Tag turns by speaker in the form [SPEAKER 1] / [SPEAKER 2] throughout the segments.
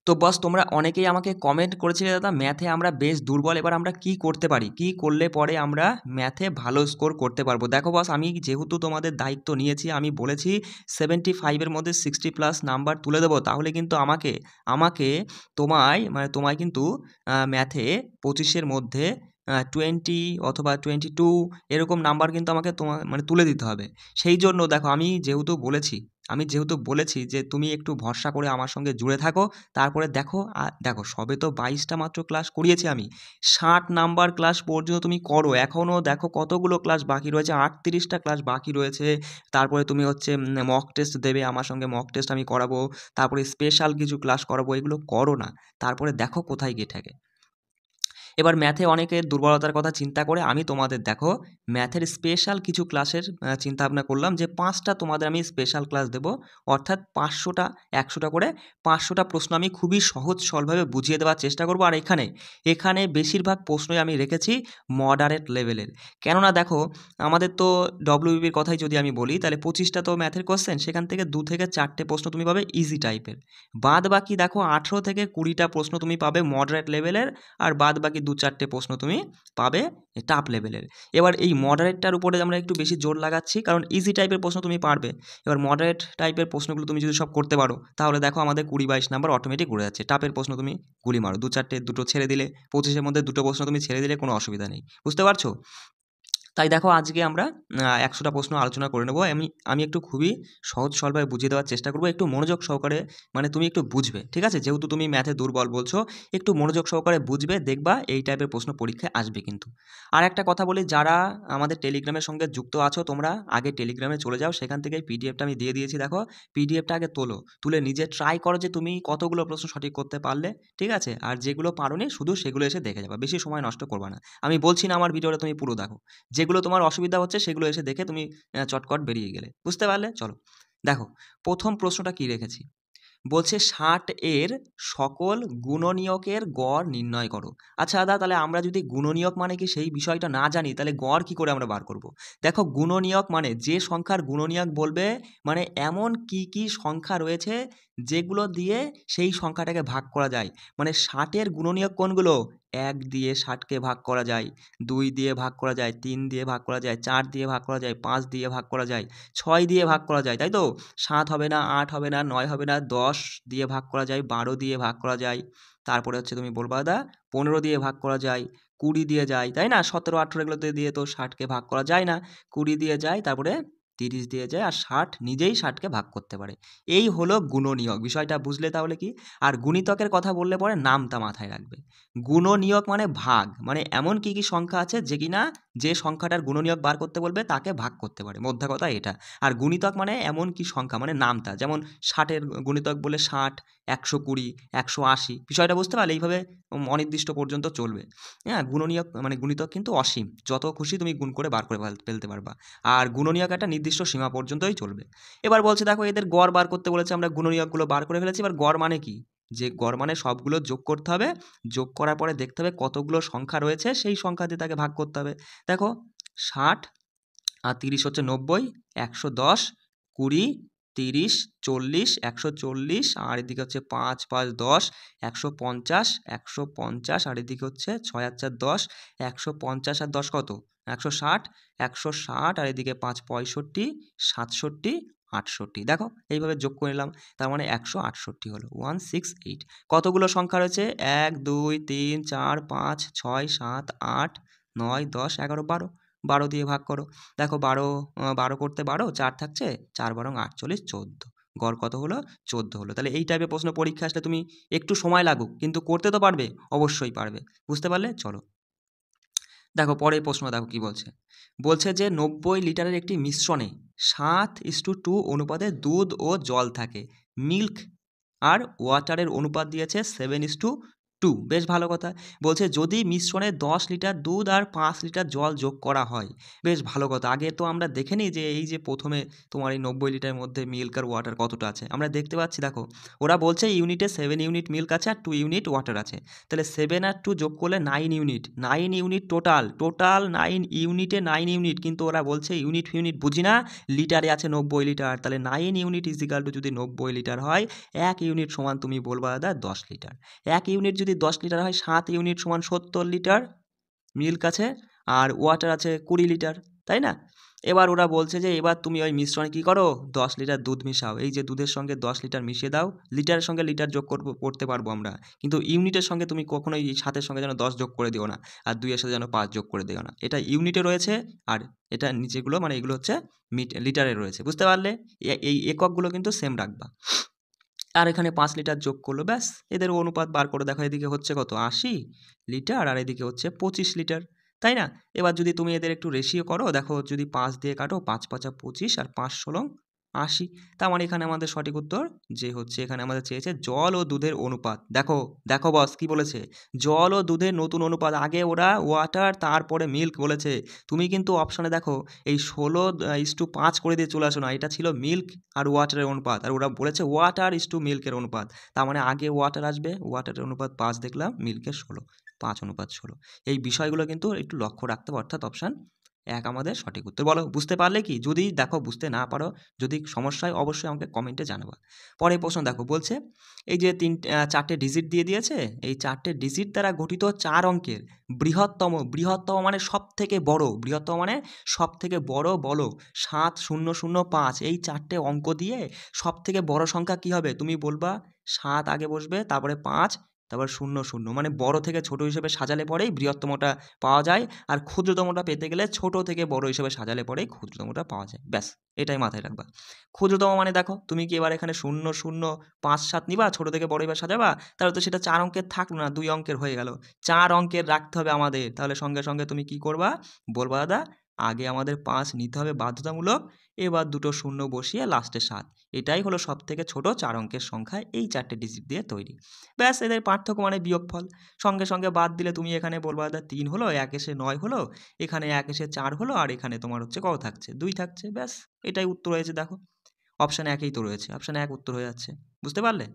[SPEAKER 1] তো বস তোমরা অনেকেই আমাকে কমেন্ট করেছিলে দাদা ম্যাথে আমরা বেশ দুর্বল, এবার আমরা কি করতে পারি, কি করলে পরে আমরা ম্যাথে ভালো স্কোর করতে পারবো। দেখো বস, আমি যেহেতু তোমাদের দায়িত্ব নিয়েছি, আমি বলেছি 75-এর মধ্যে 60+ নাম্বার তুলে দেবো, তাহলে কিন্তু আমাকে আমাকে তোমায় কিন্তু ম্যাথে 25-এর মধ্যে 20 অথবা 22 এরকম নাম্বার কিন্তু আমাকে তুলে দিতে হবে। সেই জন্য দেখো, আমি যেহেতু বলেছি যে তুমি একটু ভরসা করে আমার সঙ্গে জুড়ে থাকো। তারপরে দেখো, দেখো সবে তো 22টা মাত্র ক্লাস করিয়েছি আমি। 60 নাম্বার ক্লাস পর্যন্ত তুমি করো, এখনও দেখো কতগুলো ক্লাস বাকি রয়েছে, 38টা ক্লাস বাকি রয়েছে। তারপরে তুমি হচ্ছে মক টেস্ট দেবে, আমার সঙ্গে মক টেস্ট আমি করাবো। তারপরে স্পেশাল কিছু ক্লাস করাবো, এগুলো করো না। তারপরে দেখো কোথায় গিয়ে ঠেকে। এবার ম্যাথে অনেকের দুর্বলতার কথা চিন্তা করে আমি তোমাদের দেখো ম্যাথের স্পেশাল কিছু ক্লাসের চিন্তা ভাবনা করলাম যে 5টা তোমাদের আমি স্পেশাল ক্লাস দেবো। অর্থাৎ 500টা 100টা করে 500টা প্রশ্ন আমি খুবই সহজ সরলভাবে বুঝিয়ে দেওয়ার চেষ্টা করবো। আর এখানে বেশিরভাগ প্রশ্নই আমি রেখেছি মডারেট লেভেলের। কেননা দেখো, আমাদের তো ডব্লিউবির কথাই যদি আমি বলি, তাহলে 25টা তো ম্যাথের কোশ্চেন, সেখান থেকে 2 থেকে 4টে প্রশ্ন তুমি পাবে ইজি টাইপের। বাদ বাকি দেখো 18 থেকে 20টা প্রশ্ন তুমি পাবে মডারেট লেভেলের, আর বাদ বাকি 2-4টে প্রশ্ন তুমি পাবে টাফ লেভেলের। এবার এই মডারেটটার উপরে আমরা একটু বেশি জোর লাগাচ্ছি, কারণ ইজি টাইপের প্রশ্ন তুমি পারবে। এবার মডারেট টাইপের প্রশ্নগুলো তুমি যদি সব করতে পারো, তাহলে দেখো আমাদের 20-22 নাম্বার অটোমেটিক উড়ে যাচ্ছে। টাফের প্রশ্ন তুমি গুলি মারো, 2-4টে দুটো ছেড়ে দিলে, 25-এর মধ্যে দুটো প্রশ্ন তুমি ছেড়ে দিলে কোনো অসুবিধা নেই। বুঝতে পারছো? তাই দেখো আজকে আমরা 100টা প্রশ্ন আলোচনা করে নেব। আমি একটু খুবই সহজ সরলভাবে বুঝিয়ে দেওয়ার চেষ্টা করব, একটু মনোযোগ সহকারে, মানে তুমি একটু বুঝবে, ঠিক আছে? যেহেতু তুমি ম্যাথে দুর্বল বলছো, একটু মনোযোগ সহকারে বুঝবে, দেখবা এই টাইপের প্রশ্ন পরীক্ষায় আসবে কিন্তু। আর একটা কথা বলি, যারা আমাদের টেলিগ্রামের সঙ্গে যুক্ত আছো, তোমরা আগে টেলিগ্রামে চলে যাও, সেখান থেকে পিডিএফটা আমি দিয়ে দিয়েছি। দেখো পিডিএফটা আগে তুলে নিজে ট্রাই করো যে তুমি কতগুলো প্রশ্ন সঠিক করতে পারলে, ঠিক আছে? আর যেগুলো পারোনি শুধু সেগুলো এসে দেখে যাবা, বেশি সময় নষ্ট করবা না। আমি বলছি না আমার ভিডিওটা তুমি পুরো দেখো, যেগুলো তোমার অসুবিধা হচ্ছে সেগুলো এসে দেখে তুমি চটকট বেরিয়ে গেলে। বুঝতে পারলে? চলো দেখো, প্রথম প্রশ্নটা কি রেখেছি। বলছে 60 এর সকল গুণনীয়কের গড় নির্ণয় করো। আচ্ছা দাদা, তাহলে আমরা যদি গুণনীয়ক মানে কি সেই বিষয়টা না জানি, তাহলে গড় কি করে আমরা বার করব? দেখো, গুণনীয়ক মানে যে সংখ্যার গুণনীয়ক বলবে, মানে এমন কি কি সংখ্যা রয়েছে যেগুলো দিয়ে সেই সংখ্যাটাকে ভাগ করা যায়। মানে 60-এর গুণনীয়ক কোনগুলো? 1 দিয়ে 60কে ভাগ করা যায়, 2 দিয়ে ভাগ করা যায়, 3 দিয়ে ভাগ করা যায়, 4 দিয়ে ভাগ করা যায়, 5 দিয়ে ভাগ করা যায়, 6 দিয়ে ভাগ করা যায়, তাই তো? 7 হবে না, 8 হবে না, 9 হবে না, 10 দিয়ে ভাগ করা যায়, 12 দিয়ে ভাগ করা যায়। তারপরে হচ্ছে তুমি বলবা দাদা 15 দিয়ে ভাগ করা যায়, 20 দিয়ে যায়, তাই না? 17, 18 এগুলোতে দিয়ে তো 60কে ভাগ করা যায় না। 20 দিয়ে যায়, তারপরে 30 দিয়ে যায়, আর 60 নিজেই 60কে ভাগ করতে পারে। এই হলো গুণনীয়ক, বিষয়টা বুঝলে তাহলে কি? আর গুণিতকের কথা বললে পরে নামটা মাথায় রাখবে। গুণনীয়ক মানে ভাগ, মানে এমন কি কি সংখ্যা আছে যে কিনা যে সংখ্যাটার গুণনীয়ক বার করতে বলবে তাকে ভাগ করতে পারে, মোদ্দা কথা এটা। আর গুণিতক মানে এমন কি সংখ্যা, মানে নামতা, যেমন 60-এর গুণিতক বলে 60, 120, 180, বিষয়টা বুঝতে পারলে? এইভাবে অনির্দিষ্ট পর্যন্ত চলবে। হ্যাঁ, গুণনীয়ক মানে গুণিতক কিন্তু অসীম, যত খুশি তুমি গুণ করে বার করে ফেলতে পারবা। আর গুণনীয়ক একটা নির্দিষ্ট সীমা পর্যন্তই চলবে। এবার বলছে দেখো, এদের গড় বার করতে বলেছে, আমরা গুণনীয়কগুলো বার করে ফেলেছি। এবার গড় মানে কি? যে গড় মানে সবগুলো যোগ করতে হবে, যোগ করার পরে দেখতে হবে কতগুলো সংখ্যা রয়েছে, সেই সংখ্যা দিয়ে তাকে ভাগ করতে হবে। দেখো 60 আর 30 হচ্ছে 90, 110, 20, 30, 40, 140, আর এদিকে হচ্ছে 5, 5, 10, 150, 150, আর এদিকে হচ্ছে 6 আর 4 10, 150 আর 10 কত? 160, 160, আর এদিকে 5 65, 67, 68। দেখো এইভাবে যোগ করে নিলাম, তার মানে 168 হলো, 168। কতগুলো সংখ্যা রয়েছে? 1, 2, 3, 4, 5, 6, 7, 8, 9, 10, 11, 12। 12 দিয়ে ভাগ করো। দেখো 12 করতে 12, 4 থাকছে, 4 বারং 48, 14। গড় কত হলো? 14 হলো। তাহলে এই টাইপের প্রশ্ন পরীক্ষা আসলে তুমি একটু সময় লাগুক, কিন্তু করতে তো পারবে, অবশ্যই পারবে। বুঝতে পারলে? চলো দেখো পরের প্রশ্ন, দেখো কি বলছে। বলছে যে 90 লিটারের একটি মিশ্রণে 7:2 অনুপাতে দুধ ও জল থাকে। মিল্ক আর ওয়াটারের অনুপাত দিয়েছে 7:2। টু, বেশ ভালো কথা। বলছে যদি মিশ্রণে 10 লিটার দুধ আর 5 লিটার জল যোগ করা হয়। বেশ ভালো কথা। আগে তো আমরা দেখে নিই যে এই যে প্রথমে তোমার এই 90 লিটারের মধ্যে মিল্ক আর ওয়াটার কতটা আছে। আমরা দেখতে পাচ্ছি দেখো, ওরা বলছে ইউনিটে 7 ইউনিট মিল্ক আছে আর 2 ইউনিট ওয়াটার আছে। তাহলে 7 আর 2 যোগ করলে 9 ইউনিট। 9 unit total. টোটাল 9 ইউনিটে 9 ইউনিট, কিন্তু ওরা বলছে ইউনিট ফিউনিট বুঝি না, লিটারে আছে 90 লিটার। তাহলে 9 ইউনিট ইজ ইকুয়াল টু যদি 90 লিটার হয়, 1 ইউনিট সমান তুমি বলবা দাদা 10 লিটার। 1 ইউনিট যদি 10 লিটার হয়, 7 ইউনিট সমান 70 লিটার মিল্ক আছে আর ওয়াটার আছে 20 লিটার, তাই না? এবার ওরা বলছে যে এবার তুমি ওই মিশ্রণে কী করো, 10 লিটার দুধ মিশাও। এই যে দুধের সঙ্গে 10 লিটার মিশিয়ে দাও, লিটারের সঙ্গে লিটার যোগ করতে পারবো আমরা, কিন্তু ইউনিটের সঙ্গে তুমি কখনোই 7-এর সঙ্গে যেন 10 যোগ করে দিও না, আর 2-এর সাথে যেন 5 যোগ করে দিও না। এটা ইউনিটে রয়েছে আর এটা নিচেগুলো মানে এগুলো হচ্ছে লিটারে রয়েছে, বুঝতে পারলে? এই এককগুলো কিন্তু সেম রাখবা। আর এখানে 5 লিটার যোগ করলো, ব্যাস। এদের অনুপাত বার করে দেখো, এদিকে হচ্ছে কত 80 লিটার আর এদিকে হচ্ছে 25 লিটার, তাই না? এবার যদি তুমি এদের একটু রেশিও করো, দেখো যদি 5 দিয়ে কাটো, 5 5 25 আর 5 16 80। তার মানে এখানে আমাদের সঠিক উত্তর যে হচ্ছে, এখানে আমাদের চেয়েছে জল ও দুধের অনুপাত। দেখো দেখো বস কি বলেছে, জল ও দুধের নতুন অনুপাত। আগে ওরা ওয়াটার তারপরে মিল্ক বলেছে, তুমি কিন্তু অপশানে দেখো এই 16:5 করে দিয়ে চলে আসো না, এটা ছিল মিল্ক আর ওয়াটারের অনুপাত, আর ওরা বলেছে ওয়াটার মিল্কের অনুপাত। তার মানে আগে ওয়াটার আসবে, ওয়াটারের অনুপাত 5 দেখলাম, মিল্কের 16, 5:16। এই বিষয়গুলো কিন্তু একটু লক্ষ্য রাখতে হবে, অর্থাৎ অপশান 1 আমাদের সঠিক উত্তর। বলো বুঝতে পারলে কি? যদি দেখো বুঝতে না পারো, যদি সমস্যা হয় অবশ্যই আমাকে কমেন্টে জানাবা। পরের প্রশ্ন দেখো, বলছে এই যে 4টে ডিজিট দিয়ে দিয়েছে, এই 4টে ডিজিট দ্বারা গঠিত 4 অঙ্কের বৃহত্তম, বৃহত্তম মানে সব থেকে বড়, বৃহত্তম মানে সব থেকে বড় বলো, 7005। এই 4টে অঙ্ক দিয়ে সব থেকে বড় সংখ্যা কি হবে তুমি বলবা। 7 আগে বসবে, তারপরে 5, তারপর 00, মানে বড় থেকে ছোট হিসেবে সাজালে পরেই বৃহত্তমটা পাওয়া যায়, আর ক্ষুদ্রতমটা পেতে গেলে ছোট থেকে বড় হিসেবে সাজালে পরেই ক্ষুদ্রতমটা পাওয়া যায়, ব্যাস। এটাই মাথায় রাখবা। ক্ষুদ্রতম মানে দেখো, তুমি কি এবার এখানে 0057 নিবা, ছোট থেকে বড় এবার সাজাবা, তাহলে তো সেটা 4 অঙ্কের থাকলো না, 2 অঙ্কের হয়ে গেল। 4 অঙ্কের রাখতে হবে আমাদের, তাহলে সঙ্গে সঙ্গে তুমি কি করবা, বলবা দাদা আগে আমাদের 5 নিতে হবে বাধ্যতামূলক, এবার দুটো শূন্য বসিয়ে লাস্টে 7। এটাই হলো সব থেকে ছোট 4 অঙ্কের সংখ্যা, এই 4টে ডিজিট দিয়ে তৈরি। ব্যাস, এদের পার্থক্য মানে বিয়োগফল। সঙ্গে সঙ্গে বাদ দিলে তুমি এখানে বলবা দাদা 3 হলো, 1 এসে 9 হলো, এখানে 1 এসে 4 হলো, আর এখানে তোমার হচ্ছে কত থাকছে, 2 থাকছে, ব্যাস। এটাই উত্তর হয়েছে, দেখো অপশান 1 তো রয়েছে, অপশান 1 উত্তর হয়ে যাচ্ছে, বুঝতে পারলে?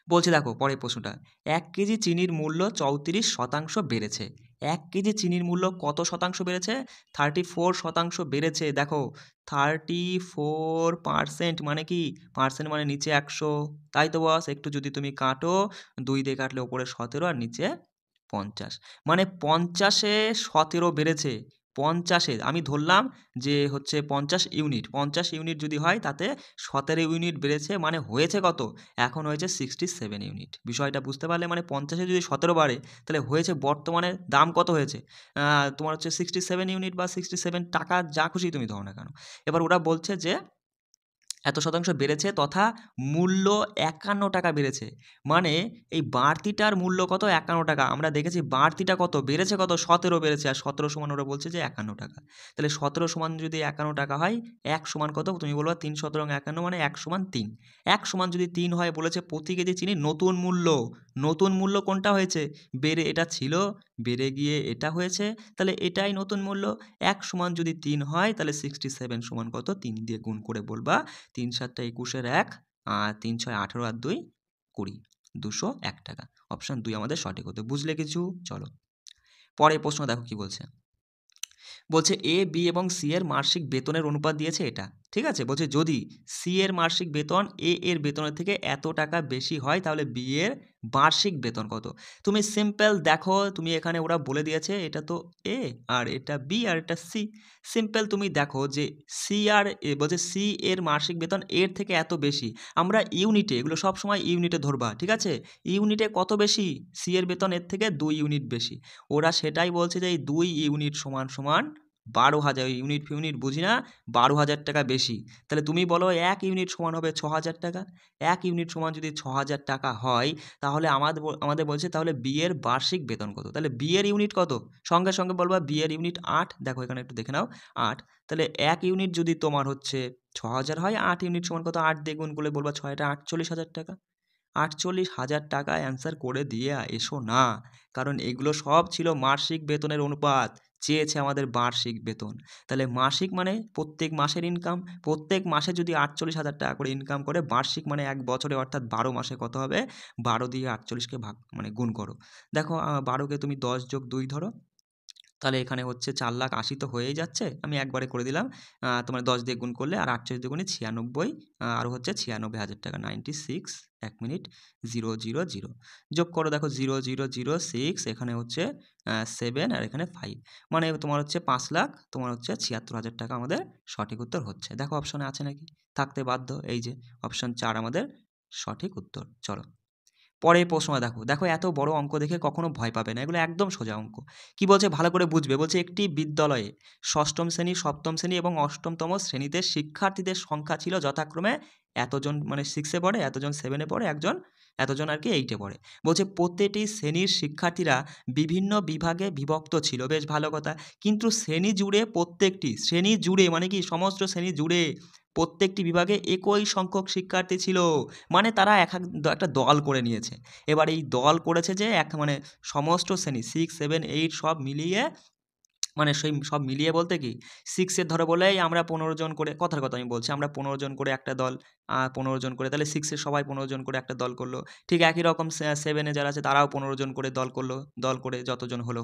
[SPEAKER 1] বলছে দেখো পরের প্রশ্নটা, 1 কেজি চিনির মূল্য 34% বেড়েছে। 1 কেজি চিনির মূল্য কত শতাংশ বেড়েছে? 34% বেড়েছে। দেখো 34% মানে কি? পার্সেন্ট মানে নিচে 100, তাই তো বস? একটু যদি তুমি কাটো, 2 দিয়ে কাটলে ওপরে 17 আর নিচে 50, মানে 50-এ 17 বেড়েছে। 50-এ আমি ধরলাম যে হচ্ছে 50 ইউনিট, 50 ইউনিট যদি হয় তাতে 17 ইউনিট বেড়েছে, মানে হয়েছে কত? এখন হয়েছে 67 ইউনিট। বিষয়টা বুঝতে পারলে? মানে 50-এ যদি 17 বাড়ে, তাহলে হয়েছে বর্তমানে দাম কত হয়েছে? তোমার হচ্ছে 67 ইউনিট বা 67 টাকা, যা খুশি তুমি ধরো না কেন। এবার ওরা বলছে যে এত শতাংশ বেড়েছে তথা মূল্য 51 টাকা বেড়েছে, মানে এই বাড়তিটার মূল্য কত? 51 টাকা। আমরা দেখেছি বাড়তিটা কত বেড়েছে, কত 17 বেড়েছে, আর 17 সমান ওরা বলছে যে 51 টাকা। তাহলে 17 সমান যদি 51 টাকা হয়, 1 সমান কত? তুমি বলবা 3 17 51, মানে 1 সমান 3। 1 সমান যদি 3 হয়, বলেছে প্রতি কেজি চিনি নতুন মূল্য, নতুন মূল্য কোনটা হয়েছে? বেড়ে, এটা ছিল বেড়ে গিয়ে এটা হয়েছে, তাহলে এটাই নতুন মূল্য। 1 সমান যদি 3 হয়, তাহলে 67 সমান কত? 3 দিয়ে গুণ করে বলবা 3 7 21 1, আর 3 6 18 আর 2 20, 201 টাকা। অপশান 2 আমাদের সঠিক হতো। বুঝলে কিছু? চলো পরের প্রশ্ন দেখো কি বলছে। বলছে এ, বি এবং সি এর মাসিক বেতনের অনুপাত দিয়েছে এটা, ঠিক আছে? বলছে যদি সি এর মাসিক বেতন এ এর বেতনের থেকে এত টাকা বেশি হয়, তাহলে বি এর বার্ষিক বেতন কত? তুমি সিম্পল দেখো, তুমি এখানে ওরা বলে দিয়েছে এটা তো এ, আর এটা বি, আর এটা সি। সিম্পল তুমি দেখো যে সি আর এ, বলছে সি এর মাসিক বেতন এর থেকে এত বেশি। আমরা ইউনিটে, এগুলো সব সময় ইউনিটে ধরবা, ঠিক আছে? ইউনিটে কত বেশি? সি এর বেতন এর থেকে 2 ইউনিট বেশি। ওরা সেটাই বলছে যে এই 2 ইউনিট সমান সমান 12,000, ইউনিট ফিউনিট বুঝি না, 12,000 টাকা বেশি। তাহলে তুমি বলো 1 ইউনিট সমান হবে 6,000 টাকা। 1 ইউনিট সমান যদি 6,000 টাকা হয়, তাহলে আমাদের বলছে তাহলে বি এর বার্ষিক বেতন কত? তাহলে বি এর ইউনিট কত? সঙ্গে সঙ্গে বলবা বি এর ইউনিট 8। দেখো এখানে একটু দেখে নাও, 8। তাহলে 1 ইউনিট যদি তোমার হচ্ছে 6,000 হয়, 8 ইউনিট সমান কত? 8 দিয়ে গুণ করলে বলবা 6 এটা 48,000 টাকা। 48,000 টাকা অ্যান্সার করে দিয়ে এসো না, কারণ এগুলো সব ছিল মাসিক বেতনের অনুপাত। চেয়েছে আমাদের বার্ষিক বেতন, তাহলে মাসিক মানে প্রত্যেক মাসের ইনকাম। প্রত্যেক মাসে যদি 48,000 টাকা করে ইনকাম করে, বার্ষিক মানে এক বছরে অর্থাৎ 12 মাসে কত হবে, 12 দিয়ে 48কে ভাগ মানে গুণ করো। দেখো 12কে তুমি 10 যোগ 2 ধরো, তাহলে এখানে হচ্ছে 4,80,000 তো হয়েই যাচ্ছে, আমি একবারে করে দিলাম। তোমার 10 দিয়ে গুণ করলে আর 48 দুগুণে 96, আর হচ্ছে 96,000 টাকা, 96, 1 মিনিট, 000 যোগ করো, দেখো 0006, এখানে হচ্ছে 7 আর এখানে 5, মানে তোমার হচ্ছে 5 লাখ, তোমার হচ্ছে 76,000 টাকা আমাদের সঠিক উত্তর হচ্ছে। দেখো অপশনে আছে নাকি, থাকতে বাধ্য, এই যে অপশন 4 আমাদের সঠিক উত্তর। চলো পরের প্রশ্নটা দেখো, দেখো এত বড় অঙ্ক দেখে কখনো ভয় পাবে না, এগুলো একদম সোজা অঙ্ক। কি বলছে ভালো করে বুঝবে, বলছে একটি বিদ্যালয়ে ষষ্ঠম শ্রেণী, সপ্তম শ্রেণী এবং অষ্টমতম শ্রেণীতে শিক্ষার্থীদের সংখ্যা ছিল যথাক্রমে এতজন, মানে 6-এ পড়ে, এতজন 7-এ পড়ে, একজন এতজন আর কি 8-এ পড়ে। বলছে প্রতিটি শ্রেণীর শিক্ষার্থীরা বিভিন্ন বিভাগে বিভক্ত ছিল, বেশ ভালো কথা, কিন্তু শ্রেণী জুড়ে, প্রত্যেকটি শ্রেণী জুড়ে মানে কি সমস্ত শ্রেণী জুড়ে প্রত্যেকটি বিভাগে একই সংখ্যক শিক্ষার্থী ছিল, মানে তারা একটা দল করে নিয়েছে। এবার এই দল করেছে যে মানে সমস্ত শ্রেণী 6, 7, 8 সব মিলিয়ে, মানে সেই সব মিলিয়ে বলতে কি 6-এর ধরো বলেই আমরা 15 জন করে, কথার কথা আমি বলছি, আমরা 15 জন করে একটা দল, 15 জন করে, তাহলে 6-এর সবাই 15 জন করে একটা দল করলো। ঠিক একই রকম 7-এ যারা আছে তারাও 15 জন করে দল করলো, দল করে যতজন হলো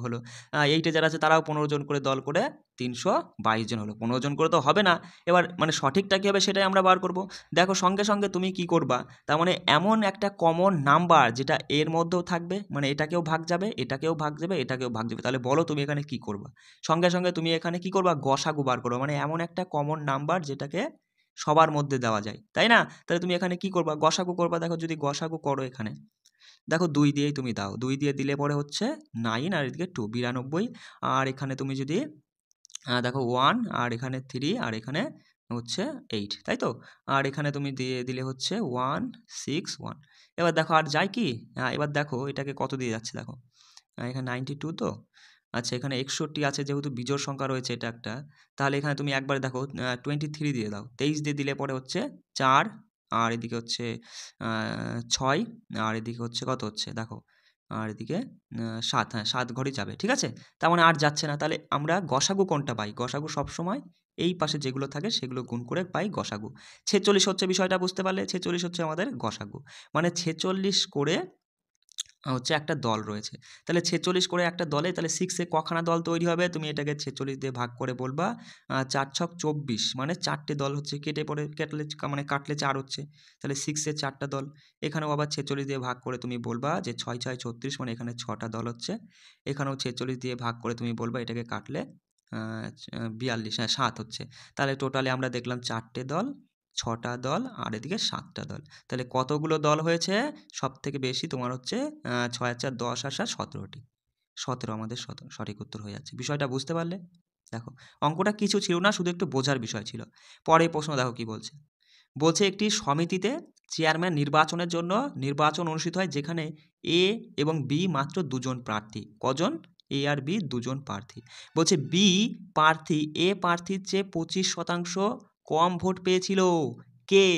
[SPEAKER 1] 8-এ যারা আছে তারাও 15 জন করে দল করে 322 জন হলো। 15 জন করে তো হবে না, এবার মানে সঠিকটা কী হবে সেটাই আমরা বার করব। দেখো সঙ্গে সঙ্গে তুমি কি করবা, তার মানে এমন একটা কমন নাম্বার যেটা এর মধ্যেও থাকবে, মানে এটাকেও ভাগ যাবে, এটাকেও ভাগ যাবে, এটাকেও ভাগ যাবে, তাহলে বলো তুমি এখানে কি করবা। সঙ্গে সঙ্গে তুমি এখানে কি করবা, গসাগু বার করো, মানে এমন একটা কমন নাম্বার যেটাকে সবার মধ্যে দেওয়া যায়, তাই না? তাহলে তুমি এখানে কি করবা, গসাগু করবা। দেখো যদি গসাগু করো এখানে, দেখো 2 দিয়েই তুমি দাও, 2 দিয়ে দিলে পরে হচ্ছে 9 আর এদিকে 2, 92, আর এখানে তুমি যদি দেখো 1 আর এখানে 3 আর এখানে হচ্ছে 8, তাই তো? আর এখানে তুমি দিয়ে দিলে হচ্ছে 1, 6, 1। এবার দেখো আর যায় কি, এবার দেখো এটাকে কত দিয়ে যাচ্ছে, দেখো এখানে 92 তো, আচ্ছা এখানে 61 আছে, যেহেতু বিজোড় সংখ্যা রয়েছে এটা একটা, তাহলে এখানে তুমি একবারে দেখো 23 দিয়ে দাও, 23 দিয়ে দিলে পরে হচ্ছে 4, আর এদিকে হচ্ছে 6, আর এদিকে হচ্ছে কত হচ্ছে দেখো, আর এদিকে 7, হ্যাঁ 7 ঘরই যাবে, ঠিক আছে? তার মানে আর যাচ্ছে না, তাহলে আমরা গসাগু কোনটা পাই, গসাগু সবসময় এই পাশে যেগুলো থাকে সেগুলো গুণ করে পাই গসাগু। 46 হচ্ছে, বিষয়টা বুঝতে পারলে, 46 হচ্ছে আমাদের গসাগু, মানে 46 করে হচ্ছে একটা দল রয়েছে, তাহলে 46 করে একটা দলে, তাহলে 6-এ কখানা দল তৈরি হবে, তুমি এটাকে 46 দিয়ে ভাগ করে বলবা 4 ছক 24, মানে 4টে দল হচ্ছে, কেটে পড়ে মানে কাটলে 4 হচ্ছে, তাহলে 6-এর 4টা দল। এখানেও আবার 46 দিয়ে ভাগ করে তুমি বলবা যে 6 ছয় 36, মানে এখানে 6টা দল হচ্ছে। এখানেও 46 দিয়ে ভাগ করে তুমি বলবা এটাকে কাটলে 42, হ্যাঁ 7 হচ্ছে। তাহলে টোটালে আমরা দেখলাম 4টে দল, 6টা দল আর এদিকে 7টা দল। তাহলে কতগুলো দল হয়েছে, সবথেকে বেশি তোমার হচ্ছে 6 আর 4 10 আর 7 17টি, 17 আমাদের সঠিক উত্তর হয়ে যাচ্ছে। বিষয়টা বুঝতে পারলে? দেখো অঙ্কটা কিছু ছিল না, শুধু একটু বোঝার বিষয় ছিল। পরের প্রশ্ন দেখো কি বলছে, বলছে একটি সমিতিতে চেয়ারম্যান নির্বাচনের জন্য নির্বাচন অনুষ্ঠিত হয়, যেখানে এ এবং বি মাত্র দুজন প্রার্থী। কজন? এ আর বি দুজন প্রার্থী। বলছে বি প্রার্থী এ প্রার্থীর চেয়ে 25% কম ভোট পেয়েছিল। কে?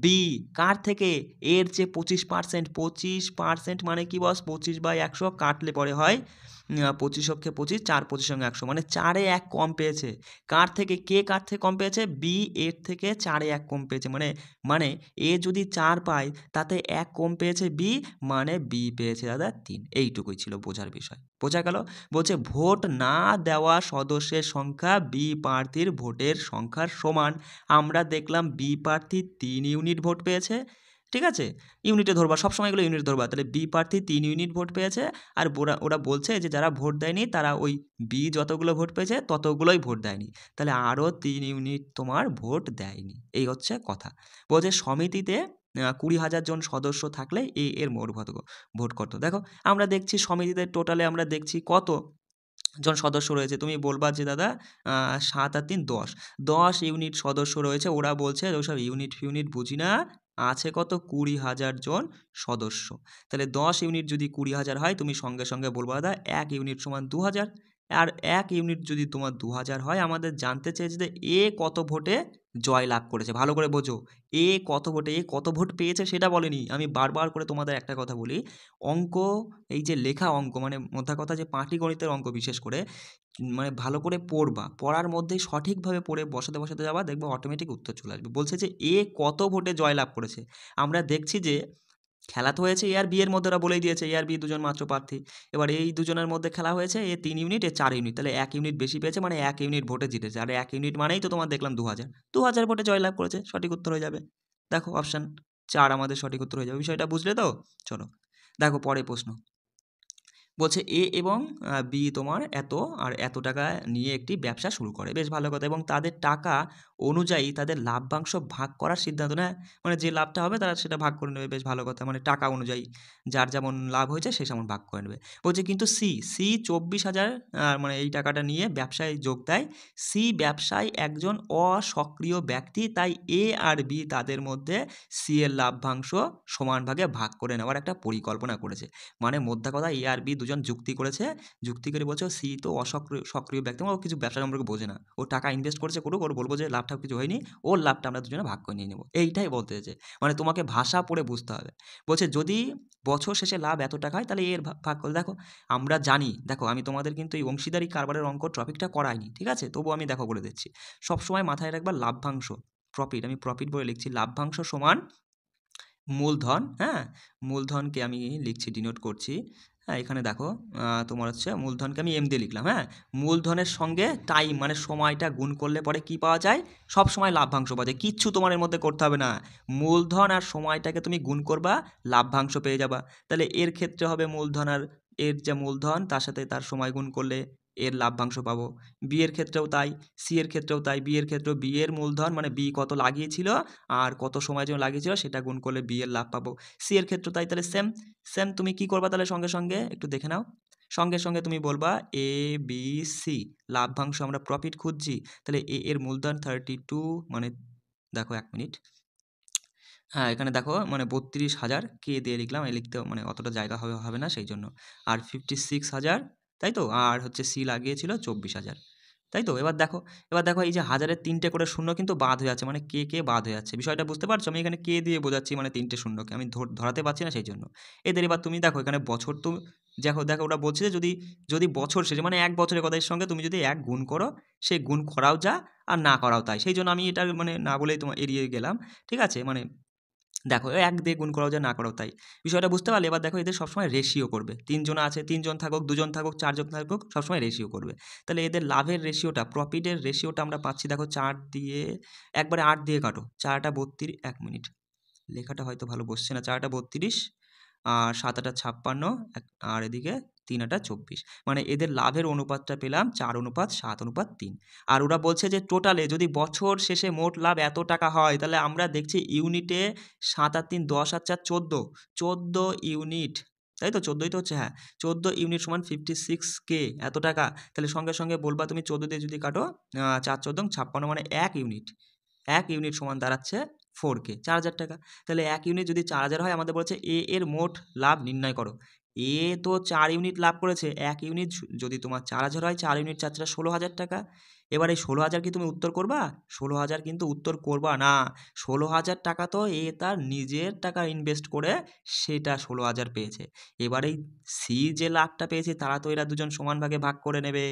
[SPEAKER 1] বি। কার থেকে? এর চেয়ে 25%, 25% মানে কি বস, 25/100 কাটলে পরে হয় 25 অক্ষে 25, 4 25 সঙ্গে 100, মানে 4-এ 1 কম পেয়েছে। কার থেকে? কে কার থেকে কম পেয়েছে? বি এর থেকে 4-এ 1 কম পেয়েছে, মানে মানে এ যদি 4 পায় তাতে 1 কম পেয়েছে বি, মানে বি পেয়েছে দাদা 3। এইটুকুই ছিল বোঝার বিষয়, বোঝা গেল? বলছে ভোট না দেওয়া সদস্যের সংখ্যা বি প্রার্থীর ভোটের সংখ্যার সমান। আমরা দেখলাম বি প্রার্থী 3 ইউনিট ভোট পেয়েছে, ঠিক আছে? ইউনিটে ধরবা, সবসময় এগুলো ইউনিট ধরবা, তাহলে বি প্রার্থী 3 ইউনিট ভোট পেয়েছে, আর ওরা বলছে যে যারা ভোট দেয়নি তারা ওই বি যতগুলো ভোট পেয়েছে ততগুলোই ভোট দেয়নি, তাহলে আরও 3 ইউনিট তোমার ভোট দেয়নি, এই হচ্ছে কথা। বলছে সমিতিতে 20,000 জন সদস্য থাকলে এর মোট ভোট কত। দেখো আমরা দেখছি সমিতিতে টোটালে আমরা দেখছি কত জন সদস্য রয়েছে, তুমি বলবা যে দাদা 7 আর 3 10, 10 ইউনিট সদস্য রয়েছে, ওরা বলছে ওসব ইউনিট বুঝি না, আছে কত 20,000 জন সদস্য। তাহলে 10 ইউনিট যদি 20,000 হয়, তুমি সঙ্গে সঙ্গে বলবা দাদা 1 ইউনিট সমান 2,000, আর 1 ইউনিট যদি তোমার 2000 হয়, আমাদের জানতে চেয়েছে যে এ কত ভোটে জয় লাভ করেছে। ভালো করে বোঝো, এ কত ভোটে, এ কত ভোট পেয়েছে সেটা বলেনি। আমি বারবার করে তোমাদের একটা কথা বলি, অঙ্ক, এই যে লেখা অঙ্ক মানে মোদ্দা কথা যে পাটিগণিতের অঙ্ক বিশেষ করে মানে ভালো করে পড়বা, পড়ার মধ্যেই সঠিকভাবে পড়ে বসাতে যাবা, দেখবা অটোমেটিক উত্তর চলে আসবে। বলছে যে এ কত ভোটে জয়লাভ করেছে। আমরা দেখছি যে খেলা তো হয়েছে এ আর বি এর মধ্যে, ওরা বলেই দিয়েছে এ আর বি দুজন মাত্র প্রার্থী। এবার এই দুজনের মধ্যে খেলা হয়েছে, এ 3 ইউনিট, এ 4 ইউনিট, তাহলে 1 ইউনিট বেশি পেয়েছে, মানে 1 ইউনিট ভোটে জিতেছে। আর 1 ইউনিট মানেই তো তোমার দেখলাম 2000 ভোটে জয়লাভ করেছে, সঠিক উত্তর হয়ে যাবে। দেখো অপশান 4 আমাদের সঠিক উত্তর হয়ে যাবে। বিষয়টা বুঝলে তো? চলো দেখো পরের প্রশ্ন। বলছে এ এবং বি তোমার এত আর এত টাকা নিয়ে একটি ব্যবসা শুরু করে, বেশ ভালো কথা, এবং তাদের টাকা অনুযায়ী তাদের লাভ্যাংশ ভাগ করার সিদ্ধান্ত নেয়, মানে যে লাভটা হবে তারা সেটা ভাগ করে নেবে, বেশ ভালো কথা, মানে টাকা অনুযায়ী যার যেমন লাভ হয়েছে সে সেমন ভাগ করে নেবে। বলছে কিন্তু সি 24,000 মানে এই টাকাটা নিয়ে ব্যবসায় যোগ দেয়। সি ব্যবসায় একজন অসক্রিয় ব্যক্তি, তাই এ আর বি তাদের মধ্যে সি এর লাভ্যাংশ সমান ভাগে ভাগ করে নেওয়ার একটা পরিকল্পনা করেছে। মানে মোদ্দা কথা এ আর বি দুজন যুক্তি করেছে, যুক্তি করে বলছে সি তো সক্রিয় ব্যক্তি, ও কিছু ব্যবসা সম্পর্কে বোঝে না, ও টাকা ইনভেস্ট করেছে করুক, ওর বলবো যে লাভটা কিছু হয়নি, ওর লাভটা আমরা দুজনে ভাগ করে নিয়ে নেবো, এইটাই বলতে চাইছে। মানে তোমাকে ভাষা পড়ে বুঝতে হবে। বলছে যদি বছর শেষে লাভ এত টাকা হয় তাহলে এর ভাগ করে দেখো। আমরা জানি, দেখো আমি তোমাদের কিন্তু এই অংশীদারি কারবারের অঙ্ক টপিকটা করাইনি, ঠিক আছে, তবু আমি দেখো বলে দিচ্ছি। সবসময় মাথায় রাখবা লাভ্যাংশ, প্রফিট, আমি প্রফিট বলে লিখছি, লাভ্যাংশ সমান মূলধন, হ্যাঁ? মূলধনকে আমি লিখছি, ডিনোট করছি। হ্যাঁ, এখানে দেখো তোমার হচ্ছে মূলধনকে আমি এম দিয়ে লিখলাম, হ্যাঁ? মূলধনের সঙ্গে টাইম মানে সময়টা গুণ করলে পরে কি পাওয়া যায়? সবসময় লাভ্যাংশ পাওয়া যায়। কিচ্ছু তোমার এর মধ্যে করতে হবে না। মূলধন আর সময়টাকে তুমি গুণ করবা, লাভ্যাংশ পেয়ে যাবা। তাহলে এর ক্ষেত্রে হবে মূলধন আর এর যে মূলধন তার সাথে তার সময় গুণ করলে এর লাভ্যাংশ পাবো। বি এর ক্ষেত্রেও তাই, সি এর ক্ষেত্রেও তাই। বি এর ক্ষেত্রেও বি এর মূলধন মানে বি কত লাগিয়েছিল আর কত সময়ের জন্য লাগিয়েছিল সেটা গুণ করলে বি এর লাভ পাবো। সি এর ক্ষেত্রে তাই। তাহলে সেম সেম তুমি কি করবা তাহলে সঙ্গে সঙ্গে একটু দেখে নাও। সঙ্গে সঙ্গে তুমি বলবা এ বি সি, লাভ্যাংশ আমরা প্রফিট খুঁজছি, তাহলে এ এর মূলধন 32, মানে দেখো 1 মিনিট, হ্যাঁ এখানে দেখো মানে 32,000 কে দিয়ে লিখলাম, এই লিখতে মানে অতটা জায়গা হবে না সেই জন্য। আর 56,000, তাই তো, আর হচ্ছে সি লাগিয়েছিল 24,000, তাই তো। এবার দেখো এই যে হাজারের 3টে করে শূন্য কিন্তু বাদ হয়ে যাচ্ছে, মানে কে বাদ হয়ে যাচ্ছে, বিষয়টা বুঝতে পারছো? আমি এখানে কে দিয়ে বোঝাচ্ছি, মানে 3টে শূন্যকে আমি ধরাতে পারছি না সেই জন্য। এদের এবার তুমি দেখো এখানে বছর তো দেখো ওরা বলছে যে যদি যদি বছর শেষে মানে 1 বছরের কথার সঙ্গে তুমি যদি 1 গুণ করো, সেই গুণ করাও যা আর না করাও তাই, সেই জন্য আমি এটা মানে না বলেই তোমার এড়িয়ে গেলাম, ঠিক আছে। মানে দেখো 1 দিয়ে গুণ করাও যায় না করাও তাই, বিষয়টা বুঝতে পারলে? এবার দেখো এদের সবসময় রেশিও করবে, 3 জন আছে, 3 জন থাকুক, 2 জন থাকুক, 4 জন থাকুক, সবসময় রেশিও করবে। তাহলে এদের লাভের রেশিওটা, প্রফিটের রেশিওটা আমরা পাচ্ছি দেখো 4 দিয়ে, একবারে 8 দিয়ে কাটো, 4টা 32, 1 মিনিট, লেখাটা হয়তো ভালো বসছে না, 4টা 32 আর 7টা 56, আর এদিকে 3টা 24, মানে এদের লাভের অনুপাতটা পেলাম 4:7:3। আর ওরা বলছে যে টোটালে যদি বছর শেষে মোট লাভ এত টাকা হয়, তাহলে আমরা দেখছি ইউনিটে 7 আর 3 10 আর 4 14 ইউনিট, তাই তো 14ই তো হচ্ছে, হ্যাঁ 14 ইউনিট সমান 56K, এত টাকা। তাহলে সঙ্গে সঙ্গে বলবা তুমি 14 দিয়ে যদি কাটো 4 14 56, মানে 1 ইউনিট, 1 ইউনিট সমান দাঁড়াচ্ছে 4K, 4,000 টাকা। তাহলে 1 ইউনিট যদি 4,000 হয়, আমাদের বলছে এ এর মোট লাভ নির্ণয় করো। এ তো 4 ইউনিট লাভ করেছে, 1 ইউনিট যদি তোমার 4,000 হয়, 4 ইউনিট 4 16,000 টাকা। এবার এই 16,000 কি তুমি উত্তর করবা? 16,000 কিন্তু উত্তর করবা না। 16,000 টাকা তো এ তার নিজের টাকা ইনভেস্ট করে সেটা 16,000 পেয়েছে। এবার এই সি যে লাভটা পেয়েছে তারা তো এরা দুজন সমান ভাগে ভাগ করে নেবে।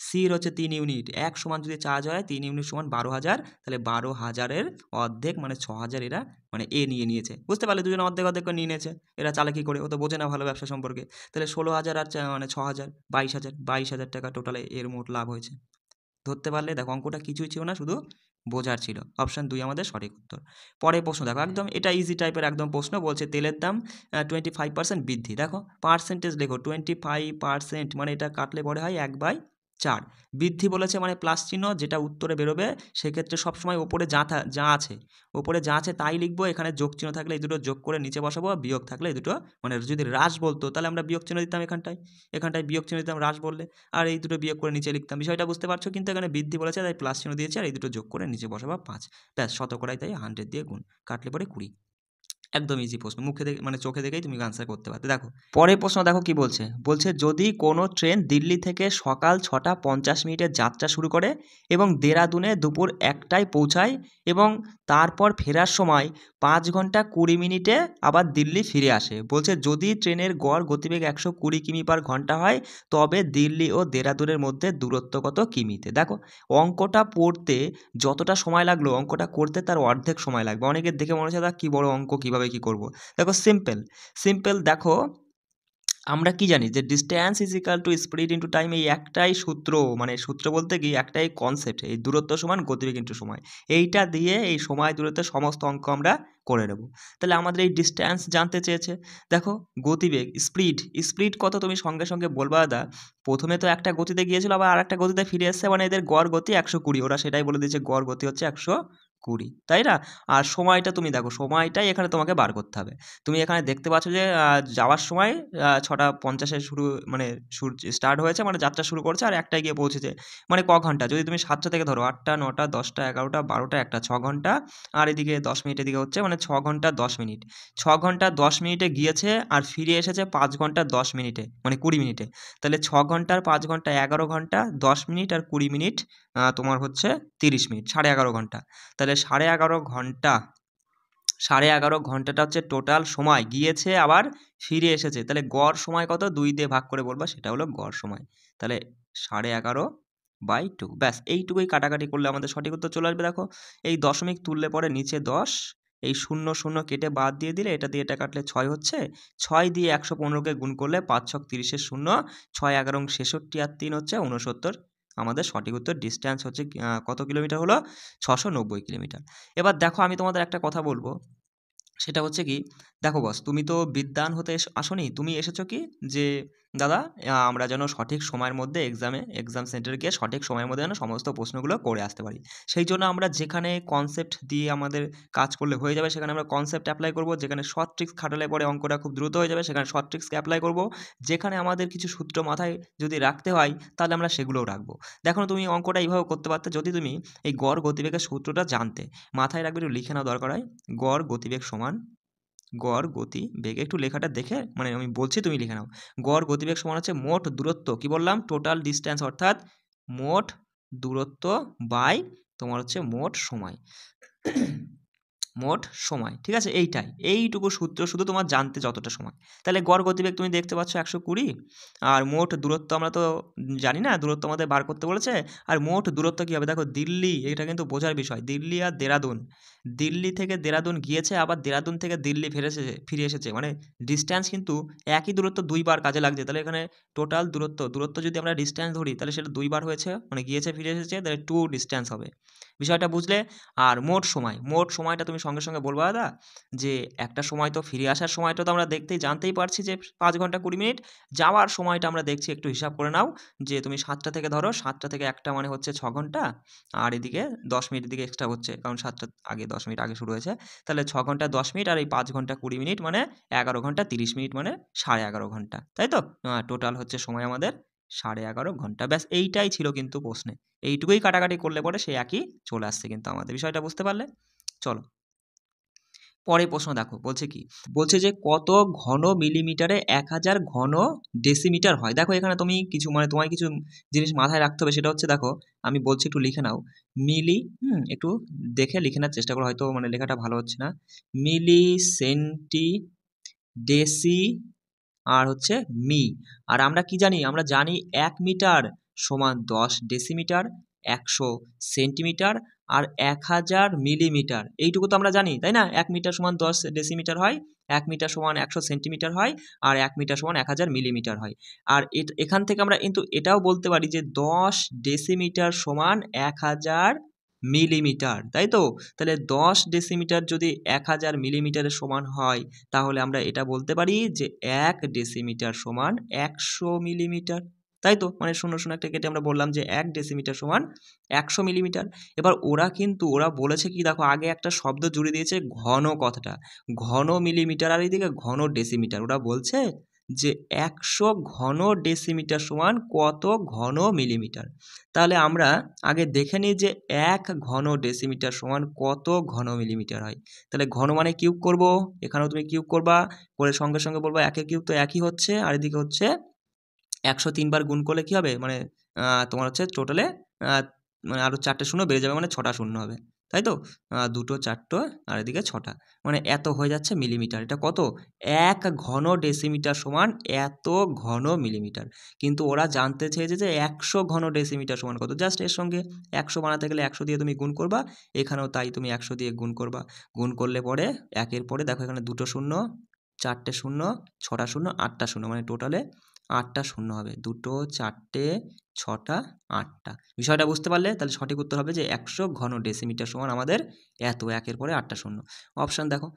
[SPEAKER 1] সির হচ্ছে 3 ইউনিট, 1 সমান যদি 4,000 হয়, 3 ইউনিট সমান 12,000, তাহলে 12,000-এর অর্ধেক মানে 6,000 এরা মানে এ নিয়েছে, বুঝতে পারলে? দুজনে অর্ধেক অর্ধেক করে নিয়ে নিয়েছে। এরা চালাকি করে, ও তো বোঝে না ভালো ব্যবসা সম্পর্কে। তাহলে 16,000 আর মানে 6,000, 22,000 টাকা টোটালে এর মোট লাভ হয়েছে। ধরতে পারলে? দেখো অঙ্কটা কিছুই ছিল না, শুধু বোঝার ছিল। অপশন 2 আমাদের সঠিক উত্তর। পরের প্রশ্ন দেখো, একদম এটা ইজি টাইপের একদম প্রশ্ন। বলছে তেলের দাম 25% বৃদ্ধি। দেখো পার্সেন্টেজ লেখো, 25%, মানে এটা কাটলে পরে হয় 1/4। বৃদ্ধি বলেছে মানে প্লাস চিহ্ন, যেটা উত্তরে বেরোবে সেক্ষেত্রে সবসময় ওপরে যা আছে, ওপরে যা আছে তাই লিখবো। এখানে যোগ চিহ্ন থাকলে এই দুটো যোগ করে নিচে বসাবো, বিয়োগ থাকলে এই দুটো, মানে যদি হ্রাস বলতো তাহলে আমরা বিয়োগ চিহ্ন দিতাম, এখানটায় বিয়োগ চিহ্ন দিতাম, হ্রাস বললে আর এই দুটো বিয়োগ করে নিচে লিখতাম। বিষয়টা বুঝতে পারছো? কিন্তু এখানে বৃদ্ধি বলেছে তাই প্লাস চিহ্ন দিয়েছে, আর এই দুটো যোগ করে নিচে বসাবা 5, ব্যাস, শতকরায় তাই 100 দিয়ে গুণ, কাটলে পরে 20। একদম ইজি প্রশ্ন, মুখে দেখে মানে চোখে দেখেই তুমি আনসার করতে পারতে। দেখো পরের প্রশ্ন দেখো কি বলছে, বলছে যদি কোনো ট্রেন দিল্লি থেকে সকাল 6:50 যাত্রা শুরু করে এবং দেরাদুনে দুপুর 1টায় পৌঁছায় এবং তারপর ফেরার সময় 5 ঘন্টা 20 মিনিটে আবার দিল্লি ফিরে আসে, বলছে যদি ট্রেনের গড় গতিবেগ 120 কিমি/ঘন্টা হয় তবে দিল্লি ও দেরাদুনের মধ্যে দূরত্ব কত কিমিতে। দেখো অঙ্কটা পড়তে যতটা সময় লাগলো অঙ্কটা করতে তার অর্ধেক সময় লাগবে। অনেকের দেখে মনে হচ্ছে দা কী বড় অঙ্ক, কীভাবে কী করব। দেখো সিম্পল দেখো আমরা কি জানি যে distance is equal to speed into time, এই একটাই সূত্র, মানে সূত্র বলতে কি একটাই কনসেপ্ট, এই দূরত্ব সমান গতিবেগ ইন্টু সময়, এইটা দিয়ে এই সময় দূরত্বের সমস্ত অঙ্ক আমরা করে নেব। তাহলে আমাদের এই ডিস্ট্যান্স জানতে চেয়েছে। দেখো গতিবেগ স্পিড কত তুমি সঙ্গে সঙ্গে বলবা দাদা, প্রথমে তো একটা গতিতে গিয়েছিল আবার আর একটা গতিতে ফিরে এসছে, মানে এদের গড় গতি 120, ওরা সেটাই বলে দিয়েছে গড় গতি হচ্ছে 120, তাই না? আর সময়টা তুমি দেখো, সময়টাই এখানে তোমাকে বার করতে হবে। তুমি এখানে দেখতে পাচ্ছ যে যাওয়ার সময় 6:50 শুরু, মানে স্টার্ট হয়েছে, মানে যাত্রা শুরু করছে আর 1টায় গিয়ে পৌঁছেছে, মানে ক ঘন্টা যদি তুমি 7টা থেকে ধরো 8টা 9টা 10টা 11টা 12টা 1টা 6 ঘন্টা, আর এদিকে 10 মিনিট এদিকে হচ্ছে মানে 6 ঘন্টা 10 মিনিট, 6 ঘন্টা 10 মিনিটে গিয়েছে আর ফিরে এসেছে 5 ঘন্টা 10 মিনিটে, মানে 20 মিনিটে। তাহলে 6 ঘন্টার 5 ঘন্টা 11 ঘন্টা 10 মিনিট আর 20 মিনিট, তোমার হচ্ছে 30 মিনিট, 11.5 ঘন্টা। তাহলে 11.5 ঘন্টাটা হচ্ছে টোটাল সময়, গিয়েছে আবার ফিরে এসেছে, তাহলে গড় সময় কত 2 দিয়ে ভাগ করে বলবা, সেটা হলো গড় সময়। তাহলে 11.5/2, ব্যাস এইটুকুই কাটাকাটি করলে আমাদের সঠিক উত্তর চলে আসবে। দেখো এই দশমিক তুললে পরে নিচে 10, এই 0 0 কেটে বাদ দিয়ে দিলে, এটা দিয়ে এটা কাটলে 6 হচ্ছে, 6 দিয়ে 115কে গুণ করলে 5 ছক 30-এর 0, 6 11 66 আর 3 হচ্ছে 69। আমাদের সঠিক উত্তর ডিস্ট্যান্স হচ্ছে কত কিলোমিটার হলো, 690 কিলোমিটার। এবার দেখো আমি তোমাদের একটা কথা বলবো, সেটা হচ্ছে কি, দেখো বস তুমি তো বিদ্বান হতে আসোনি, তুমি এসেছো কি যে দাদা আমরা যেন সঠিক সময়ের মধ্যে এক্সাম সেন্টারে গিয়ে সঠিক সময়ের মধ্যে যেন সমস্ত প্রশ্নগুলো করে আসতে পারি। সেই জন্য আমরা যেখানে কনসেপ্ট দিয়ে আমাদের কাজ করলে হয়ে যাবে সেখানে আমরা কনসেপ্ট অ্যাপ্লাই করব, যেখানে শর্ট ট্রিক্স খাটালে পরে অঙ্কটা খুব দ্রুত হয়ে যাবে সেখানে শর্ট ট্রিক্সকে অ্যাপ্লাই করব, যেখানে আমাদের কিছু সূত্র মাথায় যদি রাখতে হয় তাহলে আমরা সেগুলোও রাখবো। দেখো তুমি অঙ্কটা এইভাবে করতে পারতে যদি তুমি এই গড় গতিবেগের সূত্রটা জানতে, মাথায় রাখবে, একটু লিখে নাও দরকার হয়, গড় গতিবেগ সমান গড় গতি বেগে, একটু লেখাটা দেখে মানে আমি বলছি তুমি লিখে নাও, গড় গতিবেগ সমান হচ্ছে মোট দূরত্ব, কি বললাম, টোটাল ডিস্ট্যান্স, অর্থাৎ মোট দূরত্ব বাই তোমার হচ্ছে মোট সময়, মোট সময়, ঠিক আছে? এইটুকু সূত্র শুধু তোমার জানতে যতটা সময়। তাহলে গড় গতিবেগ তুমি দেখতে পাচ্ছ 120, আর মোট দূরত্ব আমরা তো জানি না, দূরত্ব আমাদের বার করতে বলেছে। আর মোট দূরত্ব কী হবে, দেখো দিল্লি, এটা কিন্তু বোঝার বিষয়, দিল্লি আর দেরাদুন, দিল্লি থেকে দেরাদুন গিয়েছে আবার দেরাদুন থেকে দিল্লি ফিরে এসেছে, মানে ডিস্ট্যান্স কিন্তু একই দূরত্ব দুইবার কাজে লাগছে। তাহলে এখানে টোটাল দূরত্ব যদি আমরা ডিস্ট্যান্স ধরি তাহলে সেটা দুইবার হয়েছে, মানে গিয়েছে ফিরে এসেছে, তাহলে 2 ডিস্ট্যান্স হবে। বিষয়টা বুঝলে? আর মোট সময়টা তুমি সঙ্গে সঙ্গে বলবা দাদা যে একটা সময় তো ফিরে আসার সময়টা তো আমরা জানতেই পারছি যে 5 ঘন্টা 20 মিনিট, যাওয়ার সময়টা আমরা দেখছি একটু হিসাব করে নাও, যে তুমি 7টা থেকে ধরো, 7টা থেকে 1টা মানে হচ্ছে 6 ঘন্টা, আর এদিকে 10 মিনিট এদিকে এক্সট্রা হচ্ছে কারণ 7টার আগে 10 মিনিট আগে শুরু হয়েছে, তাহলে 6 ঘন্টা 10 মিনিট আর এই 5 ঘন্টা 20 মিনিট মানে 11 ঘন্টা 30 মিনিট, মানে 11.5 ঘন্টা, তাই তো? টোটাল হচ্ছে সময় আমাদের 11.5 ঘন্টা। ব্যাস এইটাই ছিল কিন্তু প্রশ্নে, এইটুকুই কাটাকাটি করলে পরে সেই একই চলে আসছে কিন্তু আমাদের। বিষয়টা বুঝতে পারলে? চলো পরের প্রশ্ন দেখো বলছে কি, বলছে যে কত ঘন মিলিমিটারে 1000 ঘন ডেসিমিটার হয়। দেখো এখানে তুমি কিছু মানে তোমায় কিছু জিনিস মাথায় রাখতে হবে, সেটা হচ্ছে দেখো আমি বলছি একটু লিখে নাও, মিলি, একটু দেখে লিখে নেওয়ার চেষ্টা করো, হয়তো মানে লেখাটা ভালো হচ্ছে না, মিলি সেন্টি ডেসি আর হচ্ছে মি। আর আমরা কি জানি, আমরা জানি 1 মিটার সমান 10 ডেসিমিটার, 100 সেন্টিমিটার আর 1000 মিলিমিটার, এইটুকু তো আমরা জানি তাই না? 1 মিটার সমান 10 ডেসিমিটার হয়, 1 মিটার সমান 100 সেন্টিমিটার হয়, আর 1 মিটার সমান 1000 মিলিমিটার হয়। আর এখান থেকে আমরা কিন্তু এটাও বলতে পারি যে 10 ডেসিমিটার সমান 1000 মিলিমিটার, তাই তো? তাহলে 10 ডেসিমিটার যদি 1000 মিলিমিটারের সমান হয় তাহলে আমরা এটা বলতে পারি যে 1 ডেসিমিটার সমান 100 মিলিমিটার, তাই তো? মানে 0 0 একটা কেটে আমরা বললাম যে 1 ডেসিমিটার সমান 100 মিলিমিটার। এবার ওরা বলেছে কি, দেখো আগে একটা শব্দ জুড়ে দিয়েছে ঘন কথাটা, ঘন মিলিমিটার আর এইদিকে ঘন ডেসিমিটার। ওরা বলছে যে 100 ঘন ডেসিমিটার সমান কত ঘন মিলিমিটার। তাহলে আমরা আগে দেখে নিই যে 1 ঘন ডেসিমিটার সমান কত ঘন মিলিমিটার হয়। তাহলে ঘন মানে কিউব করব, এখানেও তুমি কিউব করবা, করে সঙ্গে সঙ্গে বলবা 1 কিউব তো একই হচ্ছে, আর এদিকে হচ্ছে 103 বার গুণ করলে কি হবে, মানে তোমার হচ্ছে টোটালে মানে আরও 4টে শূন্য বেড়ে যাবে, মানে 6টা শূন্য হবে, তাই তো? 2টো 4টো আর এদিকে 6টা, মানে এত হয়ে যাচ্ছে মিলিমিটার। এটা কত? 1 ঘন ডেসিমিটার সমান এত ঘন মিলিমিটার। কিন্তু ওরা জানতে চেয়েছে যে 100 ঘন ডেসিমিটার সমান কত। জাস্ট এর সঙ্গে 100 বানাতে গেলে 100 দিয়ে তুমি গুণ করবা, এখানেও তাই তুমি 100 দিয়ে গুণ করবা। গুণ করলে পরে একের পরে দেখো এখানে 2টো শূন্য, 4টে শূন্য, 6টা শূন্য, 8টা শূন্য, মানে টোটালে 8টা শূন্য হবে। 2টো 4টে 6টা 8টা। বিষয়টা বুঝতে পারলে? তাহলে সঠিক উত্তর হবে যে 100 ঘন ডেসিমিটার সমান আমাদের এত, একের পরে 8টা শূন্য। অপশান দেখো,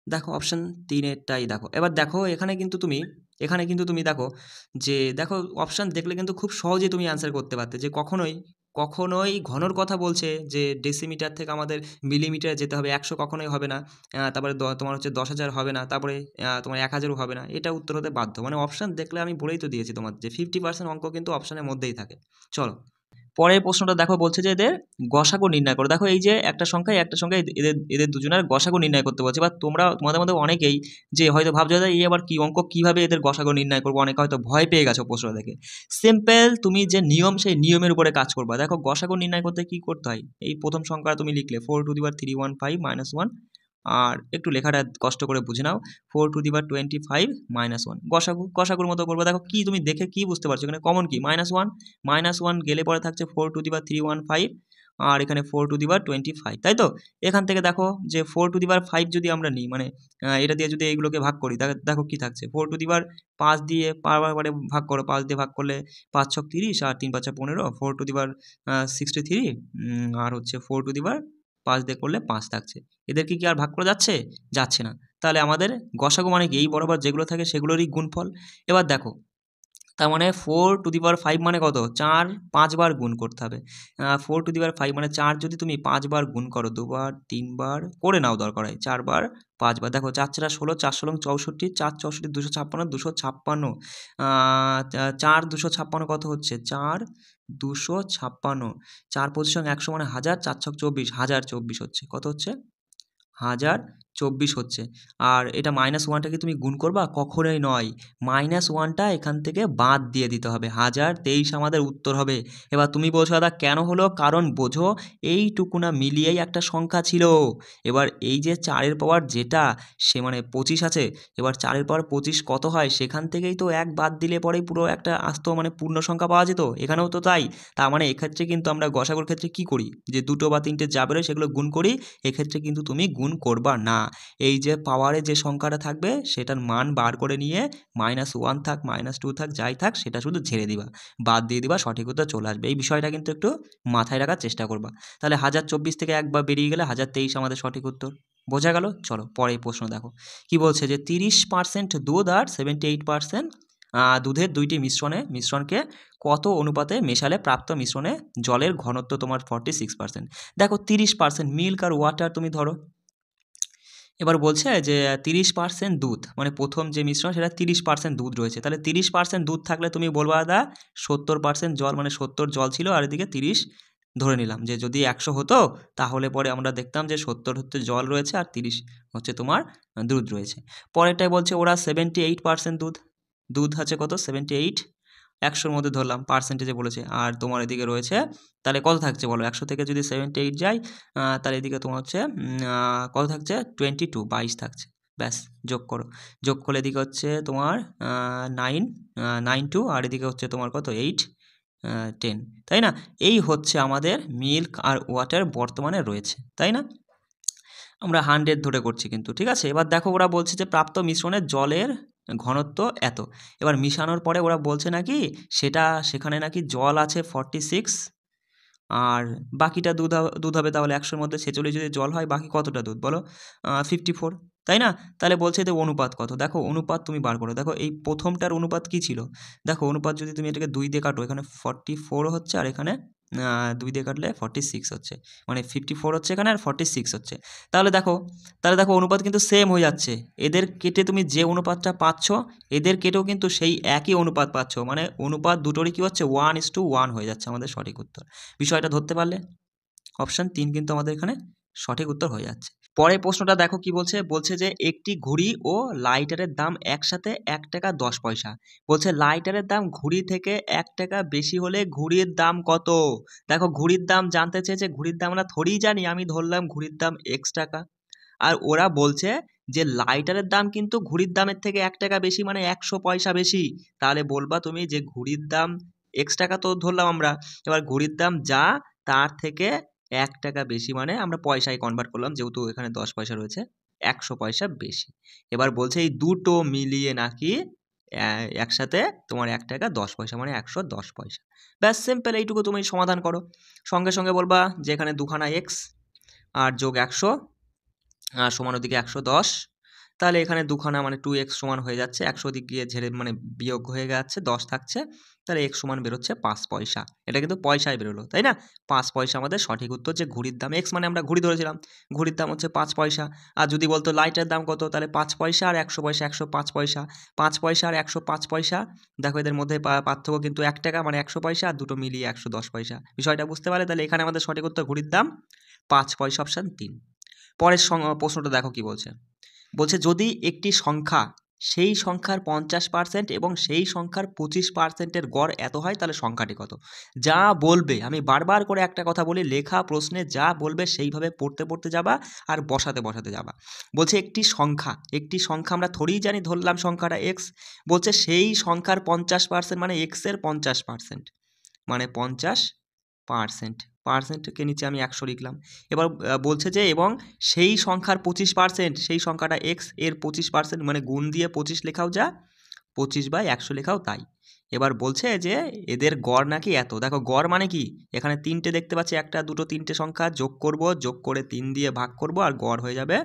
[SPEAKER 1] দেখো অপশান 3 এরটাই দেখো। এবার দেখো এখানে কিন্তু তুমি দেখো যে দেখো অপশান দেখলে কিন্তু খুব সহজেই তুমি অ্যান্সার করতে পারতে, যে কখনোই ঘনর কথা বলছে যে ডেসিমিটার থেকে আমাদের মিলিমিটারে যেতে হবে, 100 কখনোই হবে না, তারপরে তোমার হচ্ছে 10,000 হবে না, তারপরে তোমার 1,000ও হবে না, এটা উত্তর হতে বাধ্য। মানে অপশান দেখলে আমি বলেই তো দিয়েছি তোমার যে 50% অঙ্ক কিন্তু অপশানের মধ্যেই থাকে। চলো পরের প্রশ্নটা দেখো, বলছে যে এদের গসাগু নির্ণয় করো। দেখো এই যে একটা সংখ্যায় এদের এদের দুজনের গসাগু নির্ণয় করতে বলছে। বা তোমাদের মধ্যে অনেকেই যে হয়তো ভাবছো যে এই আবার কি অঙ্ক, কিভাবে এদের গসাগু নির্ণয় করবো, অনেকে হয়তো ভয় পেয়ে গেছো প্রশ্ন দেখে। সিম্পল, তুমি যে নিয়ম সেই নিয়মের উপরে কাজ করবা। দেখো গসাগু নির্ণয় করতে কি করতে হয়, এই প্রথম সংখ্যা তুমি লিখলে 4 টু দি পাওয়ার 315 মাইনাস 1, আর একটু লেখাটা কষ্ট করে বুঝে নাও, 4 টু দি পাওয়ার 25 মাইনাস 1, গসাগুর মতো করবো। দেখো কি তুমি দেখে কি বুঝতে পারছো, এখানে কমন কি -1 গেলে পরে থাকছে 4 টু দি পাওয়ার 315, আর এখানে 4 টু দি পাওয়ার 25, তাই তো? এখান থেকে দেখো যে 4 টু দি পাওয়ার 5 যদি আমরা নিই, মানে এটা দিয়ে যদি এইগুলোকে ভাগ করি, দেখো কি থাকছে, 4 টু দি পাওয়ার 5 দিয়ে বারে ভাগ করো, 5 দিয়ে ভাগ করলে 5 ছক 30 আর 3 5 15, 4 টু দি পাওয়ার 63, আর হচ্ছে 4 টু দি পাওয়ার 5 দিয়ে করলে 5 থাকছে। এদেরকে কি আর ভাগ করা যাচ্ছে? যাচ্ছে না। তাহলে আমাদের গসাগু মানে কি, এই বরাবর যেগুলো থাকে সেগুলোরই গুণফল। এবার দেখো তার মানে 4 টু দি পাওয়ার 5 মানে কত, 4 5 বার গুণ করতে হবে। 4 টু দি পাওয়ার 5 মানে 4 যদি তুমি 5 বার গুণ করো, 2 বার 3 বার করে নাও দরকার হয়, 4 বার 5 বার, দেখো 4 4 16, 4 16 64, 4 64 256, 256, 4 256 কত হচ্ছে, 4 256, 4 পঁচিশ 100 মানে 1000, 4 ছক 24, 1024 হচ্ছে, কত হচ্ছে, 1024 হচ্ছে। আর এটা -1টাকে তুমি গুণ করবা, কখনোই নয়, -1টা এখান থেকে বাদ দিয়ে দিতে হবে, 1023 আমাদের উত্তর হবে। এবার তুমি বলছো দাদা কেন হলো, কারণ বোঝো এইটুকু না মিলিয়েই একটা সংখ্যা ছিল। এবার এই যে 4-এর পাওয়ার যেটা, সে মানে 25 আছে, এবার 4-এর পাওয়ার 25 কত হয়, সেখান থেকেই তো 1 বাদ দিলে পরেই পুরো একটা আস্ত মানে পূর্ণ সংখ্যা পাওয়া যেত, এখানেও তো তাই। তার মানে এক্ষেত্রে কিন্তু আমরা গসাগুর ক্ষেত্রে কি করি, যে 2টো বা 3টে যা বেরোয় সেগুলো গুণ করি, এক্ষেত্রে কিন্তু তুমি গুণ করবা না। এই যে পাওয়ারে যে সংখ্যাটা থাকবে সেটার মান বার করে নিয়ে -1 থাক -2 থাক যাই থাক সেটা শুধু ঝেড়ে দিবা, বাদ দিয়ে দিবা, সঠিক উত্তর চলে আসবে। এই বিষয়টা কিন্তু একটু মাথায় রাখার চেষ্টা করবা। তাহলে 1024 থেকে একবার বেরিয়ে গেলে 1023 আমাদের সঠিক উত্তর। বোঝা গেল? চলো পরের প্রশ্ন দেখো কি বলছে, যে 30% দুধ আর 78% দুধের দুইটি মিশ্রণকে কত অনুপাতে মেশালে প্রাপ্ত মিশ্রণে জলের ঘনত্ব তোমার 46%। দেখো 30% মিল্ক আর ওয়াটার তুমি ধরো, এবার বলছে যে 30% দুধ, মানে প্রথম যে মিশ্রণ সেটা 30% দুধ রয়েছে। তাহলে 30% দুধ থাকলে তুমি বলবা দাদা 70% জল, মানে 70 জল ছিল আর এদিকে 30 ধরে নিলাম, যে যদি 100 হতো তাহলে পরে আমরা দেখতাম যে 70 হচ্ছে জল রয়েছে আর 30 হচ্ছে তোমার দুধ রয়েছে। পরেরটাই বলছে ওরা 78% দুধ আছে কত, 78, 100-র মধ্যে ধরলাম, পার্সেন্টেজে বলেছে, আর তোমার এদিকে রয়েছে, তাহলে কত থাকছে বলো, 100 থেকে যদি 78 যায়, তাহলে এদিকে তোমার হচ্ছে কত থাকছে, 22 থাকছে। ব্যাস যোগ করো, যোগ করলে এদিকে হচ্ছে তোমার 9 আর এদিকে হচ্ছে তোমার কত 8 10, তাই না? এই হচ্ছে আমাদের মিল্ক আর ওয়াটার বর্তমানে রয়েছে, তাই না? আমরা 100 ধরে করছি কিন্তু, ঠিক আছে? এবার দেখো ওরা বলছে যে প্রাপ্ত মিশ্রণে জলের ঘনত্ব এত। এবার মিশানোর পরে ওরা বলছে নাকি সেখানে নাকি জল আছে 46, আর বাকিটা দুধ হবে, তাহলে 100-র মধ্যে 46 যদি জল হয়, বাকি কতটা দুধ বলো, 54, তাই না? তাহলে বলছে যে অনুপাত কত, দেখো অনুপাত তুমি বার করো। দেখো এই প্রথমটার অনুপাত কি ছিল, দেখো অনুপাত যদি তুমি এটাকে 2 দিয়ে কাটো, এখানে 44 হচ্ছে আর এখানে 2 দিয়ে কাটলে 46 হচ্ছে, মানে 54 হচ্ছে এখানে আর 46 হচ্ছে। তাহলে দেখো অনুপাত কিন্তু সেম হয়ে যাচ্ছে, এদের কেটে তুমি যে অনুপাতটা পাচ্ছ এদের কেটেও কিন্তু সেই একই অনুপাত পাচ্ছ, মানে অনুপাত দুটোরই কী হচ্ছে 1:1 হয়ে যাচ্ছে আমাদের সঠিক উত্তর। বিষয়টা ধরতে পারলে অপশান 3 কিন্তু আমাদের এখানে সঠিক উত্তর হয়ে যাচ্ছে। পরের প্রশ্নটা দেখো কি বলছে, বলছে যে একটি ঘড়ি ও লাইটারের দাম একসাথে 1 টাকা 10 পয়সা। বলছে লাইটারের দাম ঘড়ি থেকে 1 টাকা বেশি হলে ঘড়ির দাম কত? দেখো ঘড়ির দাম জানতে চেয়েছে, ঘড়ির দাম আমরা থোড়িই জানি, আমি ধরলাম ঘড়ির দাম এক্স টাকা। আর ওরা বলছে যে লাইটারের দাম কিন্তু ঘড়ির দামের থেকে 1 টাকা বেশি, মানে 100 পয়সা বেশি। তাহলে বলবা তুমি যে ঘড়ির দাম এক্স টাকা তো ধরলাম আমরা, এবার ঘড়ির দাম যা তার থেকে 1 টাকা বেশি, মানে আমরা পয়সায় কনভার্ট করলাম, যেহেতু এখানে 10 পয়সা রয়েছে, 100 পয়সা বেশি। এবার বলছে এই দুটো মিলিয়ে নাকি একসাথে তোমার 1 টাকা 10 পয়সা, মানে 110 পয়সা। ব্যাস সিম্পল, এইটুকু তুমি সমাধান করো। সঙ্গে সঙ্গে বলবা যে এখানে দুখানা এক্স আর যোগ 100 সমান ওদিকে 110, তাহলে এখানে দুখানা মানে 2x সমান হয়ে যাচ্ছে, 100 দিক গিয়ে ঝেড়ে মানে বিয়োগ হয়ে যাচ্ছে, 10 থাকছে, তাহলে x সমান বেরোচ্ছে 5 পয়সা। এটা কিন্তু পয়সায় বেরোলো, তাই না? 5 পয়সা আমাদের সঠিক উত্তর, যে ঘড়ির দাম x মানে আমরা ঘড়ি ধরেছিলাম, ঘড়ির দাম হচ্ছে 5 পয়সা। আর যদি বলতো লাইটের দাম কত, তাহলে 5 পয়সা আর 100 পয়সা, 105 পয়সা। 5 পয়সা আর 105 পয়সা, দেখো এদের মধ্যে পার্থক্য কিন্তু 1 টাকা, মানে 100 পয়সা, আর দুটো মিলিয়ে 110 পয়সা। বিষয়টা বুঝতে পারলে? তাহলে এখানে আমাদের সঠিক উত্তর ঘড়ির দাম 5 পয়সা, অপশান 3। পরের প্রশ্নটা দেখো কি বলছে, বলছে যদি একটি সংখ্যা সেই সংখ্যার 50% এবং সেই সংখ্যার 25%-এর গড় এত হয়, তাহলে সংখ্যাটি কত? যা বলবে, আমি বারবার করে একটা কথা বলি, লেখা প্রশ্নে যা বলবে সেইভাবে পড়তে পড়তে যাবা আর বসাতে বসাতে যাবা। বলছে একটি সংখ্যা আমরা থোড়িই জানি, ধরলাম সংখ্যাটা এক্স, বলছে সেই সংখ্যার 50%, মানে এক্সের 50%, মানে 50%কে নিচে আমি 100 লিখলাম। এবার বলছে যে এবং সেই সংখ্যার 25%, সেই সংখ্যাটা এক্স, এর 25%, মানে গুণ দিয়ে 25 লেখাও যা, 25/100 লেখাও তাই। এবার বলছে যে এদের গড় নাকি এত। দেখো গড় মানে কি, এখানে 3টে দেখতে পাচ্ছি, 1 2 3টে সংখ্যা যোগ করব, যোগ করে 3 দিয়ে ভাগ করব, আর গড় হয়ে যাবে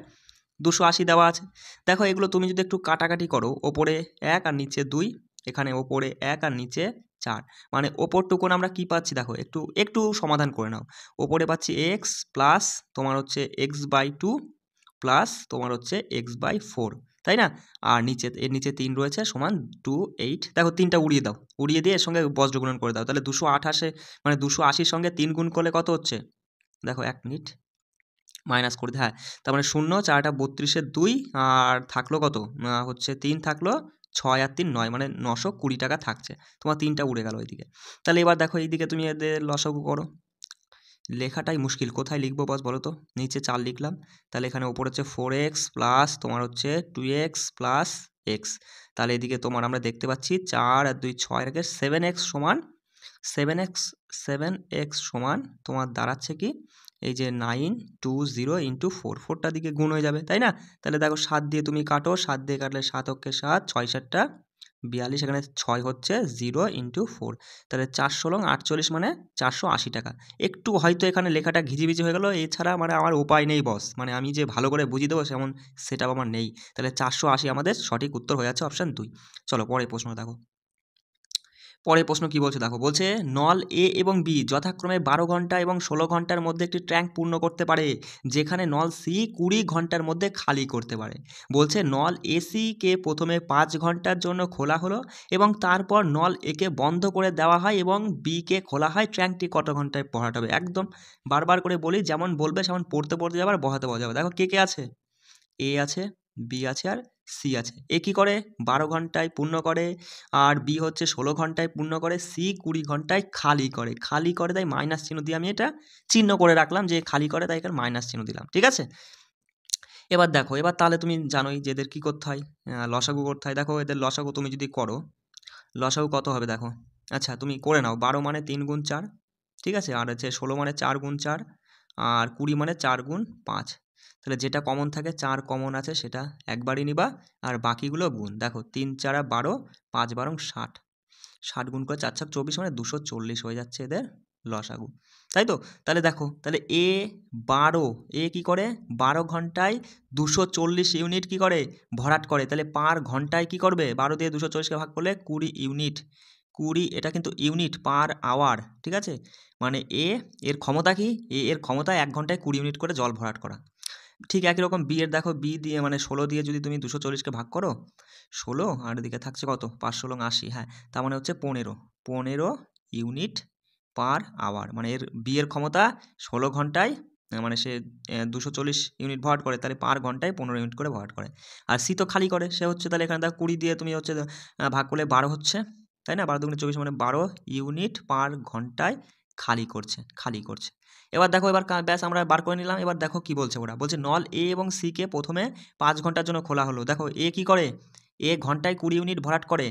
[SPEAKER 1] 280 দেওয়া আছে। দেখো এগুলো তুমি যদি একটু কাটাকাটি করো, ওপরে 1 আর নিচে 2, এখানে ওপরে 1 আর নিচে 4, মানে ওপরটুকুন আমরা কি পাচ্ছি দেখো, একটু একটু সমাধান করে নাও। ওপরে পাচ্ছি এক্স প্লাস তোমার হচ্ছে x/2 প্লাস তোমার হচ্ছে x/4, তাই না? আর নিচে, এর নিচে 3 রয়েছে, সমান 2 8। দেখো 3টা উড়িয়ে দাও, উড়িয়ে দিয়ে এর সঙ্গে বজ্র গুণন করে দাও, তাহলে 228, মানে 280-র সঙ্গে 3 গুণ করলে কত হচ্ছে? দেখো 1 মিনিট মাইনাস করে দিই, হ্যাঁ, তার মানে 0, 4টা 32-এর 2, আর থাকলো কত, হচ্ছে 3 থাকলো, 6 আর 3 9, মানে 920 টাকা থাকছে। তোমার 3টা উড়ে গেল ওইদিকে। তাহলে এবার দেখো এইদিকে তুমি এদের লসাগু করো। লেখাটাই মুশকিল, কোথায় লিখবো বস বলো তো? নিচে 4 লিখলাম, তাহলে এখানে ওপর হচ্ছে 4x প্লাস তোমার হচ্ছে 2x প্লাস x, তাহলে এদিকে তোমার আমরা দেখতে পাচ্ছি 4 আর 2 6 রেখে 7x সমান 7x সমান তোমার দাঁড়াচ্ছে কি, এই যে 920 ইন্টু 4, 4টা দিকে গুণ হয়ে যাবে, তাই না? তাহলে দেখো 7 দিয়ে তুমি কাটো, 7 দিয়ে কাটলে 7 অক্ষে 7, 6 7টা 42, এখানে 6 হচ্ছে 0 ইন্টু 4, তাহলে 4 × 48, মানে 480 টাকা। একটু হয়তো এখানে লেখাটা ঘিজিবিজি হয়ে গেল, এছাড়া মানে আমার উপায় নেই বস, মানে আমি যে ভালো করে বুঝিয়ে দেবো সেমন সেটাও আমার নেই। তাহলে 480 আমাদের সঠিক উত্তর হয়ে যাচ্ছে, অপশান 2। চলো পরের প্রশ্ন দেখো। পরের প্রশ্ন কি বলছে দেখো, বলছে নল এ এবং বি যথাক্রমে 12 ঘন্টা এবং 16 ঘন্টার মধ্যে একটি ট্যাঙ্ক পূর্ণ করতে পারে, যেখানে নল সি 20 ঘন্টার মধ্যে খালি করতে পারে। বলছে নল এসি কে প্রথমে 5 ঘন্টার জন্য খোলা হলো এবং তারপর নল একে বন্ধ করে দেওয়া হয় এবং বি কে খোলা হয়, ট্যাঙ্কটি কত ঘন্টায় ভরাট হবে? একদম বারবার করে বলি, যেমন বলবে সেমন পড়তে পড়তে যাবে আর বসাতে বসা যাবে। দেখো কে কে আছে, এ আছে, বি আছে, আর সি আছে। এ কী করে 12 ঘন্টায় পূর্ণ করে, আর বি হচ্ছে 16 ঘন্টায় পূর্ণ করে, সি 20 ঘন্টায় খালি করে, তাই মাইনাস চিহ্ন দিয়ে আমি এটা চিহ্ন করে রাখলাম যে খালি করে, তাই এখানে মাইনাস চিহ্ন দিলাম, ঠিক আছে? এবার দেখো, এবার তাহলে তুমি জানোই যে এদের কী করতে হয়, লসাগু করতে হয়। দেখো এদের লসাগু তুমি যদি করো, লসাগু কত হবে দেখো, আচ্ছা তুমি করে নাও, 12 মানে 3 গুণ 4, ঠিক আছে, আর হচ্ছে 16 মানে 4 গুণ 4, আর 20 মানে 4 গুণ 5। তাহলে যেটা কমন থাকে, 4 কমন আছে, সেটা একবারই নিবা, আর বাকিগুলো গুণ। দেখো 3 4 12, 5 12 60, 60 গুণ করে 4 4 24, মানে 240 হয়ে যাচ্ছে এদের লসাগু, তাই তো? তাহলে দেখো, তাহলে এ 12, এ কী করে 12 ঘন্টায় 240 ইউনিট কী করে ভরাট করে, তাহলে পার ঘন্টায় কী করবে, 12 দিয়ে 240কে ভাগ করলে 20 ইউনিট, 20, এটা কিন্তু ইউনিট পার আওয়ার, ঠিক আছে? মানে এর ক্ষমতা কি? এর ক্ষমতা 1 ঘন্টায় 20 ইউনিট করে জল ভরাট করা। ঠিক একই রকম বি এর দেখো, বি দিয়ে মানে 16 দিয়ে যদি তুমি 240কে ভাগ করো, 16 আর এদিকে থাকছে কত, 5 16 80, হ্যাঁ, তার মানে হচ্ছে 15 ইউনিট পার আওয়ার। মানে এর বি এর ক্ষমতা 16 ঘন্টায় মানে সে 240 ইউনিট ভরাট করে, তাহলে পার ঘন্টায় 15 ইউনিট করে ভরাট করে। আর সি তো খালি করে, সে হচ্ছে তাহলে এখানে দেখো 20 দিয়ে তুমি হচ্ছে ভাগ করলে 12 হচ্ছে, তাই না? 12 দুগুণে 24 মানে 12 ইউনিট পার ঘন্টায় খালি করছে। এবার দেখো, এবার ব্যাস আমরা বার করে নিলাম। এবার দেখো কি বলছে, ওরা বলছে নল এ এবং সি কে প্রথমে 5 ঘন্টার জন্য খোলা হলো। দেখো এ কি করে, এ ঘন্টায় 20 ইউনিট ভরাট করে,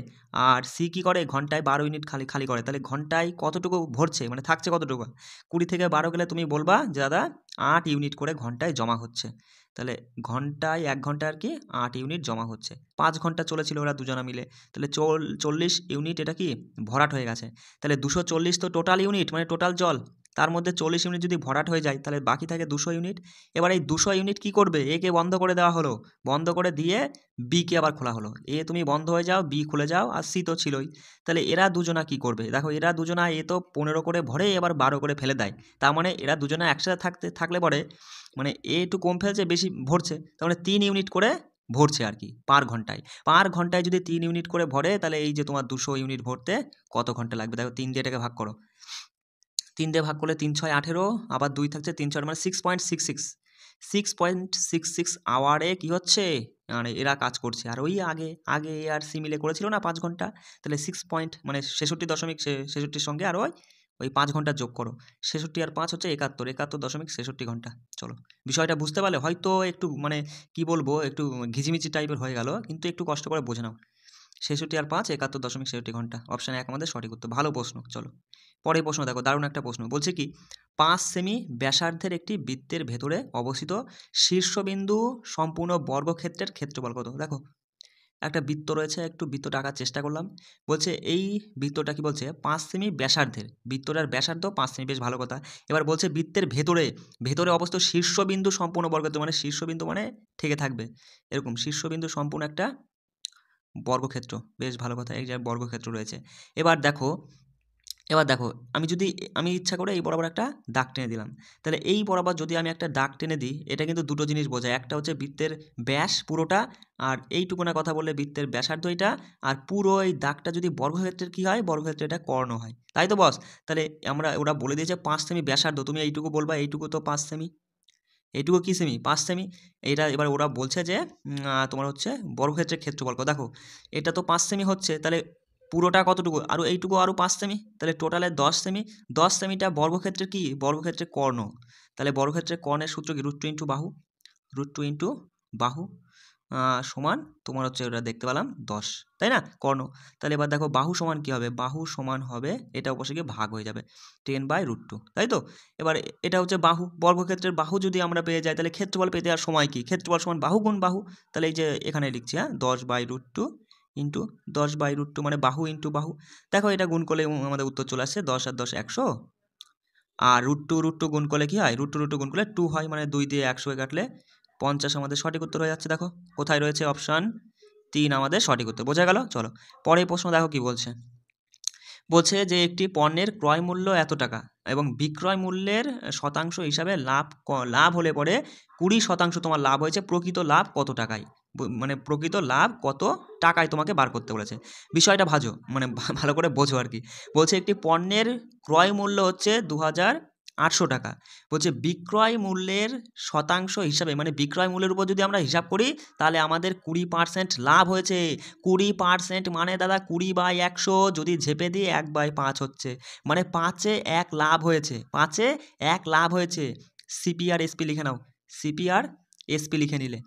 [SPEAKER 1] আর সি কি করে, ঘন্টায় 12 ইউনিট খালি করে। তাহলে ঘন্টায় কতটুকু ভরছে, মানে থাকছে কতটুকু? 20 থেকে 12 গেলে তুমি বলবা যে দাদা 8 ইউনিট করে ঘন্টায় জমা হচ্ছে। তাহলে ঘন্টায় 1 ঘন্টা আর কি 8 ইউনিট জমা হচ্ছে। 5 ঘন্টা চলেছিল ওরা দুজনা মিলে, তাহলে 40 ইউনিট এটা কি ভরাট হয়ে গেছে। তাহলে 240 তো টোটাল ইউনিট, মানে টোটাল জল, তার মধ্যে 40 ইউনিট যদি ভরাট হয়ে যায় তাহলে বাকি থাকে 200 ইউনিট। এবার এই 200 ইউনিট কি করবে, একে বন্ধ করে দেওয়া হলো, বন্ধ করে দিয়ে বি কে আবার খোলা হলো। এ তুমি বন্ধ হয়ে যাও, বি খুলে যাও, আর সি তো ছিলই। তাহলে এরা দুজনা কি করবে, দেখো এরা দুজনা, এ তো 15 করে ভরে এবার 12 করে ফেলে দেয়। তার মানে এরা দুজনা একসাথে থাকলে পরে মানে এ একটু কম ফেলছে, বেশি ভরছে, তার মানে 3 ইউনিট করে ভরছে আর কি পার ঘন্টায় যদি 3 ইউনিট করে ভরে, তাহলে এই যে তোমার 200 ইউনিট ভরতে কত ঘন্টা লাগবে? দেখো 3 দিয়ে এটাকে ভাগ করো, 3 দিয়ে ভাগ করলে 3 6 18, আবার 2 থাকছে 3 6 মানে 6.66 আওয়ারে কি হচ্ছে, মানে এরা কাজ করছে। আর ওই আগে আগে এ আর সি মিলে করেছিল না 5 ঘন্টা, তাহলে 6 পয়েন্ট মানে 66.66 সঙ্গে আর ওই 5 ঘন্টা যোগ করো, 66 আর 5 হচ্ছে 71.66 ঘন্টা। চলো, বিষয়টা বুঝতে পারলে? হয়তো একটু মানে কি বলবো, একটু ঘিজিমিচি টাইপের হয়ে গেল, কিন্তু একটু কষ্ট করে বোঝে নাও। 66 আর 5 71.66 ঘন্টা, অপশান 1 আমাদের সঠিক উত্তর। ভালো প্রশ্ন। চলো পরের প্রশ্ন দেখো, দারুণ একটা প্রশ্ন। বলছে কি 5 সেমি ব্যাসার্ধের একটি বৃত্তের ভেতরে অবস্থিত শীর্ষবিন্দু সম্পূর্ণ বর্গক্ষেত্রের ক্ষেত্রফল কত? দেখো একটা বৃত্ত রয়েছে, একটু বৃত্তটা আঁকার চেষ্টা করলাম। বলছে এই বৃত্তটা কি বলছে, 5 সেমি ব্যাসার্ধের, বৃত্তটার ব্যাসার্ধ 5 সেমি, বেশ ভালো কথা। এবার বলছে বৃত্তের ভেতরে অবস্থিত শীর্ষবিন্দু সম্পূর্ণ বর্গক্ষেত্র, মানে শীর্ষবিন্দু মানে থেকে থাকবে এরকম, শীর্ষবিন্দু সম্পূর্ণ একটা বর্গক্ষেত্র, বেশ ভালো কথা, এই যে বর্গক্ষেত্র রয়েছে। এবার দেখো আমি ইচ্ছা করে এই বরাবর একটা দাগ টেনে দিলাম, তাহলে এই বরাবর যদি আমি একটা দাগ টেনে দিই, এটা কিন্তু দুটো জিনিস বোঝায়। একটা হচ্ছে বৃত্তের ব্যাস পুরোটা, আর এইটুকুনা কথা বললে বৃত্তের ব্যাসার্ধ এটা, আর পুরো এই দাগটা যদি বর্গক্ষেত্রের কি হয়, বর্গক্ষেত্রে এটা কর্ণ হয়, তাই তো বস? তাহলে ওরা বলে দিয়েছে 5 সেমি ব্যাসার্ধ, তুমি এইটুকু বলবা, এইটুকু তো 5 সেমি, এইটুকু কি সেমি, 5 সেমি। এইটা এবার ওরা বলছে যে তোমার হচ্ছে বর্গক্ষেত্রের ক্ষেত্রফল কত। দেখো এটা তো 5 সেমি হচ্ছে, তাহলে পুরোটা কতটুকু, আরও এইটুকু আরও 5 সেমি, তাহলে টোটালে 10 সেমি। 10 সেমিটা বর্গক্ষেত্রের কি, বর্গক্ষেত্রের কর্ণ। তাহলে বর্গক্ষেত্রের কর্ণের সূত্র কি, √2 × বাহু সমান তোমার হচ্ছে, ওটা দেখতে পেলাম 10, তাই না, কর্ণ। তাহলে এবার দেখো বাহু সমান কি হবে, বাহু সমান হবে, এটা অবশ্যই গিয়ে ভাগ হয়ে যাবে 10/√2, তাই তো? এবার এটা হচ্ছে বাহু, বর্গক্ষেত্রের বাহু যদি আমরা পেয়ে যাই, তাহলে ক্ষেত্রফল পেতে আর সময় কি, ক্ষেত্রফল সমান বাহু গুণ বাহু। তাহলে এই যে এখানে লিখছি, হ্যাঁ, 10/√2 ইন্টু 10/√2 মানে বাহু ইন্টু বাহু। দেখো এটা গুণ করলে আমাদের উত্তর চলে আসছে 10 আর 10 100, আর √2 গুণ করলে কি হয়, √2 গুণ করলে 2 হয়, মানে 2 দিয়ে 100 কাটলে 50 আমাদের সঠিক উত্তর হয়ে যাচ্ছে। দেখো কোথায় রয়েছে, অপশান 3 আমাদের সঠিক উত্তর। বোঝা গেল? চলো পরের প্রশ্ন দেখো কি বলছে। বলছে যে একটি পণ্যের ক্রয় মূল্য এত টাকা এবং বিক্রয় মূল্যের শতাংশ হিসাবে লাভ হলে পরে 20% তোমার লাভ হয়েছে, প্রকৃত লাভ কত টাকায়? মানে প্রকৃত লাভ কত টাকায় তোমাকে বার করতে বলেছে। বিষয়টা মানে ভালো করে বোঝো আর কি। বলছে একটি পণ্যের ক্রয় মূল্য হচ্ছে 2800 টাকা। বলছে বিক্রয় মূল্যের শতাংশ হিসাবে, মানে বিক্রয় মূল্যের উপর যদি আমরা হিসাব করি, তাহলে আমাদের 20% লাভ হয়েছে। 20% মানে দাদা 20/100, যদি ঝেপে দিই 1/5 হচ্ছে, মানে 5-এ 1 লাভ হয়েছে, 5-এ 1 লাভ হয়েছে। সিপি আর এসপি লিখে নাও, সিপি আর এসপি লিখে নিলে।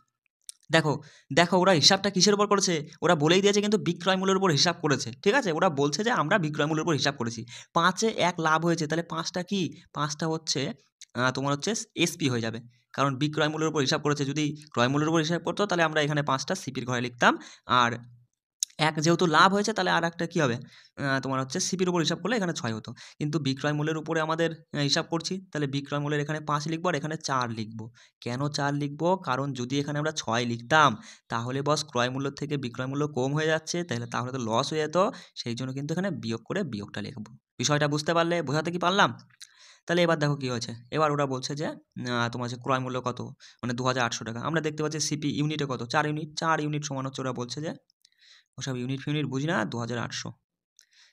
[SPEAKER 1] দেখো দেখো ওরা হিসাবটা কিসের উপর করেছে, ওরা বলেই দিয়েছে কিন্তু বিক্রয় মূল্যের উপর হিসাব করেছে, ঠিক আছে? ওরা বলছে যে আমরা বিক্রয় মূল্যের উপর হিসাব করেছি, 5-এ 1 লাভ হয়েছে, তাহলে 5টা কি, 5টা হচ্ছে তোমার হচ্ছে এসপি হয়ে যাবে, কারণ বিক্রয় মূল্যের উপর হিসাব করেছে। যদি ক্রয় মূল্যের উপর হিসাব করতো, তাহলে আমরা এখানে 5টা সিপির ঘরে লিখতাম, আর এক যেহেতু লাভ হয়েছে তাহলে আর একটা কী হবে, তোমার হচ্ছে সিপির উপর হিসাব করলে এখানে 6 হতো, কিন্তু বিক্রয় মূল্যের উপরে আমাদের হিসাব করছি, তাহলে বিক্রয় মূল্যের এখানে 5 লিখবো আর এখানে 4 লিখবো। কেন 4 লিখবো? কারণ যদি এখানে আমরা 6 লিখতাম তাহলে বস ক্রয় মূল্য থেকে বিক্রয় মূল্য কম হয়ে যাচ্ছে, তাহলে তো লস হয়ে যেত, সেই জন্য কিন্তু এখানে বিয়োগ করে বিয়োগটা লিখবো। বিষয়টা বুঝতে পারলে? বোঝাতে কি পারলাম? তাহলে এবার দেখো কী হয়েছে, এবার ওরা বলছে যে তোমার হচ্ছে ক্রয় মূল্য কত, মানে 2800 টাকা। আমরা দেখতে পাচ্ছি সিপি ইউনিটে কত, 4 ইউনিট, 4 ইউনিট সমান হচ্ছে, ওরা বলছে যে ওসব ইউনিট ফিউনিট বুঝি না, 2800।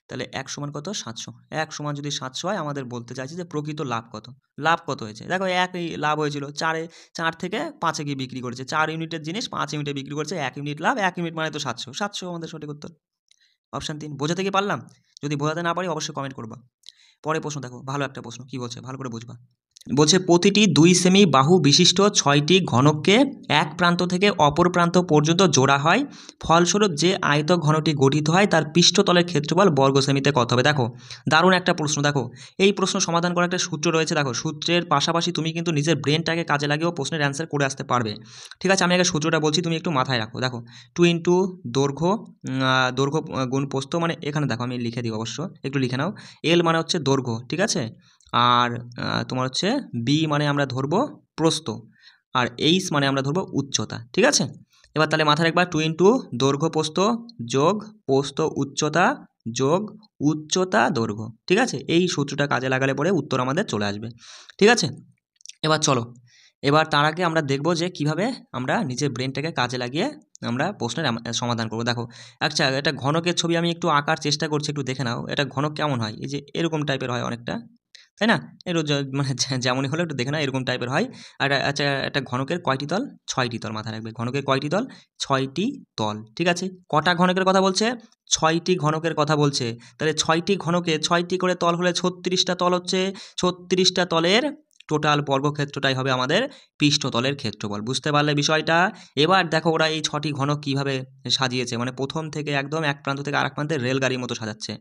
[SPEAKER 1] তাহলে 1 সমান কত? 700। 1 সমান যদি 700 হয়, আমাদের বলতে চাইছে যে প্রকৃত লাভ কত। লাভ কত হয়েছে? দেখো একই লাভ হয়েছিল, 4 থেকে 5-এ গিয়ে বিক্রি করেছে। 4 ইউনিটের জিনিস 5 ইউনিটে বিক্রি করেছে, 1 ইউনিট লাভ, 1 ইউনিট মানে তো 700। 700 আমাদের সঠিক উত্তর। অপশান 3। বোঝাতে কি পারলাম? যদি বোঝাতে না পারি অবশ্যই কমেন্ট করবা। পরের প্রশ্ন দেখো, ভালো একটা প্রশ্ন, কি বলছে ভালো করে বুঝবা। বলছে প্রতিটি 2 সেমি বাহু বিশিষ্ট 6টি ঘনককে এক প্রান্ত থেকে অপর প্রান্ত পর্যন্ত জোড়া হয়, ফলস্বরূপ যে আয়তক ঘনকটি গঠিত হয় তার পৃষ্ঠতলের ক্ষেত্রফল বর্গ সেমিতে কত হবে। দেখো দারুণ একটা প্রশ্ন। দেখো এই প্রশ্ন সমাধান করার একটা সূত্র রয়েছে। দেখো সূত্রের পাশাপাশি তুমি কিন্তু নিজের ব্রেনটাকে কাজে লাগিয়েও প্রশ্নের অ্যান্সার করে আসতে পারবে। ঠিক আছে, আমি আগে সূত্রটা বলছি, তুমি একটু মাথায় রাখো। দেখো 2 ইন্টু দৈর্ঘ্য, দৈর্ঘ্য গুণ প্রস্থ, মানে এখানে দেখো আমি লিখে দিই, অবশ্য একটু লিখে নাও। এল মানে হচ্ছে দৈর্ঘ্য, ঠিক আছে, আর তোমার হচ্ছে বি মানে আমরা ধরবো প্রস্থ, আর এইচ মানে আমরা ধরবো উচ্চতা। ঠিক আছে, এবার তাহলে মাথায় রাখবা 2 ইন্টু দৈর্ঘ্য প্রস্থ যোগ প্রস্থ উচ্চতা যোগ উচ্চতা দৈর্ঘ্য। ঠিক আছে, এই সূত্রটা কাজে লাগালে পরে উত্তর আমাদের চলে আসবে। ঠিক আছে, এবার চলো, এবার তার আগে আমরা দেখব যে কিভাবে আমরা নিজের ব্রেনটাকে কাজে লাগিয়ে আমরা প্রশ্নের সমাধান করব। দেখো আচ্ছা, এটা ঘনকের ছবি আমি একটু আঁকার চেষ্টা করছি, একটু দেখে নাও এটা ঘনক কেমন হয়। এই যে এরকম টাইপের হয় অনেকটা, তাই না? মানে যেমনই হলো একটু দেখে নাও, এরকম টাইপের হয়। আর আচ্ছা, একটা ঘনকের কয়টি তল? 6টি তল। মাথায় রাখবে ঘনকের কয়টি তল? 6টি তল। ঠিক আছে, কটা ঘনকের কথা বলছে? 6টি ঘনকের কথা বলছে। তাহলে 6টি ঘনকে 6টি করে তল হলে 36টা তল হচ্ছে। 36টা তলের টোটাল বর্গক্ষেত্রটাই হবে আমাদের পৃষ্ঠতলের ক্ষেত্রফল। বুঝতে পারলে বিষয়টা? এবার দেখো ওরা এই 6টি ঘনক কীভাবে সাজিয়েছে, মানে প্রথম থেকে একদম এক প্রান্ত থেকে আরেক প্রান্তে রেলগাড়ির মতো সাজাচ্ছে।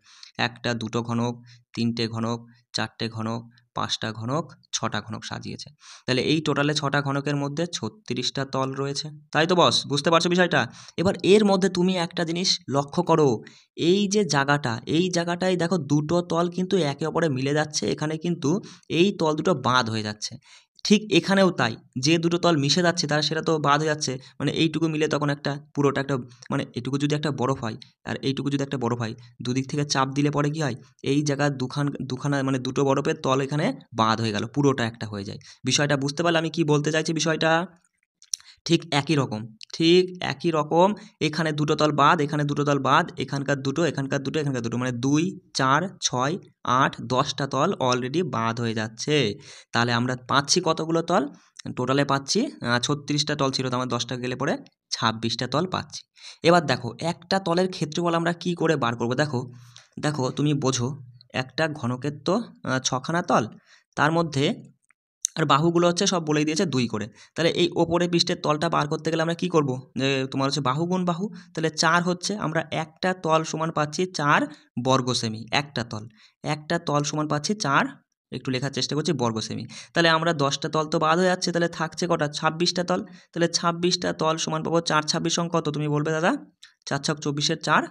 [SPEAKER 1] 1টা 2টো ঘনক, 3টে ঘনক, 4টে ঘনক, 5টা ঘনক, 6টা ঘনক সাজিয়েছে। তাহলে এই টোটালে 6টা ঘনকের মধ্যে 36টা তল রয়েছে, তাই তো বস? বুঝতে পারছো বিষয়টা? এবার এর মধ্যে তুমি একটা জিনিস লক্ষ্য করো, এই যে জায়গাটা, এই জায়গাটায় দেখো দুটো তল কিন্তু একে অপরে মিলে যাচ্ছে, এখানে কিন্তু এই তল দুটো বাদ হয়ে যাচ্ছে। ঠিক এখানেও তাই, যে দুটো তল মিশে যাচ্ছে তারা সেটা তো বাদ হয়ে যাচ্ছে, মানে এইটুকু মিলে তখন একটা পুরোটা একটা, মানে এইটুকু যদি একটা বরফ হয় আর এইটুকু যদি একটা বরফ হয়, দুদিক থেকে চাপ দিলে পরে কি হয়, এই জায়গার দুখানা মানে দুটো বরফের তল এখানে বাদ হয়ে গেল, পুরোটা একটা হয়ে যায়। বিষয়টা বুঝতে পারলে আমি কি বলতে চাইছি বিষয়টা? ঠিক একই রকম, ঠিক একই রকম, এখানে দুটো তল বাদ, এখানে দুটো তল বাদ, এখানকার দুটো, এখানকার দুটো, এখানকার দুটো, মানে 2 4 6 8 10টা তল অলরেডি বাদ হয়ে যাচ্ছে। তাহলে আমরা পাচ্ছি কতগুলো তল? টোটালে পাচ্ছি 36টা তল ছিল, তো আমার 10টা গেলে পরে 26টা তল পাচ্ছি। এবার দেখো একটা তলের ক্ষেত্রফল আমরা কি করে বার করব। দেখো দেখো তুমি বোঝো, একটা ঘনকের তো 6খানা তল, তার মধ্যে আর বাহুগুলো হচ্ছে সব বলেই দিয়েছে 2 করে। তাহলে এই ওপরের পৃষ্ঠের তলটা বার করতে গেলে আমরা কি করব, যে তোমার হচ্ছে বাহু গুণ বাহু, তাহলে 4 হচ্ছে, আমরা একটা তল সমান পাচ্ছি 4 বর্গ সেমি। একটা তল সমান পাচ্ছি 4, একটু লেখার চেষ্টা করছি, বর্গ সেমি। তাহলে আমরা 10টা তল তো বাদ হয়ে যাচ্ছে, তাহলে থাকছে কটা? 26টা তল। তাহলে 26টা তল সমান পাবো 4 26 কত তুমি বলবে দাদা? 4 ছক 24-এর 4,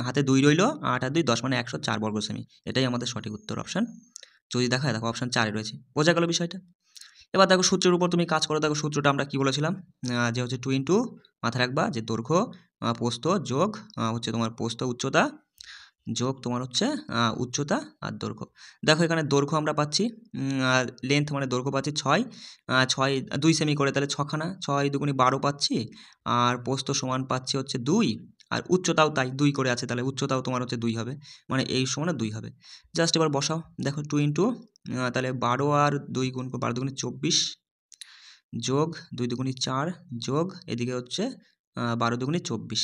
[SPEAKER 1] হাতে 2 রইলো, 8 আর 2 10, মানে 104 বর্গ সেমি। এটাই আমাদের সঠিক উত্তর, অপশান। যদি দেখা দেখো অপশান 4-এ রয়েছে। বোঝা গেল বিষয়টা? এবার দেখো সূত্রের উপর তুমি কাজ করো। দেখো সূত্রটা আমরা কি বলেছিলাম, যে হচ্ছে 2 ইন্টু, মাথায় রাখবা যে দৈর্ঘ্য প্রস্থ যোগ হচ্ছে তোমার প্রস্থ উচ্চতা যোগ তোমার হচ্ছে উচ্চতা আর দৈর্ঘ্য। দেখো এখানে দৈর্ঘ্য আমরা পাচ্ছি, লেন্থ মানে দৈর্ঘ্য পাচ্ছি 6, 2 সেমি করে, তাহলে 6খানা, 6 দুগুণি 12 পাচ্ছি, আর প্রস্থ সমান পাচ্ছি হচ্ছে 2, আর উচ্চতাও তাই 2 করে আছে, তাহলে উচ্চতাও তোমার হচ্ছে 2 হবে, মানে এই সমান 2 হবে। জাস্ট এবার বসাও, দেখো 2 ইন্টু, তাহলে 12 আর 2 গুণ 12 দুগুণি 24 যোগ 2 দুগুণি 4 যোগ এদিকে হচ্ছে 12 দুগুণি 24।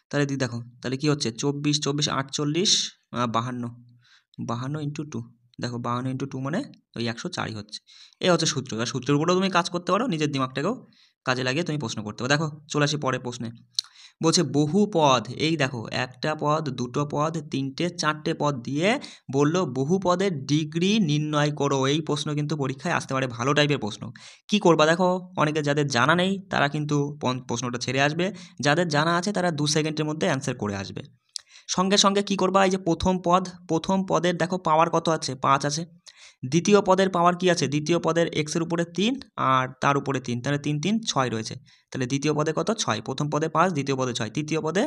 [SPEAKER 1] তাহলে দিদি দেখো তাহলে কি হচ্ছে, 24 24 48 52, 52 ইন্টু 2, দেখো 52 ইন্টু 2 মানে ওই 104ই হচ্ছে। এই হচ্ছে সূত্র। আর সূত্রের উপরেও তুমি কাজ করতে পারো, নিজের দিমাগটাকেও কাজে লাগিয়ে তুমি প্রশ্ন করতে পারো। দেখো চলে আসি পরের প্রশ্নে। বলছে বহু পদ, এই দেখো একটা পদ, দুটো পদ, তিনটে, চারটে পদ দিয়ে বলল বহু পদের ডিগ্রি নির্ণয় করো। এই প্রশ্ন কিন্তু পরীক্ষায় আসতে পারে, ভালো টাইপের প্রশ্ন। কি করবা দেখো, অনেকে যাদের জানা নেই তারা কিন্তু প্রশ্নটা ছেড়ে আসবে, যাদের জানা আছে তারা 2 সেকেন্ডের মধ্যে অ্যান্সার করে আসবে। সঙ্গে সঙ্গে কি করবা, এই যে প্রথম পদের দেখো পাওয়ার কত আছে, 5 আছে। দ্বিতীয় পদের পাওয়ার কি আছে, দ্বিতীয় পদের এক্সের উপরে 3 আর তার উপরে 3, তাহলে 3 3 6 রয়েছে। তাহলে দ্বিতীয় পদে কত, 6। প্রথম পদে 5, দ্বিতীয় পদে 6, তৃতীয় পদে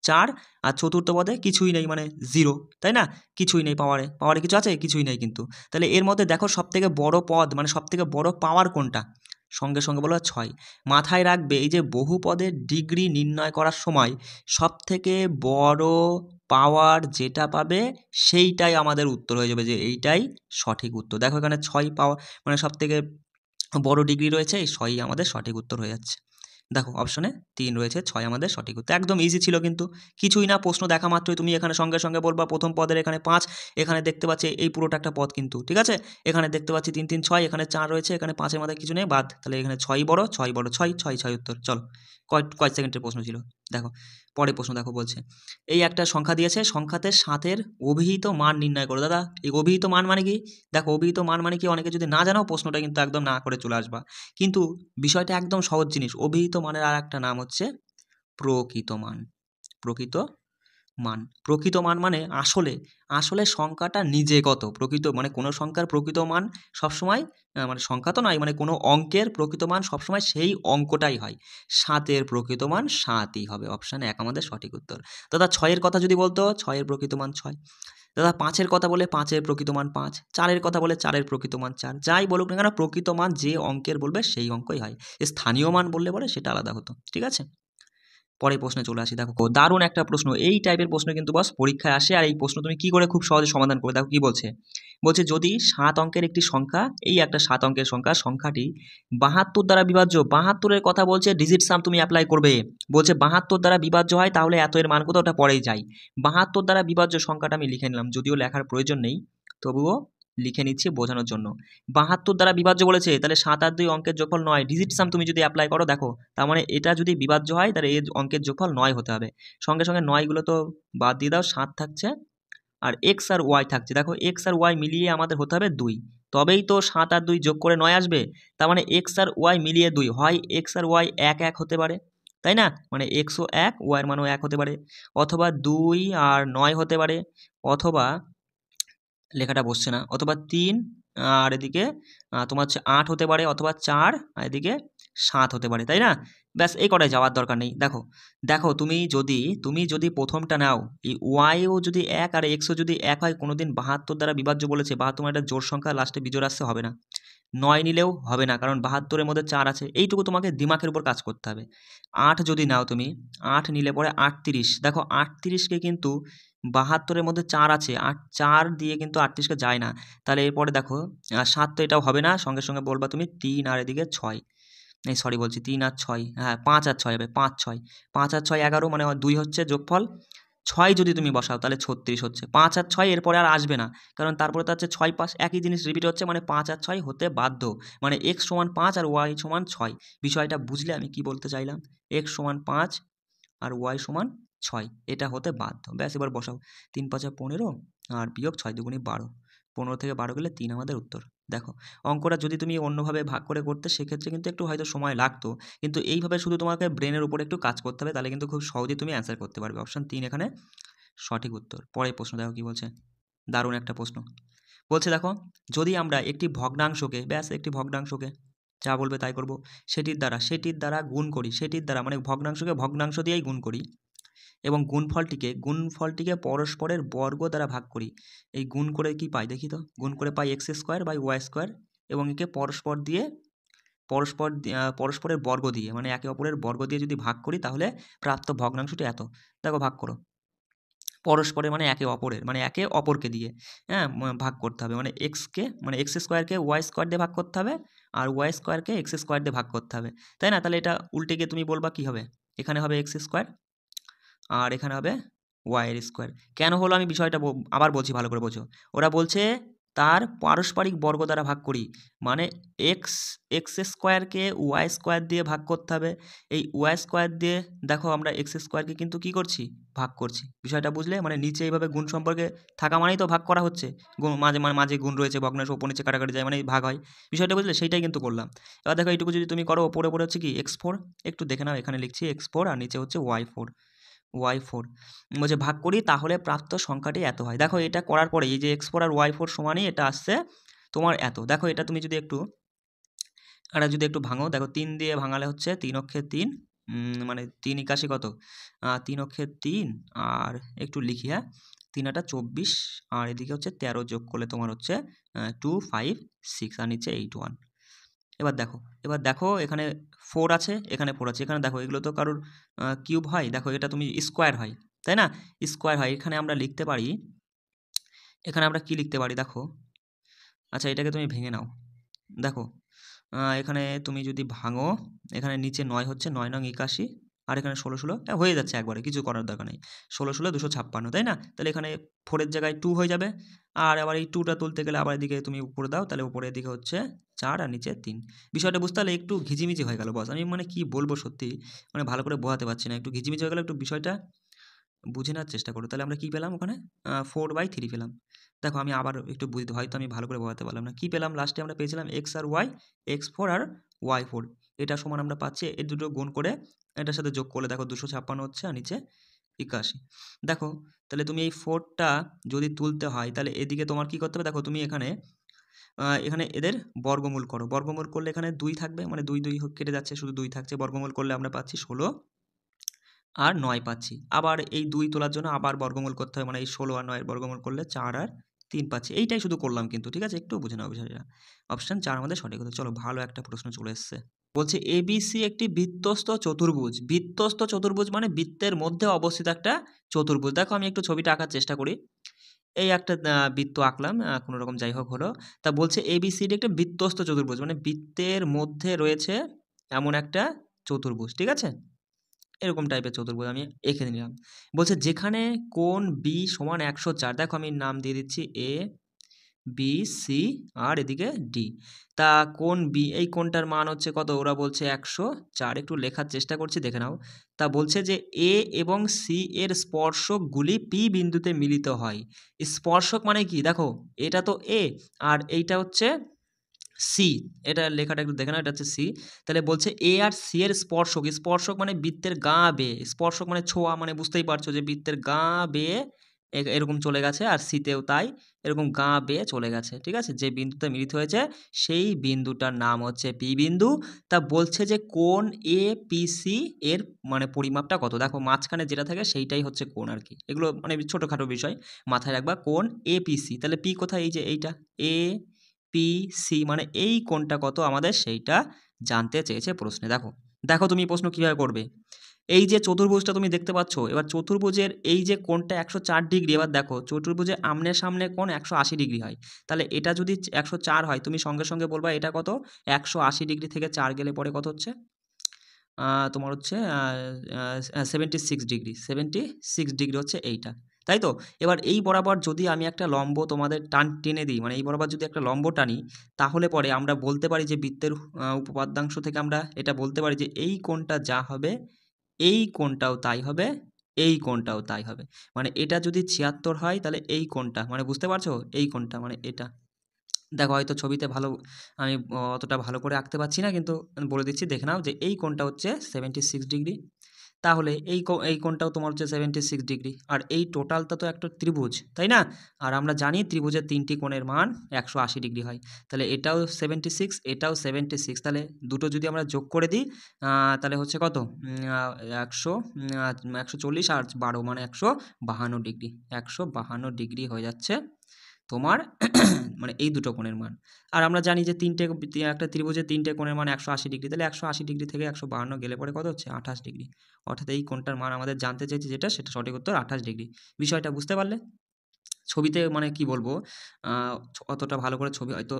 [SPEAKER 1] 4, আর চতুর্থ পদে কিছুই নেই, মানে 0, তাই না? কিছুই নেই পাওয়ারে কিছু আছে, কিছুই নেই কিন্তু। তাহলে এর মধ্যে দেখো সবথেকে বড় পদ মানে সবথেকে বড় পাওয়ার কোনটা, সঙ্গে সঙ্গে বলো 6। মাথায় রাখবে এই যে বহুপদের ডিগ্রি নির্ণয় করার সময় সবথেকে বড় পাওয়ার যেটা পাবে সেইটাই আমাদের উত্তর হয়ে যাবে, যে এইটাই সঠিক উত্তর। দেখো এখানে 6 পাওয়ার মানে সবথেকে বড় ডিগ্রি রয়েছে, এই 6ই আমাদের সঠিক উত্তর হয়ে যাচ্ছে। দেখো অপশনে 3 রয়েছে, 6 আমাদের সঠিক উত্তর। একদম ইজি ছিল কিন্তু, কিছুই না, প্রশ্ন দেখা মাত্রই তুমি এখানে সঙ্গে সঙ্গে বলবা প্রথম পদের এখানে 5, এখানে দেখতে পাচ্ছি এই পুরোটা একটা পদ কিন্তু, ঠিক আছে? এখানে দেখতে পাচ্ছি 3 3 6, এখানে 4 রয়েছে, এখানে 5 এর মধ্যে কিছু নেই, বাদ। তাহলে এখানে 6 বড়, 6 বড়, 6 6 6 উত্তর। চলো, কয় সেকেন্ডের প্রশ্ন ছিল। দেখো পরের প্রশ্ন, দেখো বলছে এই একটা সংখ্যা দিয়েছে, সংখ্যাতে 7-এর অভিহিত মান নির্ণয় করো। দাদা এই অভিহিত মান মানে কি, দেখো অভিহিত মান মানে কি, অনেকে যদি না জানো প্রশ্নটা কিন্তু একদম না করে চলে আসবা, কিন্তু বিষয়টা একদম সহজ জিনিস। অভিহিত মানের আর একটা নাম হচ্ছে প্রকৃত মান। প্রকৃত মান মানে আসলে আসলে সংখ্যাটা নিজে কত, প্রকৃত মানে কোনো সংখ্যার প্রকৃত মান সবসময় মানে সংখ্যা তো নয়, মানে কোনো অঙ্কের প্রকৃত মান সবসময় সেই অঙ্কটাই হয়। 7-এর প্রকৃত মান 7ই হবে। অপশান 1 আমাদের সঠিক উত্তর। দাদা 6-এর কথা যদি বলতো, 6-এর প্রকৃত মান 6। দাদা 5-এর কথা বলে 5-এর প্রকৃত মান 5, 4-এর কথা বলে 4-এর প্রকৃত মান 4। যাই বলুক না কেন প্রকৃত মান যে অঙ্কের বলবে সেই অঙ্কই হয়। স্থানীয় মান বললে পরে সেটা আলাদা হতো, ঠিক আছে? পরের প্রশ্নে চলে আসি। দেখো দারুণ একটা প্রশ্ন, এই টাইপের প্রশ্ন কিন্তু বস পরীক্ষায় আসে, আর এই প্রশ্ন তুমি কি করে খুব সহজে সমাধান করবে। দেখো কি বলছে, বলছে যদি 7 অঙ্কের একটি সংখ্যা, এই একটা 7 অঙ্কের সংখ্যা, সংখ্যাটি 72 দ্বারা বিভাজ্য, 72-এর কথা বলছে, ডিজিট সাম তুমি অ্যাপ্লাই করবে। বলছে 72 দ্বারা বিভাজ্য হয়, তাহলে এত এর মান কত, ওটা পরেই যাই। 72 দ্বারা বিভাজ্য সংখ্যাটা আমি লিখে নিলাম, যদিও লেখার প্রয়োজন নেই, তবুও লিখে নিচ্ছি বোঝানোর জন্য। 72 দ্বারা বিভাজ্য বলেছে, তাহলে 7 আর 2 অঙ্কের যোগফল 9। ডিজিট সাম তুমি যদি অ্যাপ্লাই করো, দেখো তার মানে এটা যদি বিভাজ্য হয় তাহলে এর অঙ্কের যোগফল 9 হতে হবে। সঙ্গে সঙ্গে 9 গুলো তো বাদ দিয়ে দাও, 7 থাকছে আর এক্স আর ওয়াই থাকছে। দেখো এক্স আর ওয়াই মিলিয়ে আমাদের হতে হবে 2, তবেই তো 7 আর 2 যোগ করে 9 আসবে। তার মানে এক্স আর ওয়াই মিলিয়ে 2 হয়, এক্স আর ওয়াই 1 1 হতে পারে, তাই না? মানে এক্সও 1, ওয়াইয়ের মানও 1 হতে পারে, অথবা 2 আর 9 হতে পারে, অথবা লেখাটা বসছে না, অথবা 3 আর এদিকে তোমার হচ্ছে 8 হতে পারে, অথবা 4 আর এদিকে 7 হতে পারে, তাই না? ব্যাস এই কটায় যাওয়ার দরকার নেই। দেখো দেখো তুমি যদি প্রথমটা নাও, এই ওয়াইও যদি 1 আর এক্সও যদি 1 হয়, কোনোদিন 72 দ্বারা বিভাজ্য বলেছে, 72 মানে একটা জোড় সংখ্যা, লাস্টে বিজোড় আসছে, হবে না। 9 নিলেও হবে না, কারণ 72-এর মধ্যে 4 আছে। এইটুকু তোমাকে দিমাগের উপর কাজ করতে হবে। 8 যদি নাও তুমি, 8 নিলে পরে 38। দেখো 38-কে কিন্তু 72-এর মধ্যে 4 আছে, 4 দিয়ে কিন্তু 38-কে যায় না। তাহলে এরপরে দেখো 7 তো এটাও হবে না, সঙ্গে সঙ্গে বলবা তুমি 3 আর এদিকে 6, এই সরি বলছি 3 আর 6, হ্যাঁ 5 আর 6 হবে, 5 6, 5 আর 6 11, মানে 2 হচ্ছে যোগফল। 6 যদি তুমি বসাও তাহলে 36 হচ্ছে। 5 আর 6 এরপরে আর আসবে না, কারণ তারপরে তো হচ্ছে 6 5, একই জিনিস রিপিট হচ্ছে, মানে 5 আর 6 হতে বাধ্য। মানে এক্স সমান 5 আর ওয়াই সমান 6। বিষয়টা বুঝলে আমি কি বলতে চাইলাম? এক্স সমান 5 আর ওয়াই সমান 6, এটা হতে বাধ্য। ব্যাস এবার বসাও, 3 5 15 আর বিয়োগ 6 2 12, 15 থেকে 12 গেলে 3 আমাদের উত্তর। দেখো অঙ্কটা যদি তুমি অন্যভাবে ভাগ করে করতে, সেক্ষেত্রে কিন্তু একটু হয়তো সময় লাগতো, কিন্তু এইভাবে শুধু তোমাকে ব্রেনের উপর একটু কাজ করতে হবে, তাহলে কিন্তু খুব সহজেই তুমি অ্যান্সার করতে পারবে। অপশন 3 এখানে সঠিক উত্তর। পরের প্রশ্ন দেখো কি বলছে, দারুণ একটা প্রশ্ন। বলছে দেখো যদি আমরা একটি ভগ্নাংশকে, ব্যাস একটি ভগ্নাংশকে, যা বলবে তাই করব, সেটির দ্বারা গুণ করি, সেটির দ্বারা মানে ভগ্নাংশকে ভগ্নাংশ দিয়েই গুণ করি, এবং গুণফলটিকে পরস্পরের বর্গ দ্বারা ভাগ করি। এই গুণ করে কি পাই দেখি তো, গুণ করে পাই x square by y square, এবং একে পরস্পরের বর্গ দিয়ে, মানে একে অপরের বর্গ দিয়ে যদি ভাগ করি, তাহলে প্রাপ্ত ভগ্নাংশটি এত। দেখো ভাগ করো, পরস্পরের মানে একে অপরের, মানে একে অপরকে দিয়ে, হ্যাঁ ভাগ করতে হবে, মানে এক্সকে মানে এক্স স্কোয়ারকে ওয়াই স্কোয়ার দিয়ে ভাগ করতে হবে, আর ওয়াই স্কোয়ারকে এক্স স্কোয়ার দিয়ে ভাগ করতে হবে, তাই না? তাহলে এটা উল্টে গিয়ে তুমি বলবা কি হবে, এখানে হবে এক্স স্কোয়ার আর এখানে হবে ওয়াই এর স্কোয়ার। কেন হলো আমি বিষয়টা আবার বলছি, ভালো করে বোঝো। ওরা বলছে তার পারস্পরিক বর্গ দ্বারা ভাগ করি, মানে এক্স এক্স স্কোয়ারকে ওয়াই স্কোয়ার দিয়ে ভাগ করতে হবে। এই ওয়াই স্কোয়ার দিয়ে দেখো আমরা এক্স স্কোয়ারকে কিন্তু কী করছি, ভাগ করছি। বিষয়টা বুঝলে? মানে নিচে এইভাবে গুণ সম্পর্কে থাকা মানেই তো ভাগ করা হচ্ছে, মাঝে মাঝে গুণ রয়েছে, ভগ্নাংশ ওপর নিচে কাটাকাটি যায় মানে ভাগ হয়। বিষয়টা বুঝলে? সেইটাই কিন্তু করলাম। এবার দেখো এইটুকু যদি তুমি করো, ওপরে হচ্ছে কি x4, একটু দেখে নাও, এখানে লিখছি x4 আর নিচে হচ্ছে y4 বলছে ভাগ করি তাহলে প্রাপ্ত সংখ্যাটি এত হয়। দেখো এটা করার পরে এই যে x4 আর y4 সমানই এটা আসছে তোমার এত। দেখো এটা তুমি যদি একটু ভাঙো, দেখো 3 দিয়ে ভাঙালে হচ্ছে 3 অক্ষে 3, মানে 3 একাশি কত, 3 অক্ষে 3, আর একটু লিখি, হ্যাঁ, 3 আটা 24, আর এদিকে হচ্ছে 13 যোগ করলে তোমার হচ্ছে 2 5 6 আর নিচে 8 1। এবার দেখো এখানে 4 আছে, এখানে 4 আছে, এখানে দেখো এগুলো তো কারোর কিউব হয়, দেখো এটা তুমি স্কোয়ার হয়, তাই না? স্কোয়ার হয়। এখানে আমরা লিখতে পারি, এখানে আমরা কি লিখতে পারি দেখো, আচ্ছা এটাকে তুমি ভেঙে নাও। দেখো এখানে তুমি যদি ভাঙো, এখানে নিচে 9 হচ্ছে 9 নং 81, আর এখানে 16 16 হয়ে যাচ্ছে একবারে, কিছু করার দরকার নেই। 16 16 256, তাই না? তাহলে এখানে 4 এর জায়গায় 2 হয়ে যাবে, আর আবার এই 2টা তুলতে গেলে আবার এদিকে তুমি উপরে দাও, তাহলে উপরের দিকে হচ্ছে 4 আর নিচে 3। বিষয়টা বুঝতে পারলে? একটু ঘিজিমিজি হয়ে গেল বস, আমি মানে কি বলবো সত্যি, মানে ভালো করে বোঝাতে পারছি না, একটু ঘিজিমিজি হয়ে গেল, একটু বিষয়টা বুঝে নেওয়ার চেষ্টা করো। তাহলে আমরা কি পেলাম ওখানে? 4/3 পেলাম। দেখো আমি আবার একটু বুঝতে, হয়তো আমি ভালো করে বোঝাতে পারলাম না। কি পেলাম লাস্টে? আমরা পেয়েছিলাম এক্স আর ওয়াই, x4 আর y4, এটা সমান আমরা পাচ্ছি এই দুটো গুণ করে এটার সাথে যোগ করলে দেখো 256 হচ্ছে, আর নিচে 81। দেখো তাহলে তুমি এই 4টা যদি তুলতে হয় তাহলে এদিকে তোমার কি করতে হবে, দেখো তুমি এখানে এখানে এদের বর্গমূল করো। বর্গমূল করলে এখানে 2 থাকবে, মানে 2 2 কেটে যাচ্ছে, শুধু 2 থাকছে। বর্গমূল করলে আমরা পাচ্ছি 16 আর 9 পাচ্ছি। আবার এই 2 তোলার জন্য আবার বর্গমূল করতে হবে, মানে এই 16 আর 9 এর বর্গমূল করলে 4 আর 3 পাচ্ছি। এইটাই শুধু করলাম কিন্তু, ঠিক আছে? একটু বুঝে নাও বিষয়টা। অপশন 4 আমাদের সঠিক হতো। চলো ভালো একটা প্রশ্ন চলে এসছে। বলছে ABC একটি বৃত্তস্থ চতুর্ভুজ। বৃত্তস্থ চতুর্ভুজ মানে বৃত্তের মধ্যে অবস্থিত একটা চতুর্ভুজ। দেখো আমি একটু ছবিটা আঁকার চেষ্টা করি। এই একটা বৃত্ত আঁকলাম, কোনো রকম যাই হোক হলো। তা বলছে ABCD একটা বৃত্তস্থ চতুর্ভুজ, মানে বৃত্তের মধ্যে রয়েছে এমন একটা চতুর্ভুজ, ঠিক আছে? এরকম টাইপের চতুর্ভুজ আমি এঁকে নিলাম। বলছে যেখানে কোণ B সমান 104, দেখো আমি নাম দিয়ে দিচ্ছি A B C আর এদিকে D। তা কোণ B, এই কোণটার মান হচ্ছে কত? ওরা বলছে 104। একটু লেখার চেষ্টা করছি, দেখে নাও। তা বলছে যে A এবং C এর স্পর্শকগুলি P বিন্দুতে মিলিত হয়। স্পর্শক মানে কি? দেখো এটা তো A আর এইটা হচ্ছে সি, এটা লেখাটা একটু দেখে নাও, এটা হচ্ছে সি। তাহলে বলছে এ আর সি এর স্পর্শক, স্পর্শক মানে বৃত্তের গা বেয়ে, স্পর্শক মানে ছোঁয়া, মানে বুঝতেই পারছো যে বৃত্তের গা বেয়ে এরকম চলে গেছে, আর সিতেও তাই, এরকম গা বেয়ে চলে গেছে, ঠিক আছে? যে বিন্দুতে মিলিত হয়েছে সেই বিন্দুটার নাম হচ্ছে পি বিন্দু। তা বলছে যে কোণ এ পি সি এর মানে পরিমাপটা কত? দেখো মাঝখানে যেটা থাকে সেইটাই হচ্ছে কোণ আর কি, এগুলো মানে ছোটোখাটো বিষয় মাথায় রাখবা। কোণ এ পি সি, তাহলে পি কোথায়? এই যে এইটা এ পি সি, মানে এই কোণটা কত আমাদের সেইটা জানতে চেয়েছে প্রশ্নে। দেখো দেখো তুমি প্রশ্ন কিভাবে করবে। এই যে চতুর্ভুজটা তুমি দেখতে পাচ্ছ, এবার চতুর্ভুজের এই যে কোণটা 104 ডিগ্রি, এবার দেখো চতুর্ভুজের আমনে সামনে কোণ 180 ডিগ্রি হয়, তাহলে এটা যদি 104 হয় তুমি সঙ্গে সঙ্গে বলবা এটা কত? 180 ডিগ্রি থেকে 4 গেলে পরে কত হচ্ছে? তোমার হচ্ছে 76 ডিগ্রি, 76 ডিগ্রি হচ্ছে এইটা, তাই তো? এবার এই বরাবর যদি আমি একটা লম্ব তোমাদের টেনে দিই, মানে এই বরাবর যদি একটা লম্ব টানি, তাহলে পরে আমরা বলতে পারি যে বৃত্তের উপপাদ্যাংশ থেকে আমরা এটা বলতে পারি যে এই কোণটা যা হবে এই কোণটাও তাই হবে, এই কোণটাও তাই হবে। মানে এটা যদি 76 হয় তাহলে এই কোণটা, মানে বুঝতে পারছো? এই কোণটা মানে এটা। দেখো হয়তো ছবিতে ভালো আমি অতটা ভালো করে আঁকতে পারছি না, কিন্তু আমি বলে দিচ্ছি, দেখে নাও যে এই কোণটা হচ্ছে 76 ডিগ্রি। তাহলে এই কোণটাও তোমার হচ্ছে 76 ডিগ্রি, আর এই টোটালটা তো একটা ত্রিভুজ, তাই না? আর আমরা জানি ত্রিভুজের 3টি কোণের মান 180 ডিগ্রি হয়। তাহলে এটাও 76, এটাও 76, তাহলে দুটো যদি আমরা যোগ করে দিই তাহলে হচ্ছে কত? 100, 140 আর 12 মানে 152 ডিগ্রি, 152 ডিগ্রি হয়ে যাচ্ছে তোমার মানে এই দুটো কোণের মান। আর আমরা জানি যে একটা ত্রিভুজের 3টে কোণের মান 180 ডিগ্রি, তাহলে 180 ডিগ্রি থেকে 152 গেলে পরে কত হচ্ছে? 28 ডিগ্রি। অর্থাৎ এই কোণটার মান আমাদের জানতে চেয়েছি যেটা, সেটা সঠিক উত্তর 28 ডিগ্রি। বিষয়টা বুঝতে পারলে? ছবিতে মানে কি বলবো, অতটা ভালো করে ছবি হয়তো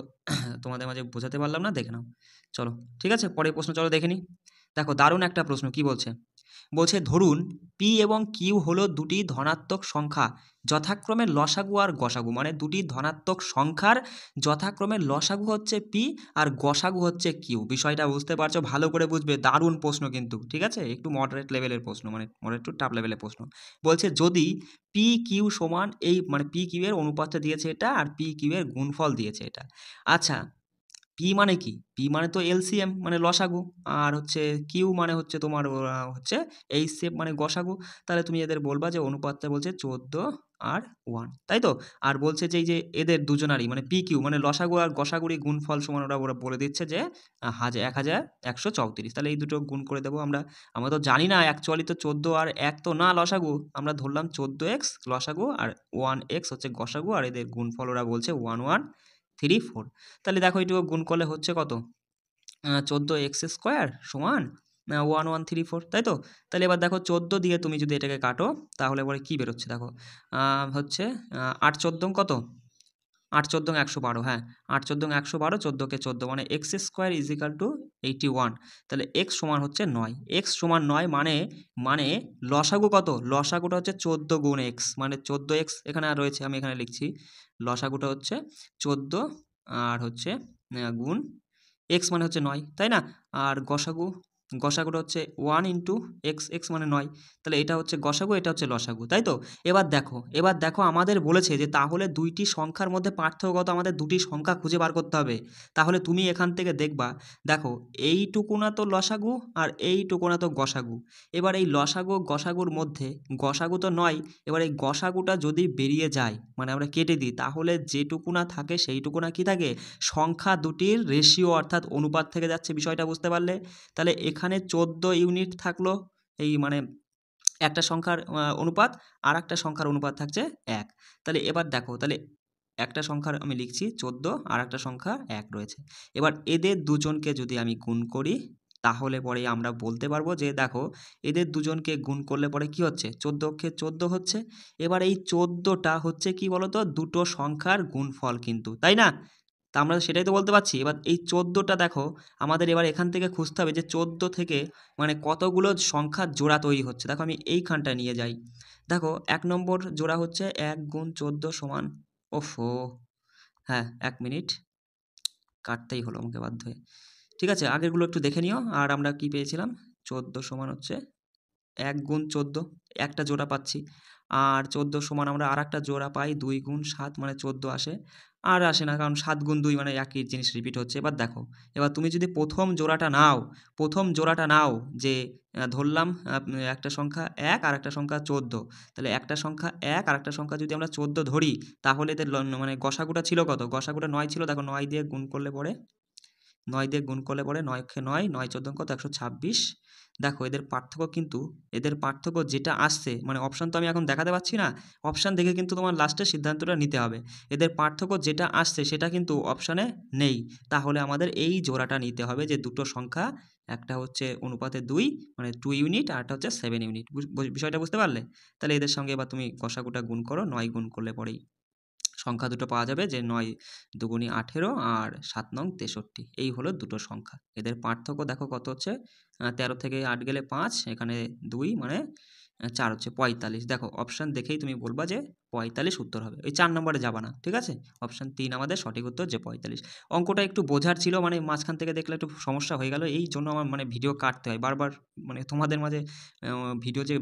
[SPEAKER 1] তোমাদের মাঝে বোঝাতে পারলাম না, দেখে নাও। চলো ঠিক আছে, পরের প্রশ্ন চলো দেখে নিই। দেখো দারুণ একটা প্রশ্ন, কি বলছে? বলছে ধরুন পি এবং কিউ হলো দুটি ধনাত্মক সংখ্যা, যথাক্রমে লসাগু আর গসাগু, মানে দুটি ধনাত্মক সংখ্যার যথাক্রমে লসাগু হচ্ছে পি আর গসাগু হচ্ছে কিউ। বিষয়টা বুঝতে পারছো? ভালো করে বুঝবে, দারুণ প্রশ্ন কিন্তু, ঠিক আছে? একটু মডারেট লেভেলের প্রশ্ন, মানে মডারেট টু টাফ লেভেলের প্রশ্ন। বলছে যদি পি কিউ সমান এই, মানে পি কিউ এর অনুপাতটা দিয়েছে এটা আর পি কিউ এর গুণফল দিয়েছে এটা। আচ্ছা, পি মানে কি? পি মানে তো এলসিএম মানে লসাগু, আর হচ্ছে কিউ মানে হচ্ছে তোমার হচ্ছে এইচসিএফ মানে গসাগু। তাহলে তুমি এদের বলবা যে অনুপাতটা বলছে 14 আর 1, তাই তো? আর বলছে যে এই যে এদের দুজনারই মানে পি কিউ মানে লসাগু আর গসাগুরই গুণফল সমান, ওরা বলে দিচ্ছে যে 1134। তাহলে এই দুটো গুণ করে দেবো আমরা। আমরা তো জানি না অ্যাকচুয়ালি তো 14 আর 1 তো না লসাগু, আমরা ধরলাম 14x লসাগু আর 1x হচ্ছে গসাগু, আর এদের গুণফল ওরা বলছে 1134। তাহলে দেখো এটুকু গুণ করলে হচ্ছে কত? 14x² সমান 1134, তাই তো? তাহলে এবার দেখো 14 দিয়ে তুমি যদি এটাকে কাটো তাহলে পরে কি বেরোচ্ছে দেখো, হচ্ছে 8 কত? 8 112, হ্যাঁ 8 112, 14কে 14 মানে x² = 81। তাহলে x সমান হচ্ছে 9, x সমান 9 মানে লসাগু কত? লসাগুটা হচ্ছে 14 গুণ x, মানে 14x এখানে আর রয়েছে, আমি এখানে লিখছি লসাগুটা হচ্ছে 14 আর হচ্ছে গুণ x মানে হচ্ছে 9, তাই না? আর গসাগুটা হচ্ছে 1 ইন্টু এক্স, এক্স মানে 9। তাহলে এটা হচ্ছে গসাগু, এটা হচ্ছে লসাগু, তাই তো? এবার দেখো আমাদের বলেছে যে তাহলে দুইটি সংখ্যার মধ্যে পার্থক্য কত, আমাদের দুটি সংখ্যা খুঁজে বার করতে হবে। তাহলে তুমি এখান থেকে দেখবা, দেখো এইটুকু না তো লসাগু আর এইটুকু না তো গসাগু। এবার এই লসাগু গসাগুর মধ্যে গসাগু তো 9, এবার এই গসাগুটা যদি বেরিয়ে যায় মানে আমরা কেটে দিই, তাহলে যেটুকু না থাকে সেইটুকু না কি থাকে? সংখ্যা দুটির রেশিও অর্থাৎ অনুপাত থেকে যাচ্ছে। বিষয়টা বুঝতে পারলে? তাহলে এখানে 14 ইউনিট থাকলো, এই মানে একটা সংখ্যার অনুপাত, আর একটা সংখ্যার অনুপাত থাকছে 1। তাহলে এবার দেখো, তাহলে একটা সংখ্যার আমি লিখছি 14 আর একটা সংখ্যা 1 রয়েছে। এবার এদের দুজনকে যদি আমি গুণ করি তাহলে পরে আমরা বলতে পারবো যে দেখো এদের দুজনকে গুণ করলে পরে কি হচ্ছে? 14 14 হচ্ছে। এবার এই 14টা হচ্ছে কি বলতো? দুটো সংখ্যার গুণফল কিন্তু, তাই না? তা আমরা সেটাই তো বলতে পারছি। এবার এই 14টা দেখো আমাদের এবার এখান থেকে খুঁজতে হবে যে 14 থেকে মানে কতগুলো সংখ্যার জোড়া তৈরি হচ্ছে। দেখো আমি এইখানটায় নিয়ে যাই। দেখো 1 নম্বর জোড়া হচ্ছে 1 গুণ 14 সমান, ওফো! হ্যাঁ 1 মিনিট, কাটতেই হলো আমাকে বাধ্য হয়ে। ঠিক আছে, আগেরগুলো একটু দেখে নিও। আর আমরা কি পেয়েছিলাম? 14 সমান হচ্ছে 1 গুণ 14, একটা জোড়া পাচ্ছি। আর 14 সমান আমরা আরেকটা জোড়া পাই 2 গুণ 7 মানে 14 আসে। আর আসে না, কারণ 7 গুণ 2 মানে একই জিনিস রিপিট হচ্ছে। এবার দেখো, এবার তুমি যদি প্রথম জোড়াটা নাও যে ধরলাম একটা সংখ্যা 1 আর একটা সংখ্যা 14। তাহলে একটা সংখ্যা 1 আর একটা সংখ্যা যদি আমরা 14 ধরি তাহলে এদের মানে গসাগুটা ছিল কত? গসাগুটা 9 ছিল। দেখো 9 দিয়ে গুণ করলে পরে 9 দিয়ে গুণ করলে পরে 9 কে 9, 9 14 কত? 126। দেখো এদের পার্থক্য যেটা আসছে, মানে অপশান তো আমি এখন দেখাতে পারছি না, অপশান দেখে কিন্তু তোমার লাস্টে সিদ্ধান্তটা নিতে হবে। এদের পার্থক্য যেটা আসছে সেটা কিন্তু অপশানে নেই। তাহলে আমাদের এই জোড়াটা নিতে হবে যে দুটো সংখ্যা, একটা হচ্ছে অনুপাতে 2 মানে 2 ইউনিট, আর একটা হচ্ছে 7 ইউনিট। বিষয়টা বুঝতে পারলে? তাহলে এদের সঙ্গে এবার তুমি গসাগুটা গুণ করো, 9 গুণ করলে পরেই সংখ্যা দুটো পাওয়া যাবে যে 9 দুগুণী 18 আর 7 নং 63। এই হলো দুটো সংখ্যা। এদের পার্থক্য দেখো কত হচ্ছে? 13 থেকে 8 গেলে 5, এখানে 2 মানে 4 হচ্ছে 45। দেখো অপশান দেখেই তুমি বলবা যে 45 উত্তর হবে। ওই 4 নম্বরে যাবা না, ঠিক আছে? অপশান 3 আমাদের সঠিক উত্তর, যে 45। অঙ্কটা একটু বোঝার ছিল, মানে মাঝখান থেকে দেখলে একটু সমস্যা হয়ে গেল। এই জন্য আমার মানে ভিডিও কাটতে হয় বারবার, মানে তোমাদের মাঝে ভিডিও যে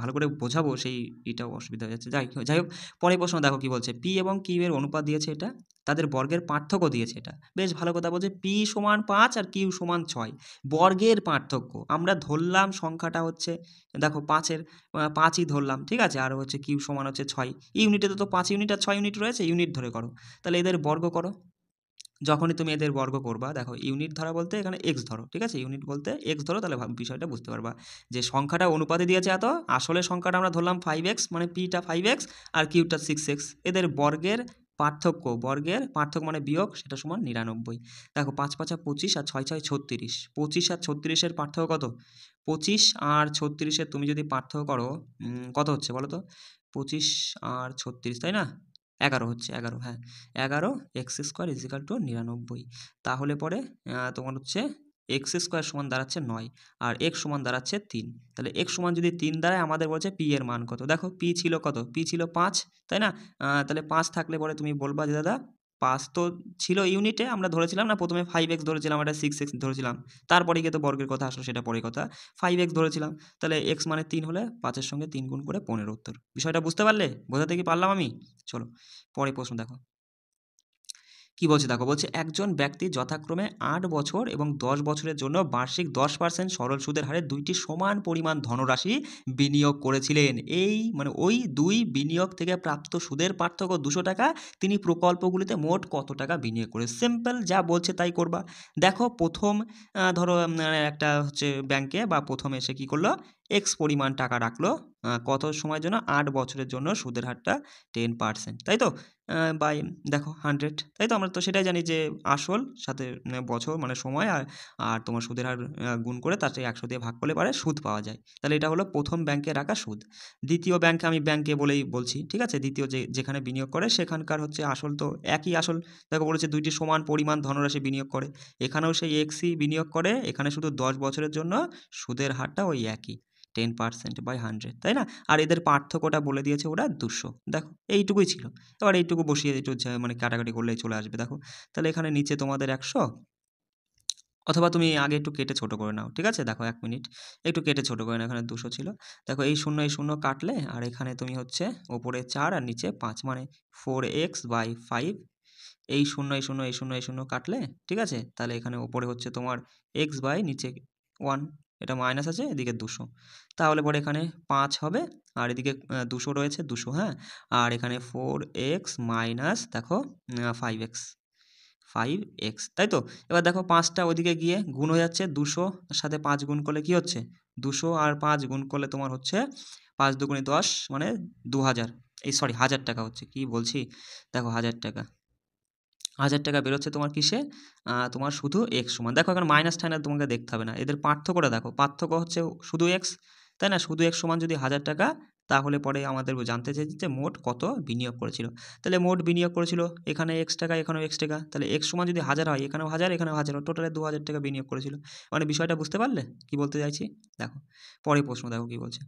[SPEAKER 1] ভালো করে বোঝাবো সেই এটাও অসুবিধা হয়ে যাচ্ছে। যাই হোক, পরের প্রশ্ন দেখো কি বলছে? পি এবং কিউ এর অনুপাত দিয়েছে এটা, তাদের বর্গের পার্থক্য দিয়েছে এটা। বেশ ভালো কথা বলছে, পি সমান 5 আর কিউ সমান 6, বর্গের পার্থক্য। আমরা ধরলাম সংখ্যাটা হচ্ছে, দেখো 5-এর 5ই ধরলাম, ঠিক আছে? আর হচ্ছে কিউ সমান হচ্ছে 6। ইউনিটে তো 5 ইউনিট আর 6 ইউনিট রয়েছে, ইউনিট ধরে করো। তাহলে এদের বর্গ করো। যখনই তুমি এদের বর্গ করবা, দেখো ইউনিট ধরা বলতে এখানে এক্স ধরো, ঠিক আছে? ইউনিট বলতে এক্স ধরো, তাহলে বিষয়টা বুঝতে পারবা যে সংখ্যাটা অনুপাতে দিয়েছে এত, আসলে সংখ্যাটা আমরা ধরলাম 5x, মানে পিটা 5x আর কিউটা 6x। এদের বর্গের পার্থক্য মানে বিয়োগ, সেটা সমান 99। দেখো 5 5 25 আর 6 6 36, 25 আর 36-এর পার্থক্য কত? 25 আর 36-এর তুমি যদি পার্থক্য করো কত হচ্ছে বলো তো? 25 আর 36, তাই না? 11 হচ্ছে, 11, হ্যাঁ 11 x² = 99। তাহলে পরে তোমার হচ্ছে এক্স স্কোয়ার সমান দাঁড়াচ্ছে 9 আর এক্স সমান দাঁড়াচ্ছে 3। তাহলে এক্স সমান যদি 3 দাঁড়ায় আমাদের বলছে পি এর মান কত। দেখো পি ছিল কত, পি ছিল 5, তাই না? তাহলে 5 থাকলে পরে তুমি বলবা যে দাদা 5 তো ছিল ইউনিটে, আমরা ধরেছিলাম না প্রথমে 5x ধরেছিলাম, এটা 6x ধরেছিলাম, তারপরে গিয়ে তো বর্গের কথা আসলো, সেটা পরে কথা। 5x ধরেছিলাম, তাহলে x মানে 3 হলে 5-এর সঙ্গে 3 গুণ করে 15 উত্তর। বিষয়টা বুঝতে পারলে? বোঝাতে কি পারলাম আমি? চলো পরে প্রশ্ন দেখো কি বলছে। দেখো বলছে একজন ব্যক্তি যথাক্রমে 8 বছর এবং 10 বছরের জন্য বার্ষিক 10% সরল সুদের হারে দুইটি সমান পরিমাণ ধনরাশি বিনিয়োগ করেছিলেন। এই মানে ওই দুই বিনিয়োগ থেকে প্রাপ্ত সুদের পার্থক্য 200 টাকা। তিনি প্রকল্পগুলিতে মোট কত টাকা বিনিয়োগ করে? সিম্পল, যা বলছে তাই করবা। দেখো প্রথম ধরো একটা হচ্ছে ব্যাংকে বা প্রথমে এসে কি করলো, এক্স পরিমাণ টাকা রাখলো, কত সময়ের জন্য? 8 বছরের জন্য, সুদের হারটা 10%, তাই তো? বাই দেখো 100, তাই তো? আমরা তো সেটাই জানি যে আসল সাথে বছর মানে সময় আর আর তোমার সুদের হার গুণ করে তাতে 100 দিয়ে ভাগ করলে পারে সুদ পাওয়া যায়। তাহলে এটা হলো প্রথম ব্যাংকে রাখা সুদ। দ্বিতীয় ব্যাংকে, আমি ব্যাংকে বলেই বলছি, ঠিক আছে? দ্বিতীয় যেখানে বিনিয়োগ করে সেখানকার হচ্ছে আসল তো একই আসল। দেখো বলেছে দুইটি সমান পরিমাণ ধনরাশি বিনিয়োগ করে, এখানেও সেই এক্সই বিনিয়োগ করে, এখানে শুধু 10 বছরের জন্য সুদের হারটা ওই একই 10% বাই 100, তাই না? আর এদের পার্থক্যটা বলে দিয়েছে ওরা 200। দেখো এইটুকুই ছিল। এবার এইটুকু বসিয়ে একটু মানে কাটাকাটি করলেই চলে আসবে। দেখো তাহলে এখানে নিচে তোমাদের 100, অথবা তুমি আগে একটু কেটে ছোট করে নাও, ঠিক আছে? দেখো 1 মিনিট, একটু কেটে ছোট করে নাও, এখানে 200 ছিল। দেখো এই শূন্য কাটলে, আর এখানে তুমি হচ্ছে ওপরে 4 আর নিচে 5 মানে 4x বাই 5। এই শূন্য কাটলে, ঠিক আছে? তাহলে এখানে ওপরে হচ্ছে তোমার x বাই নিচে 1, এটা মাইনাস আছে, এদিকে 200। তাহলে পরে এখানে 5 হবে, আর এদিকে 200 রয়েছে, 200, হ্যাঁ। আর এখানে 4x মাইনাস দেখো 5x, 5x, তাই তো? এবার দেখো 5টা ওইদিকে গিয়ে গুণ হয়ে যাচ্ছে, 200 সাথে 5 গুণ করলে কি হচ্ছে? 200 আর 5 গুণ করলে তোমার হচ্ছে 5 দুগুণে 10 মানে 2000, এই সরি 1000 টাকা হচ্ছে, কি বলছি। দেখো 1000 টাকা, 1000 টাকা বেরোচ্ছে তোমার কিসে? তোমার শুধু এক্স সমান। দেখো এখন মাইনাস টাইনাস তোমাকে দেখতে হবে না, এদের পার্থক্যটা দেখো, পার্থক্য হচ্ছে শুধু এক্স, তাই না? শুধু এক্স সমান যদি 1000 টাকা, তাহলে পরে আমাদের জানতে চাইছে যে মোট কত বিনিয়োগ করেছিল। তাহলে মোট বিনিয়োগ করেছিল এখানে এক্স টাকা, এখানেও এক্স টাকা, তাহলে এক্স সমান যদি 1000 হয়, এখানেও 1000, এখানেও 1000, টোটালে 2000 টাকা বিনিয়োগ করেছিল। মানে বিষয়টা বুঝতে পারলে কি বলতে চাইছি? দেখো পরের প্রশ্ন দেখো কি বলছে।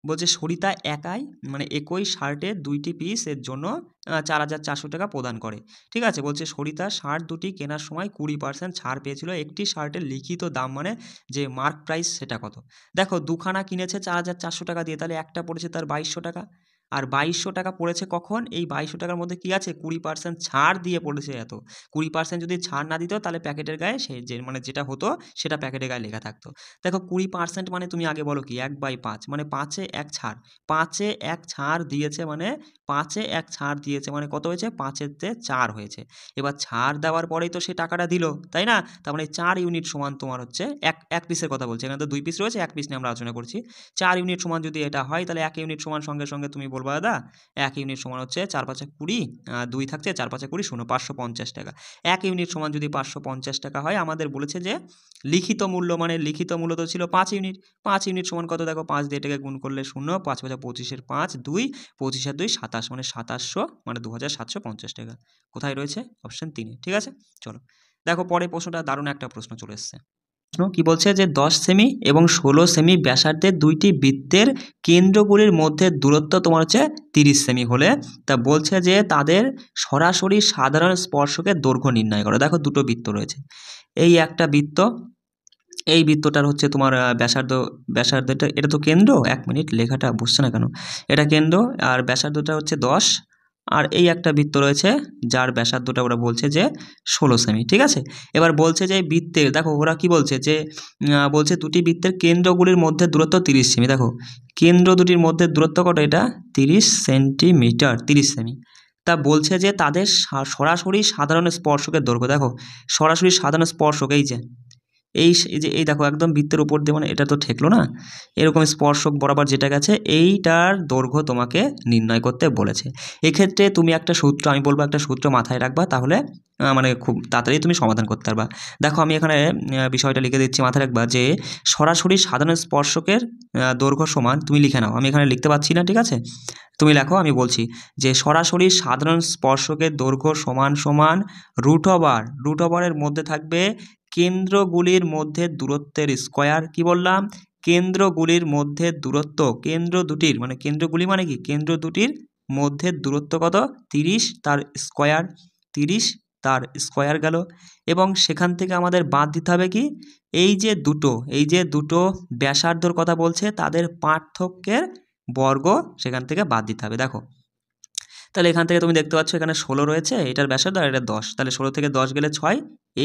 [SPEAKER 1] বলছে সরিতা একাই মানে একই শার্টের 2টি পিস এর জন্য 4400 টাকা প্রদান করে, ঠিক আছে? বলছে সরিতা শার্ট দুটি কেনার সময় 20% ছাড় পেয়েছিল, একটি শার্টের লিখিত দাম মানে যে মার্ক প্রাইস সেটা কত? দেখো দুখানা কিনেছে 4400 টাকা দিয়ে, তাহলে একটা পড়েছে তার 2200 টাকা। আর 2200 টাকা পড়েছে কখন? এই 2200 টাকার মধ্যে কি আছে? 20% ছাড় দিয়ে পড়েছে এত। 20% যদি ছাড় না দিত তাহলে প্যাকেটের গায়ে সে যে মানে যেটা হতো সেটা প্যাকেটের গায়ে লেখা থাকতো। দেখো 20% মানে তুমি আগে বলো কি, 1/5 মানে 5-এ 1 ছাড়, 5-এ 1 ছাড় দিয়েছে মানে 5-এ 1 ছাড় দিয়েছে মানে কত হয়েছে? 5-এতে 4 হয়েছে। এবার ছাড় দেওয়ার পরেই তো সে টাকাটা দিল, তাই না? তার মানে 4 ইউনিট সমান তোমার হচ্ছে এক পিসের কথা বলছি, এখানে তো 2 পিস রয়েছে, 1 পিস নিয়ে আমরা আলোচনা করছি। 4 ইউনিট সমান যদি এটা হয়, তাহলে 1 ইউনিট সমান সঙ্গে সঙ্গে তুমি বলবা দাদা 1 ইউনিট সমান হচ্ছে 4-5-এ 20, 2 থাকছে 4-5-এ 20 শূন্য 550 টাকা। 1 ইউনিট সমান যদি 550 টাকা হয়, আমাদের বলেছে যে লিখিত মূল্য মানে লিখিত মূল্য তো ছিল 5 ইউনিট। 5 ইউনিট সমান কত? দেখো 5 দিয়ে এটাকে গুণ করলে শূন্য, 5 5 25-এর 5, 2, 25 আর 2 27 মানে 2700 মানে 2750 টাকা। কোথায় রয়েছে? অপশন 3-এ, ঠিক আছে? চলো দেখো পরের প্রশ্নটা, দারুণ একটা প্রশ্ন চলে এসছে। প্রশ্ন কি বলছে যে 10 সেমি এবং 16 সেমি ব্যাসার্ধের দুইটি বৃত্তের কেন্দ্রগুলির মধ্যে দূরত্ব তোমার হচ্ছে 30 সেমি হলে, তা বলছে যে তাদের সরাসরি সাধারণ স্পর্শকের দৈর্ঘ্য নির্ণয় করো। দেখো দুটো বৃত্ত রয়েছে, এই একটা বৃত্ত, এই বৃত্তটার হচ্ছে তোমার ব্যাসার্ধটা, এটা তো কেন্দ্র। 1 মিনিট, লেখাটা বসছে না কেন? এটা কেন্দ্র, আর ব্যাসার্ধটা হচ্ছে 10, আর এই একটা বৃত্ত রয়েছে যার ব্যাসার্ধটা ওরা বলছে যে 16 সেমি, ঠিক আছে? এবার বলছে যে বৃত্তের, দেখো ওরা কি বলছে যে বলছে দুটি বৃত্তের কেন্দ্রগুলির মধ্যে দূরত্ব 30 সেমি। দেখো কেন্দ্র দুটির মধ্যে দূরত্ব কত? এটা 30 সেন্টিমিটার, 30 সেমি। তা বলছে যে তাদের সরাসরি সাধারণ স্পর্শকের দৈর্ঘ্য, দেখো সরাসরি সাধারণ স্পর্শক এই দেখো একদম বৃত্তের উপর দিয়ে, মানে এটা তো ঠেকলো না, এরকম স্পর্শক বরাবর যেটা গেছে এইটার দৈর্ঘ্য তোমাকে নির্ণয় করতে বলেছে। এক্ষেত্রে তুমি একটা সূত্র, আমি বলবো একটা সূত্র মাথায় রাখবা, তাহলে মানে খুব তাড়াতাড়ি তুমি সমাধান করতে পারবা। দেখো আমি এখানে বিষয়টা লিখে দিচ্ছি, মাথায় রাখবা যে সরাসরি সাধারণ স্পর্শকের দৈর্ঘ্য সমান, তুমি লিখে নাও, আমি এখানে লিখতে পারছি না, ঠিক আছে? তুমি লেখো, আমি বলছি যে সরাসরি সাধারণ স্পর্শকের দৈর্ঘ্য সমান সমান রুট ওভারের মধ্যে থাকবে কেন্দ্রগুলির মধ্যে দূরত্বের স্কয়ার। কি বললাম? কেন্দ্রগুলির মধ্যে দূরত্ব, কেন্দ্র দুটির মানে কেন্দ্রগুলি মানে কি, কেন্দ্র দুটির মধ্যে দূরত্ব কত? 30, তার স্কয়ার 30, তার স্কয়ার গেল। এবং সেখান থেকে আমাদের বাদ দিতে হবে কি, এই যে দুটো ব্যাসার্ধর কথা বলছে তাদের পার্থক্যের বর্গ সেখান থেকে বাদ দিতে হবে। দেখো তাহলে এখান থেকে তুমি দেখতে পাচ্ছ এখানে 16 রয়েছে, এটার ব্যাসার্ধ আর এটা 10, তাহলে 16 থেকে 10 গেলে 6,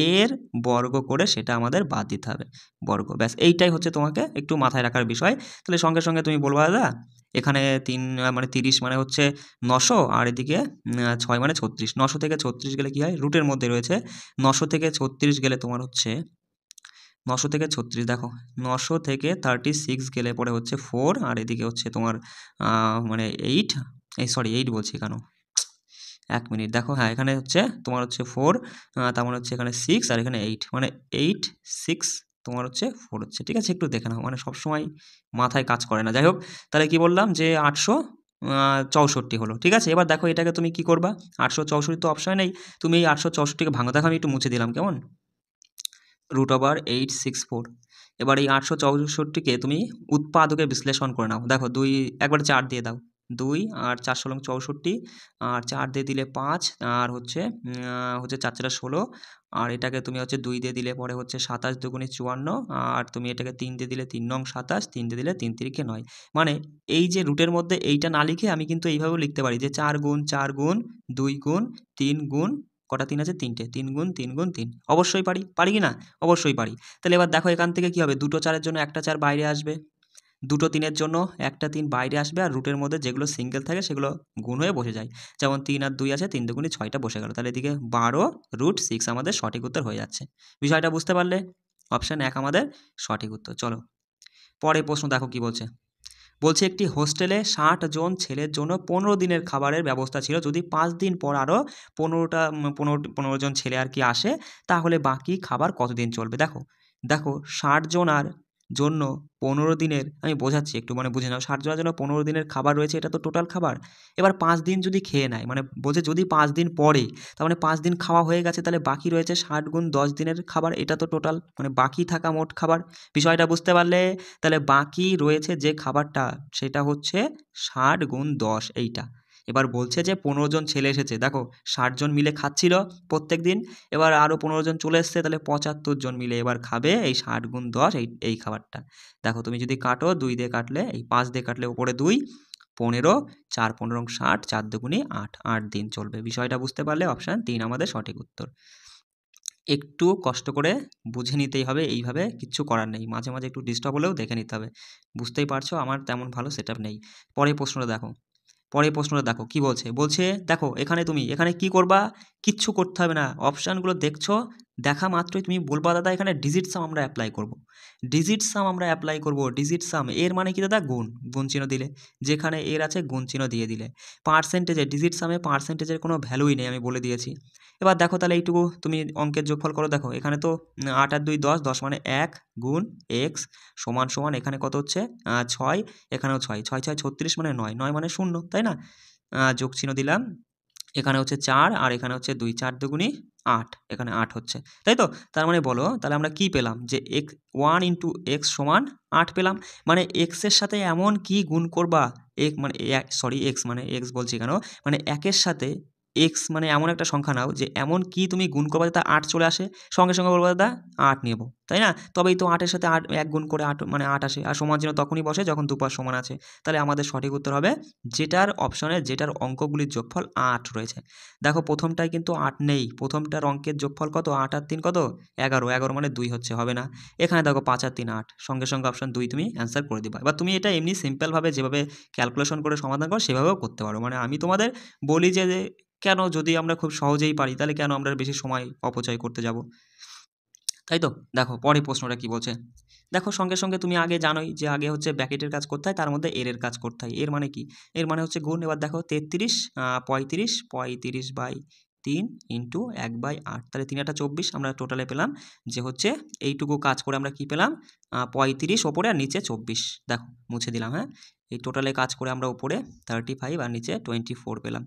[SPEAKER 1] এর বর্গ করে সেটা আমাদের বাদ দিতে হবে বর্গ। ব্যাস এইটাই হচ্ছে তোমাকে একটু মাথায় রাখার বিষয়। তাহলে সঙ্গে সঙ্গে তুমি বলবা দাদা এখানে 3 মানে 30 মানে হচ্ছে 900, আর এদিকে 6 মানে 36। 900 থেকে 36 গেলে কি হয়, রুটের মধ্যে রয়েছে। 900 থেকে 36 গেলে তোমার হচ্ছে 900 থেকে 36, দেখো 900 থেকে 36 গেলে পরে হচ্ছে 4, আর এদিকে হচ্ছে তোমার মানে 8, এই সরি 8 বলছি কেন, 1 মিনিট, দেখো হ্যাঁ এখানে হচ্ছে তোমার হচ্ছে 4, তার মানে হচ্ছে এখানে 6, আর এখানে 8, মানে 8 6 তোমার হচ্ছে 4 হচ্ছে। ঠিক আছে, একটু দেখে নাও, মানে সবসময় মাথায় কাজ করে না। যাই হোক, তাহলে কি বললাম যে 864 হলো। ঠিক আছে, এবার দেখো এটাকে তুমি কি করবা, 864 তো অপশন নেই, তুমি এই 864কে ভাঙো। দেখো আমি একটু মুছে দিলাম, কেমন, √864। এবার এই 864কে তুমি উৎপাদকে বিশ্লেষণ করে নাও। দেখো 2 একবারে 4 দিয়ে দাও, 2 আর 4 ষোলং 64, আর 4 দিয়ে দিলে 5, আর হচ্ছে 4 4 16, আর এটাকে তুমি হচ্ছে 2 দিয়ে দিলে পরে হচ্ছে 27 দুগুণে 54, আর তুমি এটাকে 3 দিয়ে দিলে 3 নং 27, 3 দিয়ে দিলে 3 3 9। মানে এই যে রুটের মধ্যে এইটা না লিখে আমি কিন্তু এইভাবেও লিখতে পারি যে 4 গুণ 4 গুণ 2 গুণ 3 গুণ, কটা 3 আছে, 3টে, 3 গুণ 3 গুণ 3। অবশ্যই পারি, পারি কি না? অবশ্যই পারি। তাহলে এবার দেখো এখান থেকে কি হবে, দুটো 4-এর জন্য একটা 4 বাইরে আসবে, দুটো 3-এর জন্য একটা 3 বাইরে আসবে, আর রুটের মধ্যে যেগুলো সিঙ্গেল থাকে সেগুলো গুণ হয়ে বসে যায়। যেমন 3 আর 2 আছে, 3 দুগুণে 6টা বসে গেল। তাহলে এদিকে 12√6 আমাদের সঠিক উত্তর হয়ে যাচ্ছে। বিষয়টা বুঝতে পারলে? অপশন 1 আমাদের সঠিক উত্তর। চলো পরের প্রশ্ন দেখো কি বলছে। বলছে একটি হোস্টেলে 60 জন ছেলের জন্য 15 দিনের খাবারের ব্যবস্থা ছিল। যদি 5 দিন পর আরও 15 জন ছেলে আর কি আসে, তাহলে বাকি খাবার কতদিন চলবে? দেখো দেখো 60 জনার জন্য 15 দিনের, আমি বোঝাচ্ছি একটু, মানে বুঝে নাও। 60 জনের জন্য 15 দিনের খাবার রয়েছে, এটা তো টোটাল খাবার। এবার 5 দিন যদি খেয়ে নেয়, মানে বলছে যদি 5 দিন পরে, তার মানে 5 দিন খাওয়া হয়ে গেছে, তাহলে বাকি রয়েছে 60 গুণ 10 দিনের খাবার, এটা তো টোটাল মানে বাকি থাকা মোট খাবার। বিষয়টা বুঝতে পারলে? তাহলে বাকি রয়েছে যে খাবারটা সেটা হচ্ছে 60 গুণ 10 এইটা। এবার বলছে যে 15 জন ছেলে এসেছে, দেখো 60 জন মিলে খাচ্ছিল প্রত্যেক দিন, এবার আরও 15 জন চলে এসছে, তাহলে 75 জন মিলে এবার খাবে এই 60 গুণ 10 এই খাবারটা। দেখো তুমি যদি কাটো, 2 দিয়ে কাটলে, এই 5 দিয়ে কাটলে উপরে 2, 15, 4 15 60, 4 দুগুণে 8, 8 দিন চলবে। বিষয়টা বুঝতে পারলে অপশান 3 আমাদের সঠিক উত্তর। একটু কষ্ট করে বুঝে নিতেই হবে, এইভাবে কিচ্ছু করার নেই। মাঝে মাঝে একটু ডিস্টার্ব হলেও দেখে নিতে হবে। বুঝতেই পারছো আমার তেমন ভালো সেটআপ নেই। পরের প্রশ্নটা দেখো, পরের প্রশ্নটা দেখো কি বলছে। বলছে দেখো এখানে তুমি এখানে কি করবা, কিচ্ছু করতে হবে না। অপশানগুলো দেখছো, দেখা মাত্রই তুমি বলবা দাদা এখানে ডিজিট সাম আমরা অ্যাপ্লাই করব। ডিজিট সাম আমরা অ্যাপ্লাই করব। ডিজিট সাম এর মানে কি দাদা, গুণ, গুণ চিহ্ন দিলে, যেখানে এর আছে গুণ চিহ্ন দিয়ে দিলে। পার্সেন্টেজে, ডিজিট সামে পার্সেন্টেজের কোনো ভ্যালুই নেই, আমি বলে দিয়েছি। এবার দেখো তাহলে এইটুকু তুমি অঙ্কের যোগফল করো। দেখো এখানে তো 8 আর 2 10, 10 মানে 1 গুণ এক্স সমান সমান এখানে কত হচ্ছে 6, এখানেও 6, 6 6 36 মানে 9, 9 মানে 0, তাই না? যোগ চিহ্ন দিলাম, এখানে হচ্ছে 4 আর এখানে হচ্ছে 2, 4 দুগুণি 8, এখানে 8 হচ্ছে, তাই তো? তার মানে বলো তাহলে আমরা কি পেলাম, যে 1 ইন্টু এক্স সমান 8 পেলাম। মানে এক্সের সাথে এমন কি গুণ করবা, মানে এক্স মানে এক্স বলছি কেন, মানে 1-এর সাথে এক্স মানে এমন একটা সংখ্যা নাও যে এমন কি তুমি গুণ করবা যাতে 8 চলে আসে, সঙ্গে সঙ্গে বলবো দাদা 8 নেব, তাই না? তবেই তো 8-এর সাথে 8 1 গুণ করে 8 মানে 8 আসে। আর সমান চিহ্ন তখনই বসে যখন দুপাশ সমান আছে। তাহলে আমাদের সঠিক উত্তর হবে যেটার অপশনে যেটার অঙ্কগুলির যোগফল 8 রয়েছে। দেখো প্রথমটায় কিন্তু 8 নেই, প্রথমটার অঙ্কের যোগফল কত, 8 আর 3 কত, 11, 11 মানে 2 হচ্ছে, হবে না। এখানে দেখো 5 আর 3 8, সঙ্গে সঙ্গে অপশন 2 তুমি অ্যান্সার করে দিবা। এবার তুমি এটা এমনি সিম্পলভাবে যেভাবে ক্যালকুলেশন করে সমাধান করো সেভাবেও করতে পারো। মানে আমি তোমাদের বলি যে কেন, যদি আমরা খুব সহজেই পারি তাহলে কেন আমরা বেশি সময় অপচয় করতে যাব, তাই তো? দেখো পরের প্রশ্নটা কি বলছে। দেখো সঙ্গে সঙ্গে তুমি আগে জানোই যে আগে হচ্ছে ব্র্যাকেটের কাজ করতে হয়, তার মধ্যে এর কাজ করতে হয়। এর মানে কি, এর মানে হচ্ছে গুণ। এবার দেখো 33 35, 35/3 ইন্টু 1/8, তাহলে 3 8 24, আমরা টোটালে পেলাম যে হচ্ছে এইটুকু কাজ করে আমরা কি পেলাম, 35 ওপরে আর নিচে 24। দেখো মুছে দিলাম, হ্যাঁ, এই টোটালে কাজ করে আমরা উপরে 35 আর নিচে 24 পেলাম।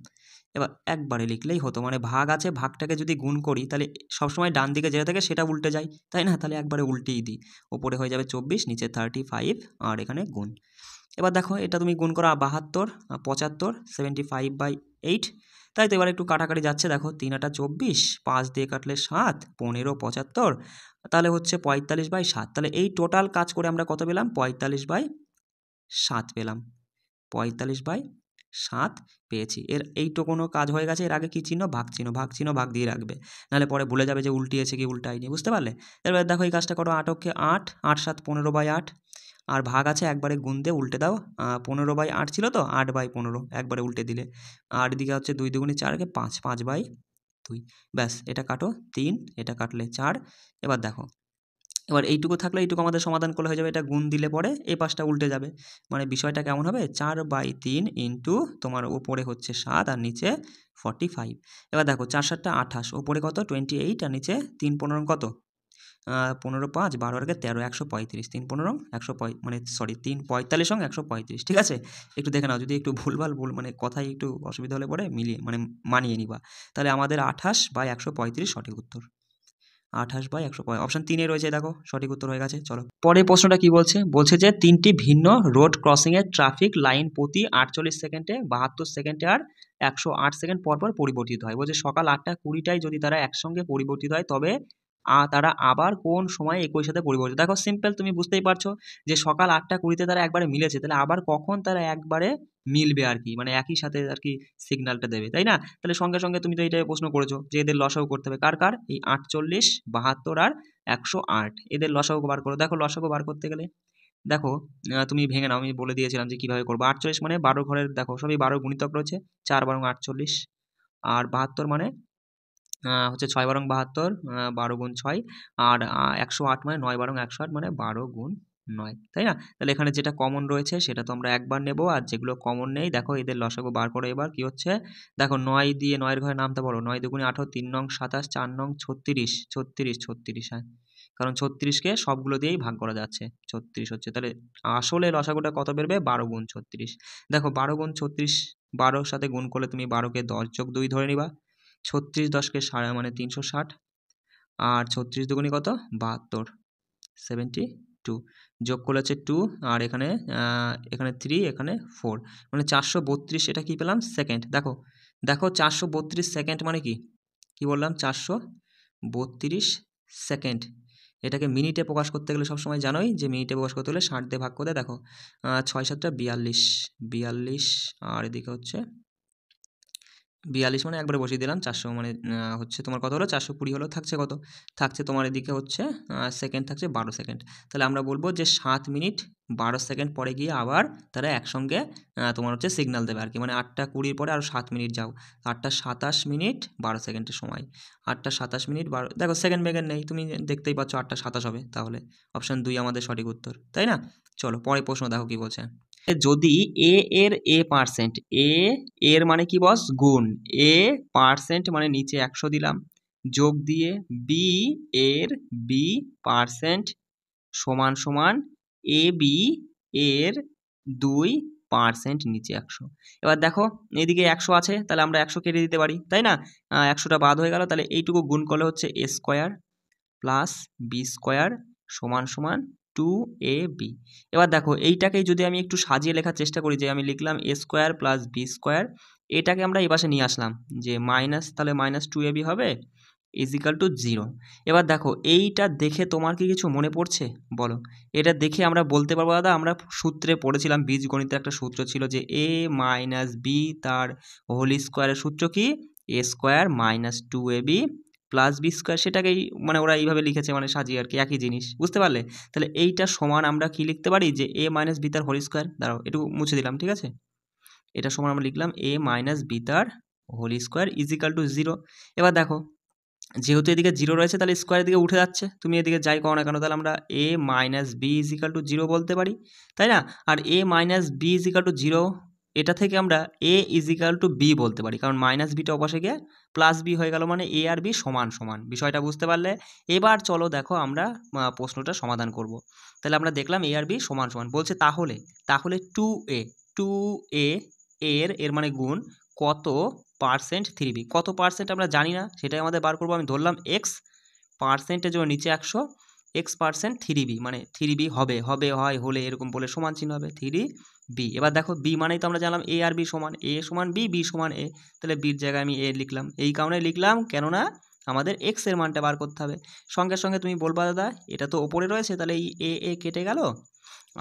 [SPEAKER 1] এবার একবারে লিখলেই হতো, মানে ভাগ আছে, ভাগটাকে যদি গুণ করি তাহলে সবসময় ডান দিকে যেটা থাকে সেটা উল্টে যায়, তাই না? তাহলে একবারে উল্টেই দিই, ওপরে হয়ে যাবে 24, নিচে 35 আর এখানে গুণ। এবার দেখো এটা তুমি গুণ করো 72, 75, 75/8, তাই তো এবার একটু কাটাকাটি যাচ্ছে, দেখো 3 আটা 24, 5 দিয়ে কাটলে 7, 15, 75, তাহলে হচ্ছে 45/7। তাহলে এই টোটাল কাজ করে আমরা কত পেলাম? 45/7 পেলাম, 45/7 পেয়েছি। এর এইটুকুনো কাজ হয়ে গেছে। এর আগে কি চিহ্ন? ভাগ চিহ্ন, ভাগ চিহ্ন ভাগ দিয়ে রাখবে, নাহলে পরে ভুলে যাবে যে উল্টিয়েছে কি উল্টায়নি, বুঝতে পারলে? এবার দেখো এই কাজটা করো, 8 অক্ষে 8, 8 7 15/8, আর ভাগ আছে একবারে গুণ দিয়ে উল্টে দাও, 15/8 ছিল তো, 8/15 একবারে উল্টে দিলে, আর এদিকে হচ্ছে 2 দুগুণে 4 কে 5, 5/2, ব্যাস। এটা কাটো 3, এটা কাটলে 4। এবার দেখো এবার এইটুকু থাকলে এইটুকু আমাদের সমাধান করলে হয়ে যাবে, এটা গুণ দিলে পরে এই পাশটা উল্টে যাবে, মানে বিষয়টা কেমন হবে? 4/3 ইন্টু তোমার উপরে হচ্ছে 7 আর নিচে 45। এবার দেখো 4 7 28, উপরে কত? 28 আর নিচে 3 15 কত? 15 5 12 আর 13, 135, 3 15 105, মানে সরি 3 45 সঙ্গে 135, ঠিক আছে? একটু দেখে নাও, যদি একটু ভুলভাল মানে কথায় একটু অসুবিধা হলে পরে মিলিয়ে মানে মানিয়ে নিবা। তাহলে আমাদের 28/135 সঠিক উত্তর। 28/105 অপশন 3 এ রয়েছে, দেখো সঠিক উত্তর হয়ে গেছে। চলো পরের প্রশ্নটা কি বলছে? বলছে যে 3টি ভিন্ন রোড ক্রসিং এর ট্রাফিক লাইন প্রতি 48 সেকেন্ডে, 72 সেকেন্ডে আর 108 সেকেন্ড পর পর পরিবর্তিত হয়। বলছে সকাল 8টা 20টায় যদি তারা একসঙ্গে পরিবর্তিত হয় তবে তারা আবার কোন সময় একই সাথে পরিবর্তিত? দেখো সিম্পল, তুমি বুঝতেই পারছো যে সকাল 8টা 20তে তারা একবারে মিলেছে, তাহলে আবার কখন তারা একবারে মিলবে আর কি, মানে একই সাথে আর কি সিগন্যালটা দেবে, তাই না? তাহলে সঙ্গে সঙ্গে তুমি তো এইটাই প্রশ্ন করেছো যে এদের লসাগু করতে হবে, কার কার? এই 48, 72 আর 108, এদের লসাগু বার করো। দেখো লসাগু বার করতে গেলে দেখো তুমি ভেঙে নাও, আমি বলে দিয়েছিলাম যে কিভাবে করবো। 48 মানে 12 ঘরের, দেখো সবই 12 গুণিতক রয়েছে, 4 বারং 48, আর 72 মানে হচ্ছে 6 বারং 72, 12 গুণ 6, আর 108 মানে 9 বারং 108, মানে 12 গুণ 9, তাই না? তাহলে এখানে যেটা কমন রয়েছে সেটা তো আমরা একবার নেব, আর যেগুলো কমন নেই দেখো এদের লসাগু বার করে। এবার কি হচ্ছে দেখো, 9 দিয়ে 9 এর ঘরে নামতে পারো, 9 দুগুণে 18, 3 নং 27, 4 নং 36, 36, 36, হ্যাঁ, কারণ 36কে সবগুলো দিয়েই ভাগ করা যাচ্ছে, 36 হচ্ছে। তাহলে আসলে লসাগুটা কত বেরবে? 12 গুণ 36। দেখো 12 গুণ 36, 12-র সাথে গুণ করলে তুমি 12কে 10 যোগ 2 ধরে নিবা, 36 10কে মানে 360, আর 36 দুগুণে কত? 72, 72, যোগ করলে হচ্ছে 2, আর এখানে এখানে 3, এখানে 4, মানে 432, এটা কি পেলাম? সেকেন্ড। দেখো দেখো 432 সেকেন্ড মানে কি? কি বললাম? 432 সেকেন্ড। এটাকে মিনিটে প্রকাশ করতে গেলে সবসময় জানোই যে মিনিটে প্রকাশ করতে গেলে 60 দিয়ে ভাগ করে। দেখো 6 7 42, 42, আর এদিকে হচ্ছে 42, মানে একবারে বসিয়ে দিলাম 400, মানে হচ্ছে তোমার কত হলো? 420 হলো। থাকছে কত? থাকছে তোমার এদিকে হচ্ছে সেকেন্ড থাকছে 12 সেকেন্ড। তাহলে আমরা বলবো যে 7 মিনিট 12 সেকেন্ড পরে গিয়ে আবার তারা একসঙ্গে তোমার হচ্ছে সিগন্যাল দেবে আর কি, মানে 8টা 20 পরে আরও 7 মিনিট যাও, 8টা 27 মিনিট 12 সেকেন্ডের সময়, 8টা 27 মিনিট 12, দেখো সেকেন্ড মেকেন্ড নেই, তুমি দেখতেই পাচ্ছ 8টা 27 হবে, তাহলে অপশন 2 আমাদের সঠিক উত্তর, তাই না? চলো পরের প্রশ্ন দেখো কি বলছে। যদি এ এর a%, এ এর মানে কি বস? গুণ, a% মানে নিচে 100 দিলাম, যোগ দিয়ে বি এর b% সমান সমান এ বি এর 2% নিচে 100। এবার দেখো এদিকে 100 আছে, তাহলে আমরা 100 কেটে দিতে পারি, তাই না? 100টা বাদ হয়ে গেল, তাহলে এইটুকু গুণ করলে হচ্ছে a square plus B square সমান সমান 2ab। এবার দেখো এইটাকেই যদি আমি একটু সাজিয়ে লেখার চেষ্টা করি, যে আমি লিখলাম a square plus B square, এটাকে আমরা এই পাশে নিয়ে আসলাম, যে মাইনাস, তাহলে মাইনাস 2ab হবে ইজিক্যাল টু 0। এবার দেখো এইটা দেখে তোমার কি কিছু মনে পড়ছে? বলো। এটা দেখে আমরা বলতে পারবো দাদা আমরা সূত্রে পড়েছিলাম, বীজগণিতের একটা সূত্র ছিল যে a মাইনাস বি তার হোল স্কোয়ারের সূত্র কি? a square minus 2ab plus B square, সেটাকেই মানে ওরা এইভাবে লিখেছে, মানে সাজিয়ে আর কি, একই জিনিস, বুঝতে পারলে? তাহলে এইটা সমান আমরা কি লিখতে পারি? যে a মাইনাস বি তার হোল স্কোয়ার, দাঁড়াও একটু মুছে দিলাম, ঠিক আছে? এটা সমান আমরা লিখলাম a মাইনাস বি তার হোল স্কোয়ার ইজিক্যাল টু 0। এবার দেখো যেহেতু এদিকে 0 রয়েছে, তাহলে স্কোয়ারের দিকে উঠে যাচ্ছে, তুমি এদিকে যাই করো না কেন, তাহলে আমরা a minus B equal to 0 বলতে পারি, তাই না? আর a minus B equal to 0, এটা থেকে আমরা a ইজিক্যাল টু বি বলতে পারি, কারণ মাইনাস বিটা অপাশে গিয়ে প্লাস বি হয়ে গেল, মানে a আর b সমান সমান। বিষয়টা বুঝতে পারলে? এবার চলো দেখো আমরা প্রশ্নটা সমাধান করব। তাহলে আমরা দেখলাম a আর b সমান সমান, বলছে তাহলে 2a এর মানে গুণ কত পার্সেন্ট 3b, কত পার্সেন্ট আমরা জানি না, সেটাই আমাদের বার করবো। আমি ধরলাম এক্স, পার্সেন্টের জন্য নিচে 100, এক্স পার্সেন্ট 3b, মানে 3b হবে, হয়, হলে, এরকম বলে সমান চিহ্ন হবে 3b। এবার দেখো বি মানেই তো আমরা জানলাম এ আর বি সমান, এ সমান বি, বি সমান এ, তাহলে বির জায়গায় আমি এ লিখলাম। এই কারণে লিখলাম কেননা আমাদের এক্স এর মানটা বার করতে হবে। সঙ্গে সঙ্গে তুমি বলবা দাদা এটা তো ওপরে রয়েছে, তাহলে এই এ কেটে গেল,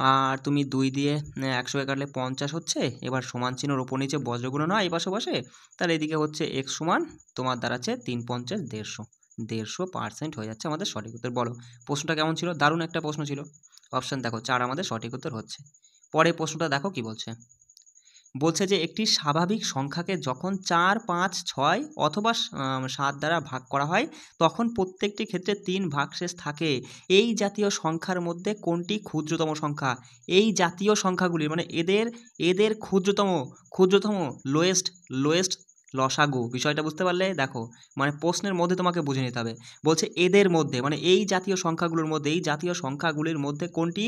[SPEAKER 1] আর তুমি 2 দিয়ে 100 কাটলে 50 হচ্ছে। এবার সমান চিহ্নর ওপর নিচে বজ্রগুলো নয় এই পাশে বসে, তাহলে এদিকে হচ্ছে এক্স সমান তোমার দাঁড়াচ্ছে 3 50 150% হয়ে যাচ্ছে আমাদের সঠিক উত্তর। বলো প্রশ্নটা কেমন ছিল? দারুণ একটা প্রশ্ন ছিল। অপশান দেখো 4 আমাদের সঠিক উত্তর হচ্ছে। পরে প্রশ্নটা দেখো কি বলছে। বলছে যে একটি স্বাভাবিক সংখ্যাকে যখন 4 5 6 অথবা 7 দ্বারা ভাগ করা হয় তখন প্রত্যেকটি ক্ষেত্রে 3 ভাগশেষ থাকে। এই জাতীয় সংখ্যার মধ্যে কোনটি ক্ষুদ্রতম সংখ্যা? এই জাতীয় সংখ্যাগুলি মানে এদের ক্ষুদ্রতম লোয়েস্ট লসাগু, বিষয়টা বুঝতে পারলে? দেখো মানে প্রশ্নের মধ্যে তোমাকে বুঝে নিতে হবে। বলছে এদের মধ্যে মানে এই জাতীয় সংখ্যাগুলির মধ্যে কোনটি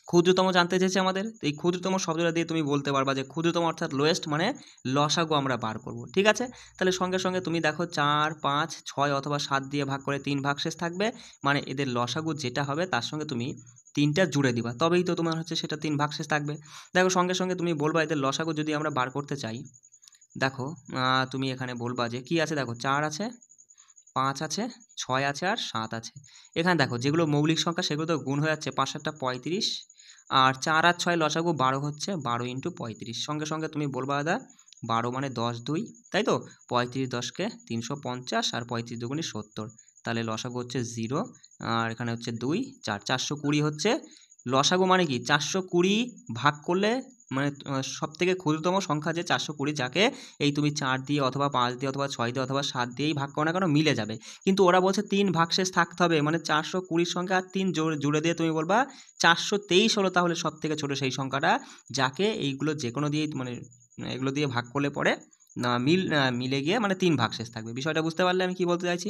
[SPEAKER 1] ক্ষুদ্রতম জানতে চেয়েছে আমাদের। এই ক্ষুদ্রতম শব্দটা দিয়ে তুমি বলতে পারবা যে ক্ষুদ্রতম অর্থাৎ লোয়েস্ট মানে লসাগু আমরা বার করব। ঠিক আছে, তাহলে সঙ্গে সঙ্গে তুমি দেখো 4 5 6 অথবা 7 দিয়ে ভাগ করে 3 ভাগশেষ থাকবে, মানে এদের লসাগু যেটা হবে তার সঙ্গে তুমি 3টা জুড়ে দিবা, তবেই তো তোমার হচ্ছে সেটা 3 ভাগশেষ থাকবে। দেখো সঙ্গে সঙ্গে তুমি বলবা এদের লসাগু যদি আমরা বার করতে চাই, দেখো তুমি এখানে বলবা যে কি আছে, দেখো 4 আছে, 5 আছে, 6 আছে আর 7 আছে। এখানে দেখো যেগুলো মৌলিক সংখ্যা সেগুলো তো গুণ হয়ে যাচ্ছে, 5 7 35, আর 4 আর 6 লসাগু 12 হচ্ছে, 12 × 35। সঙ্গে সঙ্গে তুমি বলবা দাদা 12 মানে 10 2, তাই তো 35 10কে 350 আর 35 দুগুণে 70, তাহলে লসাগু হচ্ছে 0, আর এখানে হচ্ছে 2 4, 420 হচ্ছে লসাগু। মানে কি 420 ভাগ করলে মানে সবথেকে ক্ষুদ্রতম সংখ্যা যে 420, যাকে এই তুমি 4 দিয়ে অথবা 5 দিয়ে অথবা 6 দিয়ে অথবা 7 দিয়েই ভাগ করো না কেন মিলে যাবে। কিন্তু ওরা বলছে 3 ভাগশেষ থাকতে হবে, মানে 420 সংখ্যা আর 3 জুড়ে দিয়ে তুমি বলবা 423 হলো তাহলে সবথেকে ছোট সেই সংখ্যাটা, যাকে এইগুলো যে কোনো দিয়েই মানে এগুলো দিয়ে ভাগ করলে পরে মিলে গিয়ে মানে 3 ভাগশেষ থাকবে। বিষয়টা বুঝতে পারলে আমি কি বলতে চাইছি?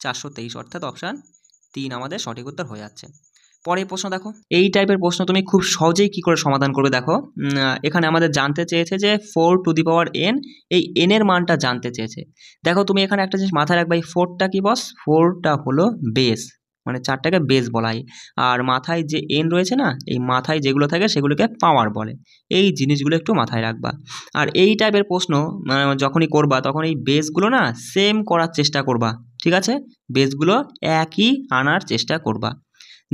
[SPEAKER 1] 423 অর্থাৎ অপশান 3 আমাদের সঠিক উত্তর হয়ে যাচ্ছে। পরের প্রশ্ন দেখো, এই টাইপের প্রশ্ন তুমি খুব সহজেই কি করে সমাধান করবে দেখো। এখানে আমাদের জানতে চেয়েছে যে 4n, এই n এর মানটা জানতে চেয়েছে। দেখো তুমি এখানে একটা জিনিস মাথায় রাখবে, এই 4টা কি বস? 4টা হলো বেস, মানে 4টাকে বেস বলা হয়। আর মাথায় যে n রয়েছে না, এই মাথায় যেগুলো থাকে সেগুলোকে পাওয়ার বলে। এই জিনিসগুলো একটু মাথায় রাখবা। আর এই টাইপের প্রশ্ন যখনই করবা তখন এই বেসগুলো না সেম করার চেষ্টা করবা, ঠিক আছে? বেসগুলো একই আনার চেষ্টা করবা।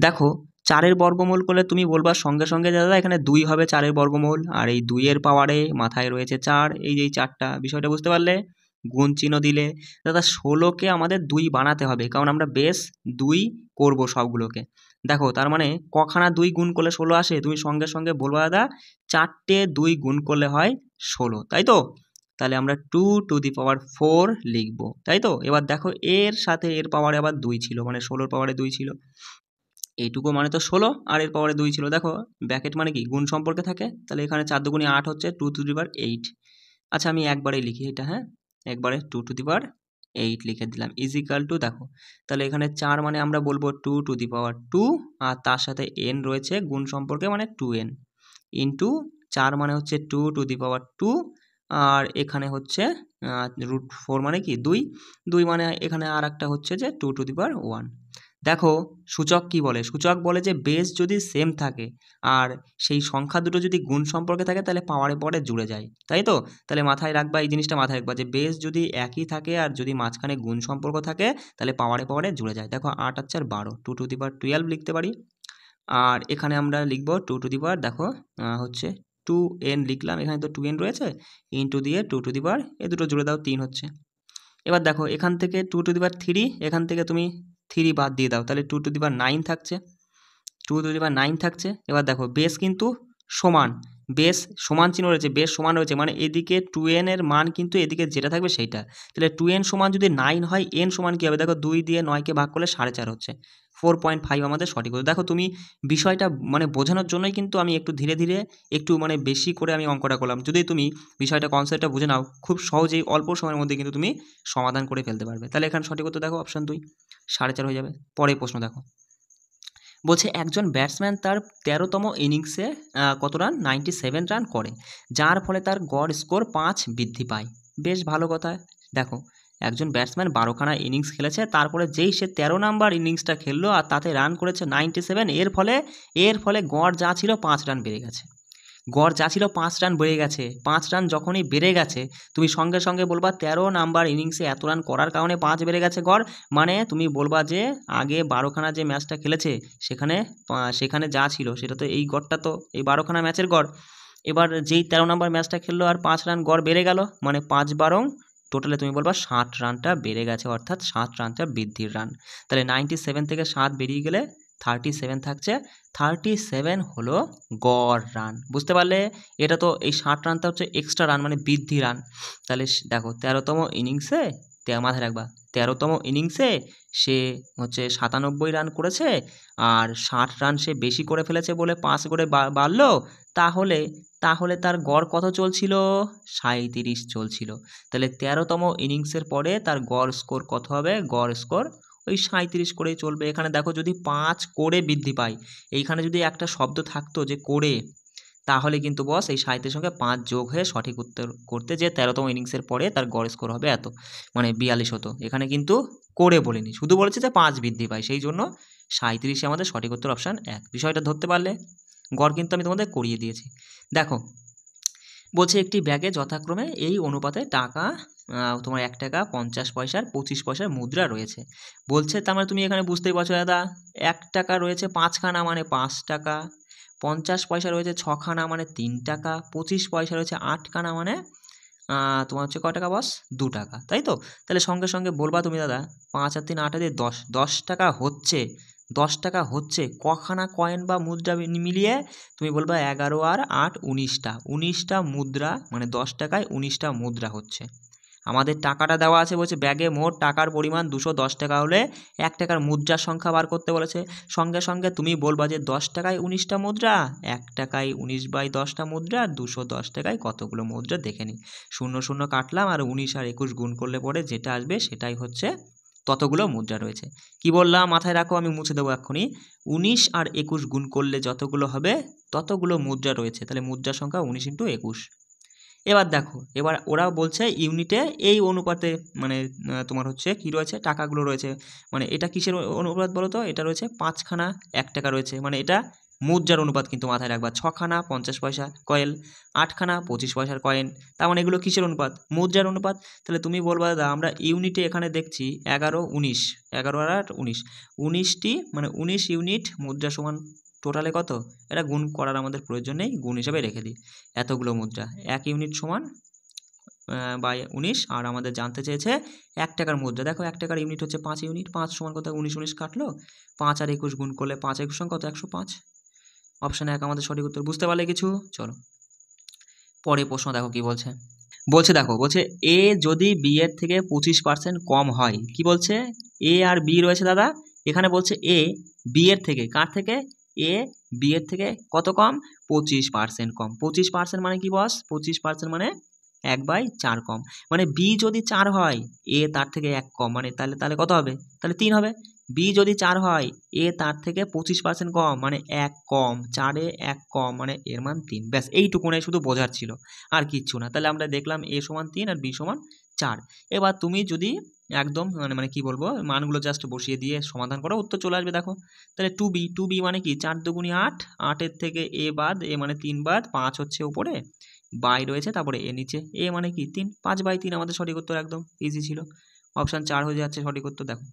[SPEAKER 1] দেখো 4-এর বর্গমূল করলে তুমি বলবা সঙ্গে সঙ্গে দাদা এখানে 2 হবে 4-এর বর্গমূল, আর এই 2-এর পাওয়ারে মাথায় রয়েছে 4, এই যে 4টা, বিষয়টা বুঝতে পারলে? গুণ চিহ্ন দিলে দাদা 16কে আমাদের 2 বানাতে হবে, কারণ আমরা বেস 2 করব সবগুলোকে। দেখো তার মানে কখানা 2 গুণ করলে 16 আসে? তুমি সঙ্গে সঙ্গে বলবা দাদা 4টে 2 গুণ করলে হয় 16, তাই তো? তাহলে আমরা 2⁴ লিখবো, তাই তো? এবার দেখো এর সাথে এর পাওয়ারে আবার 2 ছিল, মানে 16-র পাওয়ারে 2 ছিল, এইটুকু মানে তো 16 আর এর পাওয়ারে 2 ছিল। দেখো ব্র্যাকেট মানে কি গুণ সম্পর্কে থাকে, তাহলে এখানে 4 দুগুণে 8 হচ্ছে 2⁸। আচ্ছা আমি একবারেই লিখি এটা, হ্যাঁ একবারে 2⁸ লিখে দিলাম ইজিক্যাল টু, দেখো তাহলে এখানে 4 মানে আমরা বলবো 2⁴, আর তার সাথে n রয়েছে গুণ সম্পর্কে মানে 2n, ইন্টু 4 মানে হচ্ছে 2⁴, আর এখানে হচ্ছে √4 মানে কি 2 মানে এখানে আর একটা হচ্ছে যে 2⁴। দেখো সূচক কি বলে? সূচক বলে যে বেস যদি সেম থাকে আর সেই সংখ্যা দুটো যদি গুণ সম্পর্কে থাকে তাহলে পাওয়ারে পরে জুড়ে যায়, তাই তো? তাহলে মাথায় রাখবা, এই জিনিসটা মাথায় রাখবা যে বেস যদি একই থাকে আর যদি মাঝখানে গুণ সম্পর্ক থাকে তাহলে পাওয়ারে জুড়ে যায়। দেখো 8 আর 4 12, 2⁴ লিখতে পারি, আর এখানে আমরা লিখব 2⁴, দেখো হচ্ছে 2n লিখলাম, এখানে তো 2n রয়েছে, ইন্টু দিয়ে 2⁴, এ দুটো জুড়ে দাও 3 হচ্ছে। এবার দেখো এখান থেকে 2⁵, এখান থেকে তুমি 3 বাদ দিয়ে দাও, তাহলে 2⁹ থাকছে, 2⁹ থাকছে। এবার দেখো বেস কিন্তু সমান, বেস সমান চিহ্ন রয়েছে, বেস সমান রয়েছে, মানে এদিকে 2n এর মান কিন্তু এদিকে যেটা থাকবে সেইটা। তাহলে 2n সমান যদি 9 হয়, n সমান কী হবে? দেখো 2 দিয়ে 9কে ভাগ করলে 4.5 হচ্ছে, 4.5 আমাদের সঠিক হতো। দেখো তুমি বিষয়টা মানে বোঝানোর জন্যই কিন্তু আমি একটু ধীরে ধীরে একটু মানে বেশি করে আমি অঙ্কটা করলাম। যদি তুমি বিষয়টা কনসেপ্টটা বুঝে নাও খুব সহজেই অল্প সময়ের মধ্যে কিন্তু তুমি সমাধান করে ফেলতে পারবে। তাহলে এখানে সঠিক উত্তর দেখো অপশান 2 4.5 হয়ে যাবে। পরের প্রশ্ন দেখো, বলছে একজন ব্যাটসম্যান তার 13তম ইনিংসে কত রান 97 রান করে, যার ফলে তার গড় স্কোর 5 বৃদ্ধি পায়। বেশ ভালো কথা। দেখো একজন ব্যাটসম্যান 12খানা ইনিংস খেলেছে, তারপরে যেই সে 13 নাম্বার ইনিংসটা খেললো আর তাতে রান করেছে 97, এর ফলে গড় যা ছিল 5 রান বেড়ে গেছে। গড় যা ছিল 5 রান বেড়ে গেছে। 5 রান যখনই বেড়ে গেছে তুমি সঙ্গে সঙ্গে বলবা 13 নাম্বার ইনিংসে এত রান করার কারণে 5 বেড়ে গেছে গড়, মানে তুমি বলবা যে আগে 12খানা যে ম্যাচটা খেলেছে সেখানে যা ছিল সেটা তো এই গড়টা তো এই 12খানা ম্যাচের গড়। এবার যেই 13 নাম্বার ম্যাচটা খেললো আর 5 রান গড় বেড়ে গেল, মানে 5 বারং টোটালে তুমি বলবা 60 রানটা বেড়ে গেছে, অর্থাৎ 60 রানটা বৃদ্ধির রান। তাহলে 97 থেকে 7 বেরিয়ে গেলে 37 থাকছে। 37 হলো গড় রান। বুঝতে পারলে? এটা তো এই 60 রানটা হচ্ছে এক্সট্রা রান, মানে বৃদ্ধি রান। তাহলে দেখো 13তম ইনিংসে মাথায় রাখবা 13তম ইনিংসে সে হচ্ছে 97 রান করেছে, আর 60 রান সে বেশি করে ফেলেছে বলে 5 করে বাড়লো। তাহলে তার গড় কত চলছিল? 37 চলছিল। তাহলে 13তম ইনিংসের পরে তার গড় স্কোর কত হবে? গড় স্কোর ওই 37 করেই চলবে। এখানে দেখো যদি 5 করে বৃদ্ধি পায়, এইখানে যদি একটা শব্দ থাকতো যে করে, তাহলে কিন্তু বস এই 37 সঙ্গে 5 যোগ হয়ে সঠিক উত্তর করতে, যে 13তম ইনিংসের পরে তার গড় স্কোর হবে এত, মানে 42 হতো। এখানে কিন্তু করে বলিনি, শুধু বলেছে যে 5 বৃদ্ধি পায়, সেই জন্য 37 আমাদের সঠিক উত্তর অপশান 1। বিষয়টা ধরতে পারলে? গড় কিন্তু আমি তোমাদের করিয়ে দিয়েছি। দেখো বলছে একটি ব্যাগে যথাক্রমে এই অনুপাতে টাকা তোমার 1 টাকা, 50 পয়সার, 25 পয়সার মুদ্রা রয়েছে। বলছে তার মানে তুমি এখানে বুঝতেই পারছো দাদা, 1 টাকা রয়েছে 5খানা মানে 5 টাকা, 50 পয়সা রয়েছে 6খানা মানে 3 টাকা, 25 পয়সা রয়েছে 8খানা মানে তোমার হচ্ছে কয় টাকা বস? 2 টাকা, তাই তো? তাহলে সঙ্গে সঙ্গে বলবা তুমি দাদা 5 আর 3 8 দিয়ে 10, 10 টাকা হচ্ছে, 10 টাকা হচ্ছে কখানা কয়েন বা মুদ্রা মিলিয়ে? তুমি বলবা 11 আর 8 19টা, 19টা মুদ্রা, মানে 10 টাকায় 19টা মুদ্রা হচ্ছে। আমাদের টাকাটা দেওয়া আছে, বলছে ব্যাগে মোট টাকার পরিমাণ 210 টাকা হলে 1 টাকার মুদ্রার সংখ্যা বার করতে বলেছে। সঙ্গে সঙ্গে তুমি বলবা যে 10 টাকায় 19টা মুদ্রা, 1 টাকায় 19/10টা মুদ্রা, 210 টাকায় কতগুলো মুদ্রা দেখে নিই। 0 0 কাটলাম আর 19 আর 21 গুণ করলে পরে যেটা আসবে সেটাই হচ্ছে ততগুলো মুদ্রা রয়েছে। কি বললাম মাথায় রাখো, আমি মুছে দেবো এক্ষুনি। 19 আর 21 গুণ করলে যতগুলো হবে ততগুলো মুদ্রা রয়েছে। তাহলে মুদ্রার সংখ্যা 19 × 21। এবার দেখো, এবার ওরা বলছে ইউনিটে এই অনুপাতে, মানে তোমার হচ্ছে কি রয়েছে, টাকাগুলো রয়েছে। মানে এটা কিসের অনুপাত বলো তো? এটা রয়েছে 5খানা 1 টাকা রয়েছে, মানে এটা মুদ্রার অনুপাত কিন্তু মাথায় রাখবা। 6খানা 50 পয়সা কয়েন, 8খানা 25 পয়সার কয়েন, তার মানে এগুলো কিসের অনুপাত? মুদ্রার অনুপাত। তাহলে তুমি বলবা দাদা আমরা ইউনিটে এখানে দেখছি 11 19, 11 আর 8 19, 19টি মানে 19 ইউনিট মুদ্রা সমান টোটালে কত? এটা গুণ করার আমাদের প্রয়োজন নেই, গুণ হিসাবে রেখে দিই। এতগুলো মুদ্রা 1 ইউনিট সমান বাই 19, আর আমাদের জানতে চেয়েছে 1 টাকার মুদ্রা। দেখো 1 টাকার ইউনিট হচ্ছে 5 ইউনিট, 5 সমান কত? 19 19 কাটলো, 5 আর 21 গুণ করলে 5 21 সমান কত? 105। অপশান 1 আমাদের সঠিক উত্তর। বুঝতে পারলে কিছু? চলো পরে প্রশ্ন দেখো কি বলছে। বলছে এ যদি বি এর থেকে 25% কম হয়। কি বলছে? এ আর বি রয়েছে দাদা, এখানে বলছে এ বি এর থেকে, কার থেকে? এ বি এর থেকে কত কম? 25% কম। 25% মানে কি বস? 25% মানে 1/4 কম। মানে বি যদি 4 হয়, এ তার থেকে 1 কম, মানে তাহলে কত হবে? তাহলে 3 হবে। বি যদি 4 হয়, এ তার থেকে 25% কম, মানে 1 কম, 4-এ 1 কম, মানে এর মান 3। ব্যাস এইটুকুনে শুধু বোঝার ছিল, আর কিচ্ছু না। তাহলে আমরা দেখলাম এ সমান 3 আর বি সমান 4। এবার তুমি যদি একদম মানে কি বলবো, মানগুলো জাস্ট বসিয়ে দিয়ে সমাধান করো, উত্তর চলে আসবে। দেখো তাহলে 2b মানে কি? 4 দুগুণি 8, 8-এর থেকে এ বাদ, এ মানে 3 বাদ, 5 হচ্ছে উপরে, বাই রয়েছে, তারপরে এ নিচে, এ মানে কি 3, 5/3 আমাদের সঠিক উত্তর। একদম ইজি ছিল। অপশান 4 হয়ে যাচ্ছে সঠিক উত্তর। দেখো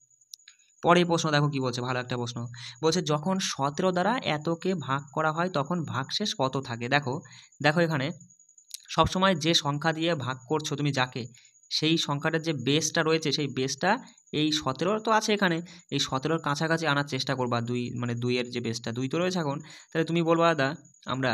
[SPEAKER 1] পরের প্রশ্ন দেখো কি বলছে, ভালো একটা প্রশ্ন। বলছে যখন 17 দ্বারা এতকে ভাগ করা হয় তখন ভাগশেষ কত থাকে? দেখো এখানে সবসময় যে সংখ্যা দিয়ে ভাগ করছো তুমি যাকে, সেই সংখ্যাটার যে বেসটা রয়েছে, সেই বেসটা এই 17 তো আছে এখানে, এই 17-র কাছাকাছি আনার চেষ্টা করবা। 2 মানে 2-এর যে বেসটা 2 তো রয়েছে এখন, তাহলে তুমি বলবা দাদা আমরা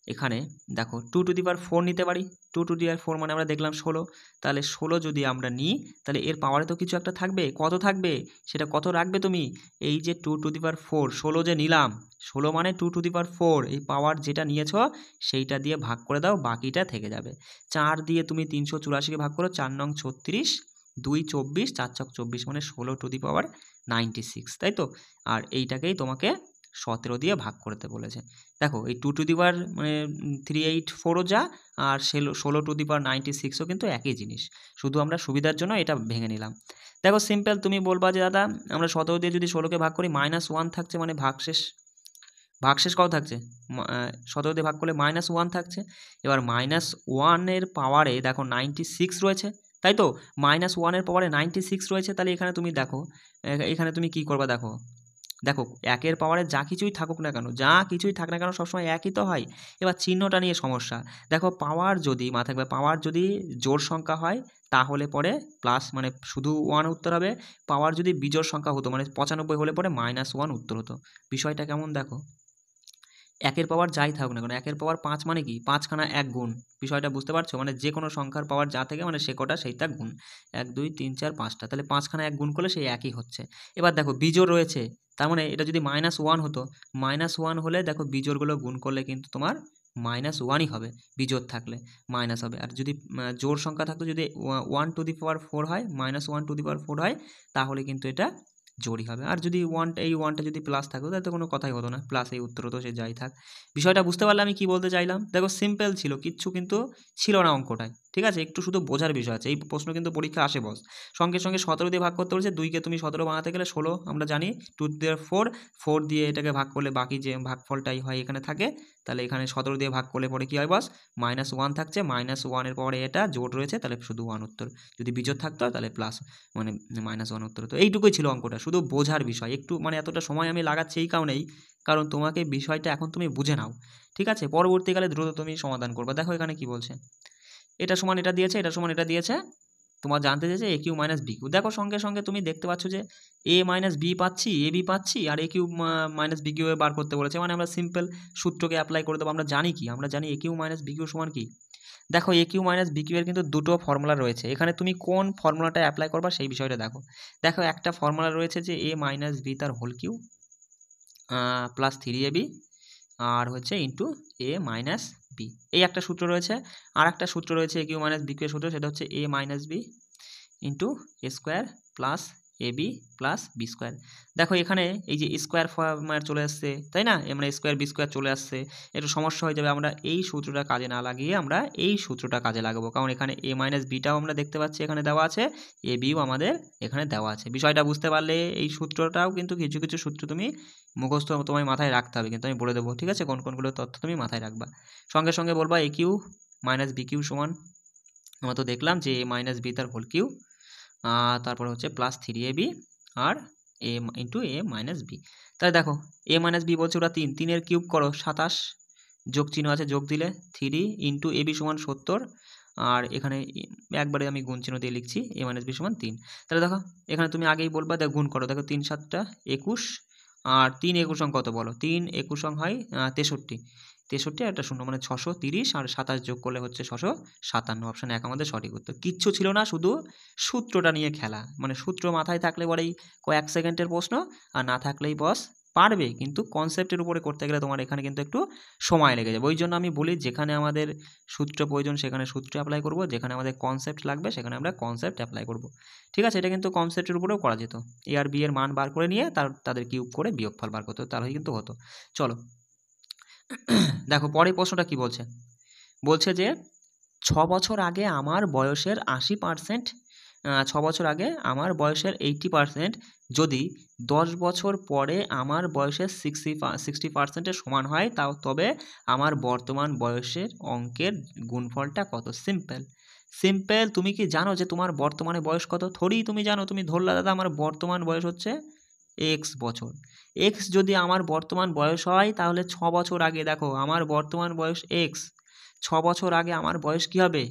[SPEAKER 1] এখানে দেখো 2^4 নিতে পারি। 2^4 মানে আমরা দেখলাম 16, তাহলে 16 যদি আমরা নিই তাহলে এর পাওয়ারে তো কিছু একটা থাকবে। কত থাকবে? সেটা কত রাখবে তুমি? এই যে 2^4, 16 যে নিলাম, 16 মানে 2^4, এই পাওয়ার যেটা নিয়েছো সেইটা দিয়ে ভাগ করে দাও, বাকিটা থেকে যাবে। 4 দিয়ে তুমি 384কে ভাগ করো, 4 নং 36, 2 24, 4 ছক 24, মানে 16^96, তাই তো? আর এইটাকেই তোমাকে 17 দিয়ে ভাগ করতে বলেছে। দেখো এই 2 টু দি পাওয়ার মানে 384ও যা, আর 16 টু দি পাওয়ার 96ও কিন্তু একই জিনিস, শুধু আমরা সুবিধার জন্য এটা ভেঙে নিলাম। দেখো সিম্পল, তুমি বলবা যে দাদা আমরা 17 দিয়ে যদি 16কে ভাগ করি -1 থাকছে, মানে ভাগশেষ কত থাকছে? 17 দিয়ে ভাগ করলে -1 থাকছে। এবার -1 এর পাওয়ারে দেখো 96 রয়েছে, তাই তো? -1 এর পাওয়ারে 96 রয়েছে, তাহলে এখানে তুমি দেখো, এখানে তুমি কি করবা, দেখো দেখো 1 এর পাওয়ারে যা কিছুই থাকুক না কেন, যা কিছুই থাক না কেন সবসময় একই তো হয়। এবার চিহ্নটা নিয়ে সমস্যা। দেখো পাওয়ার যদি মাথায় রাখবে, পাওয়ার যদি জোড় সংখ্যা হয় তাহলে পরে প্লাস মানে শুধু 1 উত্তর হবে। পাওয়ার যদি বিজোড় সংখ্যা হতো মানে 95 হলে পরে -1 উত্তর হতো। বিষয়টা কেমন দেখো, 1 এর পাওয়ার যাই থাকুক না কেন, 1 এর পাওয়ার 5 মানে কি, 5 খানা 1 গুণ। বিষয়টা বুঝতে পারছো? মানে যে কোনো সংখ্যার পাওয়ার যা থেকে মানে সে কটা সেইটা গুণ, 1 2 3 4 5টা, তাহলে 5 খানা 1 গুণ করলে সেই একই হচ্ছে। এবার দেখো বিজোড় রয়েছে, তার মানে এটা যদি -1 হতো, -1 হলে দেখো বিজোড়গুলো গুণ করলে কিন্তু তোমার -1ই হবে, বিজোড় থাকলে মাইনাস হবে। আর যদি জোড় সংখ্যা থাকতো, যদি 1 টু দি পাওয়ার 4 হয়, -1 টু দি পাওয়ার 4 হয়, তাহলে কিন্তু এটা জোড়ই হবে। আর যদি এই 1টা যদি প্লাস থাকতো তাহলে তো কোনো কথাই হতো না, প্লাস এই উত্তর হতো, সে যাই থাক। বিষয়টা বুঝতে পারলে আমি কি বলতে চাইলাম? দেখো সিম্পল ছিল, কিচ্ছু কিন্তু ছিল না অঙ্কটায়, ঠিক আছে? একটু শুধু বোঝার বিষয় আছে। এই প্রশ্ন কিন্তু পরীক্ষা আসে বস। সঙ্গে 17 দিয়ে ভাগ করতে বলেছে, 2কে তুমি 17 বানাতে গেলে 16 আমরা জানি, 2 দিয়ে 4 দিয়ে এটাকে ভাগ করলে বাকি যে ভাগফলটাই হয় এখানে থাকে, তাহলে এখানে 17 দিয়ে ভাগ করলে পরে কি হয় বস? -1 থাকছে, -1 এর পরে এটা জোড় রয়েছে, তাহলে শুধু 1 উত্তর। যদি বিজোড় থাকতো তাহলে প্লাস মানে -1 উত্তর হতো। এইটুকুই ছিল অঙ্কটা, শুধু বোঝার বিষয়। একটু মানে এতটা সময় আমি লাগাচ্ছি এই কারণেই, কারণ তোমাকে বিষয়টা এখন তুমি বুঝে নাও, ঠিক আছে? পরবর্তীকালে দ্রুত তুমি সমাধান করবা। দেখো এখানে কি বলছে, এটা সমান এটা দিয়েছে, এটা সমান এটা দিয়েছে, তোমার জানতে চেয়েছে এ কিউ মাইনাস বি কিউ। দেখো সঙ্গে সঙ্গে তুমি দেখতে পাচ্ছ যে এ মাইনাস বি পাচ্ছি, এ বি পাচ্ছি, আর a q minus b q বার করতে বলেছে, মানে আমরা সিম্পল সূত্রকে অ্যাপ্লাই করে দেবো। আমরা জানি কি, আমরা জানি এ কিউ মাইনাস বি কিউ সমান কি। দেখো এ কিউ মাইনাস বি কিউ এর কিন্তু দুটো ফর্মুলা রয়েছে, এখানে তুমি কোন ফর্মুলাটা অ্যাপ্লাই করবা সেই বিষয়টা দেখো। দেখো একটা ফর্মুলা রয়েছে যে এ মাইনাস বি তার হোল কিউ প্লাস 3ab আর হচ্ছে ইন্টু এ মাইনাস বি, এই একটা সূত্র রয়েছে। আর একটা সূত্র রয়েছে এ কিউ মাইনাস বি কিউ এর সূত্র, সেটা হচ্ছে এ minus B into A square plus A B plus B square. দেখো এখানে এই যে স্কোয়ার ফর্মার চলে আসছে, তাই না? মানে স্কোয়ার বি স্কোয়ার চলে আসছে, একটু সমস্যা হয়ে যাবে। আমরা এই সূত্রটা কাজে না লাগিয়ে আমরা এই সূত্রটা কাজে লাগাবো, কারণ এখানে এ মাইনাস বিটাও আমরা দেখতে পাচ্ছি এখানে দেওয়া আছে, এ বিও আমাদের এখানে দেওয়া আছে। বিষয়টা বুঝতে পারলে এই সূত্রটাও কিন্তু কিছু কিছু সূত্র তুমি মুখস্থ তোমায় মাথায় রাখতে হবে, কিন্তু আমি বলে দেবো, ঠিক আছে? কোন কোনগুলো তথ্য তুমি মাথায় রাখবা। সঙ্গে সঙ্গে বলবা এ কিউ মাইনাস বি কিউ সমান, আমরা তো দেখলাম যে এ মাইনাস বি তার হোল কিউ, তারপর হচ্ছে প্লাস 3ab আর এ ইন্টু এ মাইনাস বি। তাহলে দেখো এ মাইনাস বি বলছে ওরা 3 এর কিউব করো 27, যোগ চিহ্ন আছে যোগ দিলে 3 ইন্টু এ বি সমান 70, আর এখানে একবারে আমি গুণ চিহ্ন দিয়ে লিখছি এ মাইনাস বি সমান 3। তাহলে দেখো এখানে তুমি আগেই বলবা, দেখো গুণ করো, দেখো 3 7 21, আর 3 21 কত বলো? 3 21 হয় 63, 63 আর একটা শূন্য মানে 630, আর 27 যোগ করলে হচ্ছে 657। অপশান 1 আমাদের সঠিক উত্তর। কিচ্ছু ছিল না, শুধু সূত্রটা নিয়ে খেলা। মানে সূত্র মাথায় থাকলে পরেই কয়েক সেকেন্ডের প্রশ্ন, আর না থাকলেই বস পারবে, কিন্তু কনসেপ্টের উপরে করতে গেলে তোমার এখানে কিন্তু একটু সময় লেগে যাবে। ওই জন্য আমি বলি যেখানে আমাদের সূত্র প্রয়োজন সেখানে সূত্র অ্যাপ্লাই করব, যেখানে আমাদের কনসেপ্ট লাগবে সেখানে আমরা কনসেপ্ট অ্যাপ্লাই করব, ঠিক আছে? এটা কিন্তু কনসেপ্টের উপরেও করা যেত। এ আর বি এর মান বার করে নিয়ে তাদের কিউব করে বিয়োগফল বার করতে হতো, তাহলেই কিন্তু হতো। চলো দেখো পরের প্রশ্নটা কি বলছে, বলছে যে 6 বছর আগে আমার বয়সের 80%, 6 বছর আগে আমার বয়সের 80% যদি 10 বছর পরে আমার বয়সের 60%-এর সমান হয়, তবে আমার বর্তমান বয়সের অঙ্কের গুণফলটা কত? সিম্পল। তুমি কি জানো যে তোমার বর্তমানে বয়স কত? থোড়ি তুমি জানো, তুমি ধরলা দাদা আমার বর্তমান বয়স হচ্ছে এক্স বছর। এক্স যদি আমার বর্তমান বয়স হয়, তাহলে 6 বছর আগে দেখো আমার বর্তমান বয়স এক্স, 6 বছর আগে আমার বয়স কি হবে?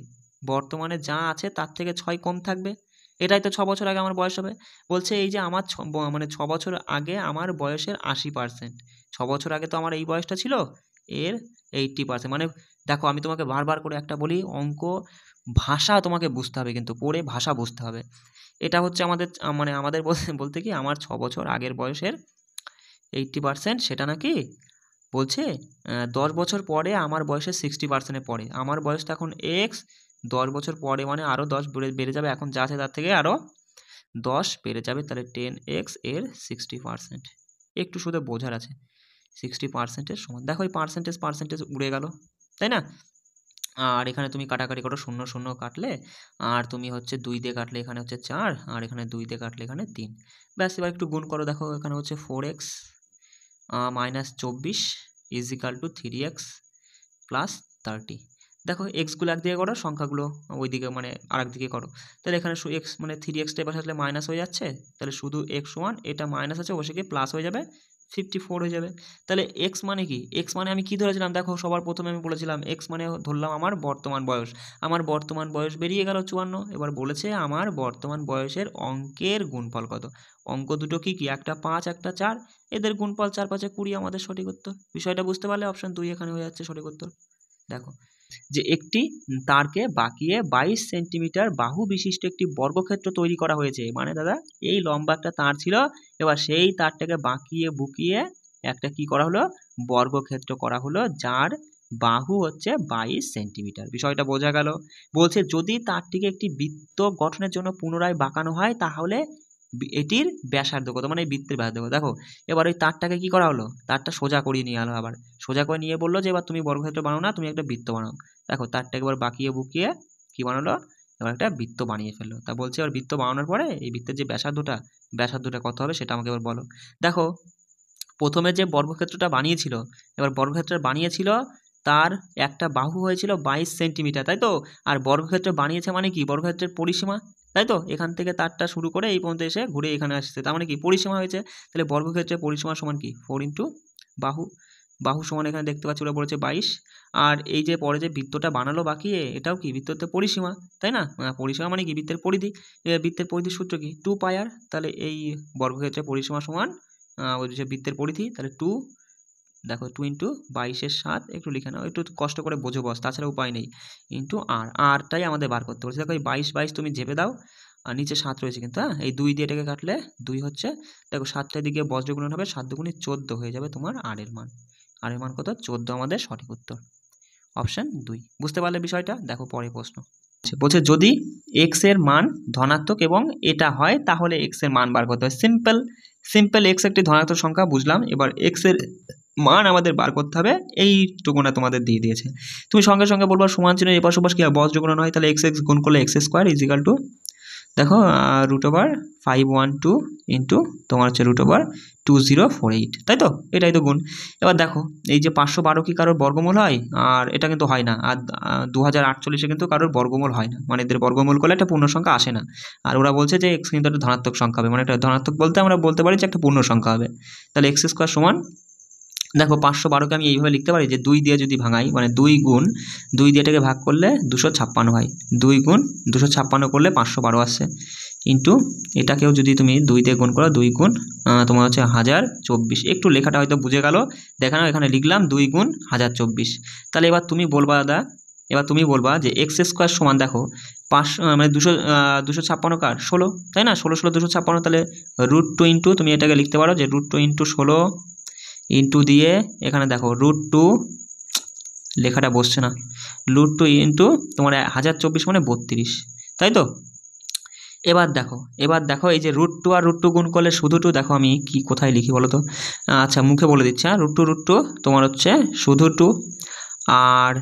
[SPEAKER 1] বর্তমানে যা আছে তার থেকে 6 কম থাকবে, এটাই তো 6 বছর আগে আমার বয়স হবে। বলছে এই যে আমার মানে 6 বছর আগে আমার বয়সের 80%, 6 বছর আগে তো আমার এই বয়সটা ছিল, এর 80%। মানে দেখো আমি তোমাকে বারবার করে একটা বলি, অঙ্ক ভাষা তোমাকে বুঝতে হবে, কিন্তু পড়ে ভাষা বুঝতে হবে। এটা হচ্ছে আমাদের মানে আমাদের বলতে কি আমার 6 বছর আগের বয়সের 80%, সেটা নাকি বলছে 10 বছর পরে আমার বয়সের 60%-এ পড়ে। আমার বয়স তো এখন এক্স, 10 বছর পরে মানে আরও 10 বেড়ে যাবে, এখন যা আছে তার থেকে আরও 10 বেড়ে যাবে, তাহলে 10x এর 60%। একটু শুধু বোঝার আছে। 60% সমান, দেখো এই পার্সেন্টেজ উড়ে গেল, তাই না? আর এখানে তুমি কাটাকাটি করো, 0 0 কাটলে, আর তুমি হচ্ছে 2 দিয়ে কাটলে এখানে হচ্ছে 4, আর এখানে 2 দিয়ে কাটলে এখানে 3। ব্যাস, এবার একটু গুণ করো, দেখো এখানে হচ্ছে 4x minus 24 is equal to 3x plus 30। দেখো এক্সগুলো একদিকে করো, সংখ্যাগুলো ওইদিকে মানে আরেক দিকে করো। তাহলে এখানে এক্স মানে 3x এবার আসলে মাইনাস হয়ে যাচ্ছে, তাহলে শুধু এক্স সমান এটা মাইনাস আছে অবশ্যই কি প্লাস হয়ে যাবে, 54 হয়ে যাবে। তাহলে এক্স মানে কি, এক্স মানে আমি কি ধরেছিলাম, দেখো সবার প্রথমে আমি বলেছিলাম এক্স মানে ধরলাম আমার বর্তমান বয়স। আমার বর্তমান বয়স বেরিয়ে গেল 54। এবার বলেছে আমার বর্তমান বয়সের অঙ্কের গুণফল কত। অঙ্ক দুটো কি কি, একটা 5 একটা 4, এদের গুণফল 4 5 20 আমাদের সঠিক উত্তর। বিষয়টা বুঝতে পারলে অপশন 2 এখানে হয়ে যাচ্ছে সঠিক উত্তর। দেখো যে একটি তারকে বাঁকিয়ে 22 সেন্টিমিটার বাহু বিশিষ্ট একটি বর্গক্ষেত্র তৈরি করা হয়েছে। মানে দাদা এই লম্বা একটা তার ছিল, এবার সেই তারটাকে বাঁকিয়ে বুকিয়ে একটা কি করা হলো, বর্গক্ষেত্র করা হলো, যার বাহু হচ্ছে 22 সেন্টিমিটার। বিষয়টা বোঝা গেল? বলছে যদি তারটিকে একটি বৃত্ত গঠনের জন্য পুনরায় বাঁকানো হয় তাহলে এটির ব্যাসার্ধ কত, মানে এই বৃত্তের ব্যাসার্ধ কত। দেখো এবার ওই তারটাকে কি করা হলো, তারটা সোজা করিয়ে নিয়ে এলো, আবার সোজা করে নিয়ে বললো যে এবার তুমি বর্গক্ষেত্র বানাও না, তুমি একটা বৃত্ত বানাও। দেখো তারটা একবার বাঁকিয়ে বুকিয়ে কি বানালো, এবার একটা বৃত্ত বানিয়ে ফেললো। তা বলছে এবার বৃত্ত বানানোর পরে এই বৃত্তের যে ব্যাসার্ধটা কত হবে সেটা আমাকে এবার বলো। দেখো প্রথমে যে বর্গক্ষেত্রটা বানিয়েছিল, এবার বর্গক্ষেত্র বানিয়েছিল তার একটা বাহু হয়েছিল 22 সেন্টিমিটার, তাই তো? আর বর্গক্ষেত্র বানিয়েছে মানে কি, বর্গক্ষেত্রের পরিসীমা, তাই তো? এখান থেকে তারটা শুরু করে এই পর্যন্ত এসে ঘুরে এখানে আসছে, তার মানে কি পরিসীমা হয়েছে। তাহলে বর্গক্ষেত্রের পরিসীমা সমান কি 4 ইন্টু বাহু। বাহু সমান এখানে দেখতে পাচ্ছি ওরা বলেছে 22। আর এই যে পরে যে বৃত্তটা বানালো বাকিয়ে, এটাও কি বৃত্তের পরিসীমা, তাই না? পরিসীমা মানে কি বৃত্তের পরিধি। বৃত্তের পরিধির সূত্র কি 2 পাই আর। তাহলে এই বর্গক্ষেত্রের পরিসীমা সমান ওই যে বৃত্তের পরিধি, তাহলে 2, দেখো 2 ইন্টু 22-এর 7, একটু লিখে নাও, একটু কষ্ট করে বোঝো বস, তাছাড়া উপায় নেই, ইন্টু আরটাই আমাদের বার করতে বলছে। দেখো এই 22 তুমি চেপে দাও, আর নিচে 7 রয়েছে কিন্তু, হ্যাঁ এই 2 দিয়ে এটাকে কাটলে 2 হচ্ছে, দেখো 7টার দিকে বজ্রগুণন হবে, 7 দুগুণে 14 হয়ে যাবে তোমার আর এর মান। আর এর মান কত, 14 আমাদের সঠিক উত্তর, অপশন 2। বুঝতে পারলে বিষয়টা? দেখো পরে প্রশ্ন বলছে যদি x এর মান ধনাত্মক এবং এটা হয় তাহলে x এর মান বার করতে হবে। সিম্পল x একটি ধনাত্মক সংখ্যা, বুঝলাম। এবার x এর মান আমাদের বার করতে হবে, এইটুকুনা তোমাদের দিয়ে দিয়েছে। তুমি সঙ্গে সঙ্গে বলবো সমান চিহ্ন এপাশ ওপাশ কি বজ্রগুণন হয়, তাহলে x গুণ করলে x square is equal to, দেখো √512 ইন্টু তোমার হচ্ছে √2048, তাই তো? এটাই তো গুণ। এবার দেখো এই যে 512 কি কারোর বর্গমূল হয়, আর এটা কিন্তু হয় না। আর 2048 কিন্তু কারোর বর্গমূল হয় না, মানে এদের বর্গমূল করলে একটা পূর্ণ সংখ্যা আসে না। আর ওরা বলছে যে x কিন্তু একটা ধনাত্মক সংখ্যা হবে, মানে একটা ধনাত্মক বলতে আমরা বলতে পারি যে একটা পূর্ণ সংখ্যা হবে। তাহলে x স্কোয়ার সমান, দেখো 512কে আমি এইভাবে লিখতে পারি যে 2 দিয়ে যদি ভাঙাই, মানে 2 গুণ 2 দিয়ে এটাকে ভাগ করলে 256 হয়, 2 গুণ 256 করলে 512 আসছে, ইন্টু এটাকেও যদি তুমি 2 দিয়ে গুণ করো, 2 গুণ তোমার হচ্ছে 1024। একটু লেখাটা হয়তো বুঝে গেল, দেখানো এখানে লিখলাম 2 গুণ 1024। তাহলে এবার তুমি বলবা দাদা, এবার তুমি বলবা যে x স্কোয়ার সমান, দেখো 5 মানে 256 কার 16, তাই না? 16 256, তাহলে √2 ইন্টু তুমি এটাকে লিখতে পারো যে √2 ইন্টু 16 ইন্টু দিয়ে এখানে দেখো √2, লেখাটা বসছে না, √2 ইন্টু তোমার 1024 মানে 32, তাই তো? এবার দেখো এই যে √2 আর √2 গুণ করলে শুধু 2, দেখো আমি কি কোথায় লিখি বলো তো, আচ্ছা মুখে বলে দিচ্ছি, হ্যাঁ √2 তোমার হচ্ছে শুধু 2, আর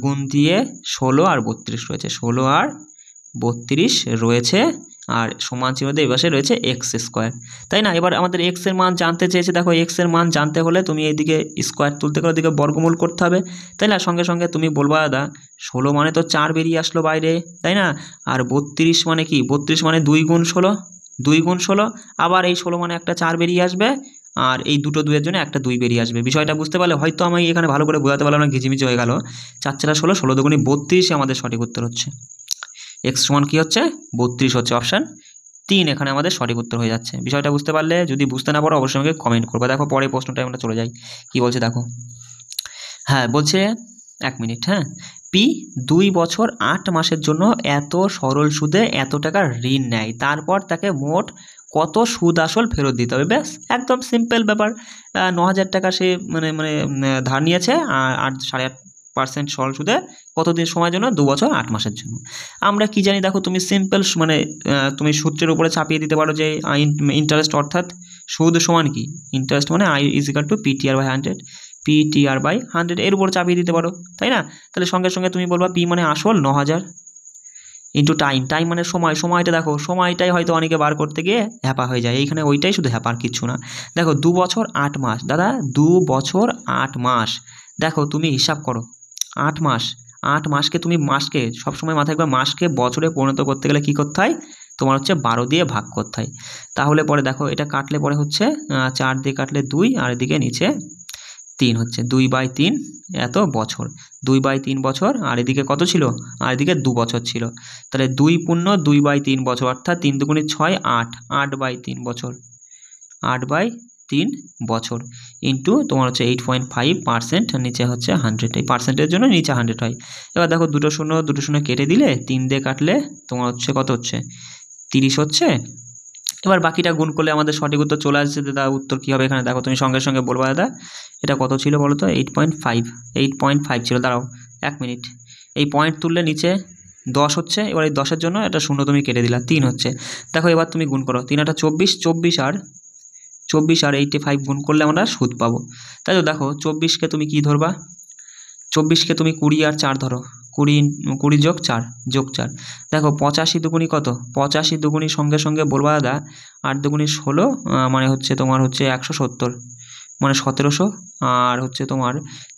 [SPEAKER 1] গুণ দিয়ে 16 আর 32 রয়েছে, 16 আর 32 রয়েছে, আর সমান চিহ্ন দিয়ে এই পাশে রয়েছে এক্স স্কোয়ার, তাই না? এবার আমাদের এক্স এর মান জানতে চেয়েছে, দেখো এক্স এর মান জানতে হলে তুমি এইদিকে স্কোয়ার তুলতে গেলে ওদিকে বর্গমূল করতে হবে, তাই না? সঙ্গে সঙ্গে তুমি বলবা দাদা 16 মানে তো 4 বেরিয়ে আসলো বাইরে, তাই না? আর 32 মানে কি, 32 মানে 2 গুণ 16, 2 গুণ 16, আবার এই 16 মানে একটা 4 বেরিয়ে আসবে, আর এই দুটো 2 এর জন্য একটা 2 বেরিয়ে আসবে। বিষয়টা বুঝতে পারলে, হয়তো আমি এখানে ভালো করে বোঝাতে পারলাম না, ঘিচিমিচি হয়ে গেল। 4 4 16, 16 দুগুণে 32 আমাদের সঠিক উত্তর হচ্ছে। এক্স সমান কি হচ্ছে 32 হচ্ছে, অপশান 3 এখানে আমাদের সঠিক উত্তর হয়ে যাচ্ছে। বিষয়টা বুঝতে পারলে, যদি বুঝতে না পারো অবশ্যই আমাকে কমেন্ট করবে। দেখো পরের প্রশ্নটায় আমরা চলে যাই, কি বলছে দেখো। হ্যাঁ বলছে 1 মিনিট, হ্যাঁ পি 2 বছর 8 মাসের জন্য এত সরল সুদে এত টাকা ঋণ নেয়, তারপর তাকে মোট কত সুদ আসল ফেরত দিতে হবে। ব্যাস একদম সিম্পল ব্যাপার। 9,000 টাকা সে মানে ধার নিয়েছে, আর 8.5 5% সরল সুদে কতদিন সময়ের জন্য? 2 বছর 8 মাসের জন্য। আমরা কি জানি দেখো, তুমি সিম্পল মানে তুমি সূত্রের উপরে চাপিয়ে দিতে পারো যে ইন্টারেস্ট অর্থাৎ সুদ সমান কি? ইন্টারেস্ট মানে I = PTR/100, PTR/100 এর উপর চাপিয়ে দিতে পারো, তাই না? তাহলে সঙ্গে সঙ্গে তুমি বলবা P মানে আসল 9000 ইন্টু টাইম, টাইম মানে সময়, সময়টা দেখো, সময়টাই হয়তো অনেকে বার করতে গিয়ে হ্যাপা হয়ে যায়, এইখানে ওইটাই শুধু হ্যাপার, কিচ্ছু না। দেখো 2 বছর 8 মাস, দাদা 2 বছর 8 মাস, দেখো তুমি হিসাব করো 8 মাস, 8 মাসকে তুমি মাসকে সবসময় মাথায় রাখবে, মাসকে বছরে পরিণত করতে গেলে কি করতে হয়? তোমার হচ্ছে 12 দিয়ে ভাগ করতে হয়। তাহলে পরে দেখো এটা কাটলে পরে হচ্ছে 4 দিয়ে কাটলে 2 আর এদিকে নিচে 3 হচ্ছে 2/3 এত বছর, 2/3 বছর, আর এদিকে কত ছিল? আর এদিকে 2 বছর ছিল, তাহলে 2 পূর্ণ 2/3 বছর অর্থাৎ 3 দুগুণে 6 8, 8/3 বছর, 8/3 বছর ইন্টু তোমার হচ্ছে 8.5%, নিচে হচ্ছে 100, এই পার্সেন্টের জন্য নিচে 100 হয়। এবার দেখো দুটো শূন্য কেটে দিলে 3 দিয়ে কাটলে তোমার হচ্ছে কত হচ্ছে? 30 হচ্ছে। এবার বাকিটা গুণ করলে আমাদের সঠিক উত্তর চলে আসছে। দাদা উত্তর কী হবে? এখানে দেখো তুমি সঙ্গে সঙ্গে বলবো, দাদা এটা কত ছিল বলো তো? 8.5 ছিল। দাঁড়াও 1 মিনিট, এই পয়েন্ট তুললে নিচে 10 হচ্ছে, এবার এই 10-এর জন্য একটা শূন্য তুমি কেটে দিলা, 3 হচ্ছে। দেখো এবার তুমি গুণ করো, 3 × 24, 24 আর 85 গুণ করলে আমরা সুদ পাবো, তাই তো? দেখো 24কে তুমি কি ধরবা? 24কে তুমি 20 আর 4 ধরো, 20 যোগ 4 দেখো 85 দুগুণি কত? 85 দুগুণি সঙ্গে সঙ্গে বলবা দাদা 8 দুগুণি 16, মানে হচ্ছে তোমার হচ্ছে 170, মানে 1700, আর হচ্ছে তোমার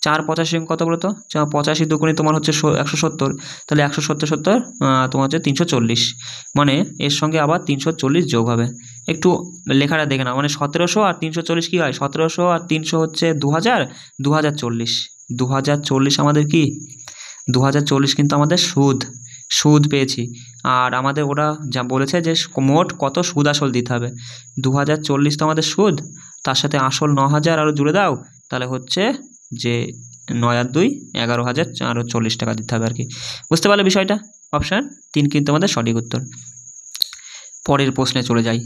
[SPEAKER 1] 4 85 কত বলো তো? 85 দুগুণি তোমার হচ্ছে 170, তাহলে 170 তোমার হচ্ছে 340, মানে এর সঙ্গে আবার 340 যোগ হবে। একটু লেখাটা দেখে নাও, মানে 1700 আর 340 কি হয়? 1700 আর 300 হচ্ছে 2000, 2040, 2040 আমাদের কি? 2040 কিন্তু আমাদের সুদ পেয়েছি। আর আমাদের ওরা যা বলেছে যে মোট কত সুদ আসল দিতে হবে, 2040 তো আমাদের সুদ, তার সাথে আসল 9000 আরও জুড়ে দাও, তাহলে হচ্ছে যে 9 আর 2 11,040 টাকা দিতে হবে আর কি। বুঝতে পারলে বিষয়টা? অপশান 3 কিন্তু আমাদের সঠিক উত্তর। পরের প্রশ্নে চলে যাই।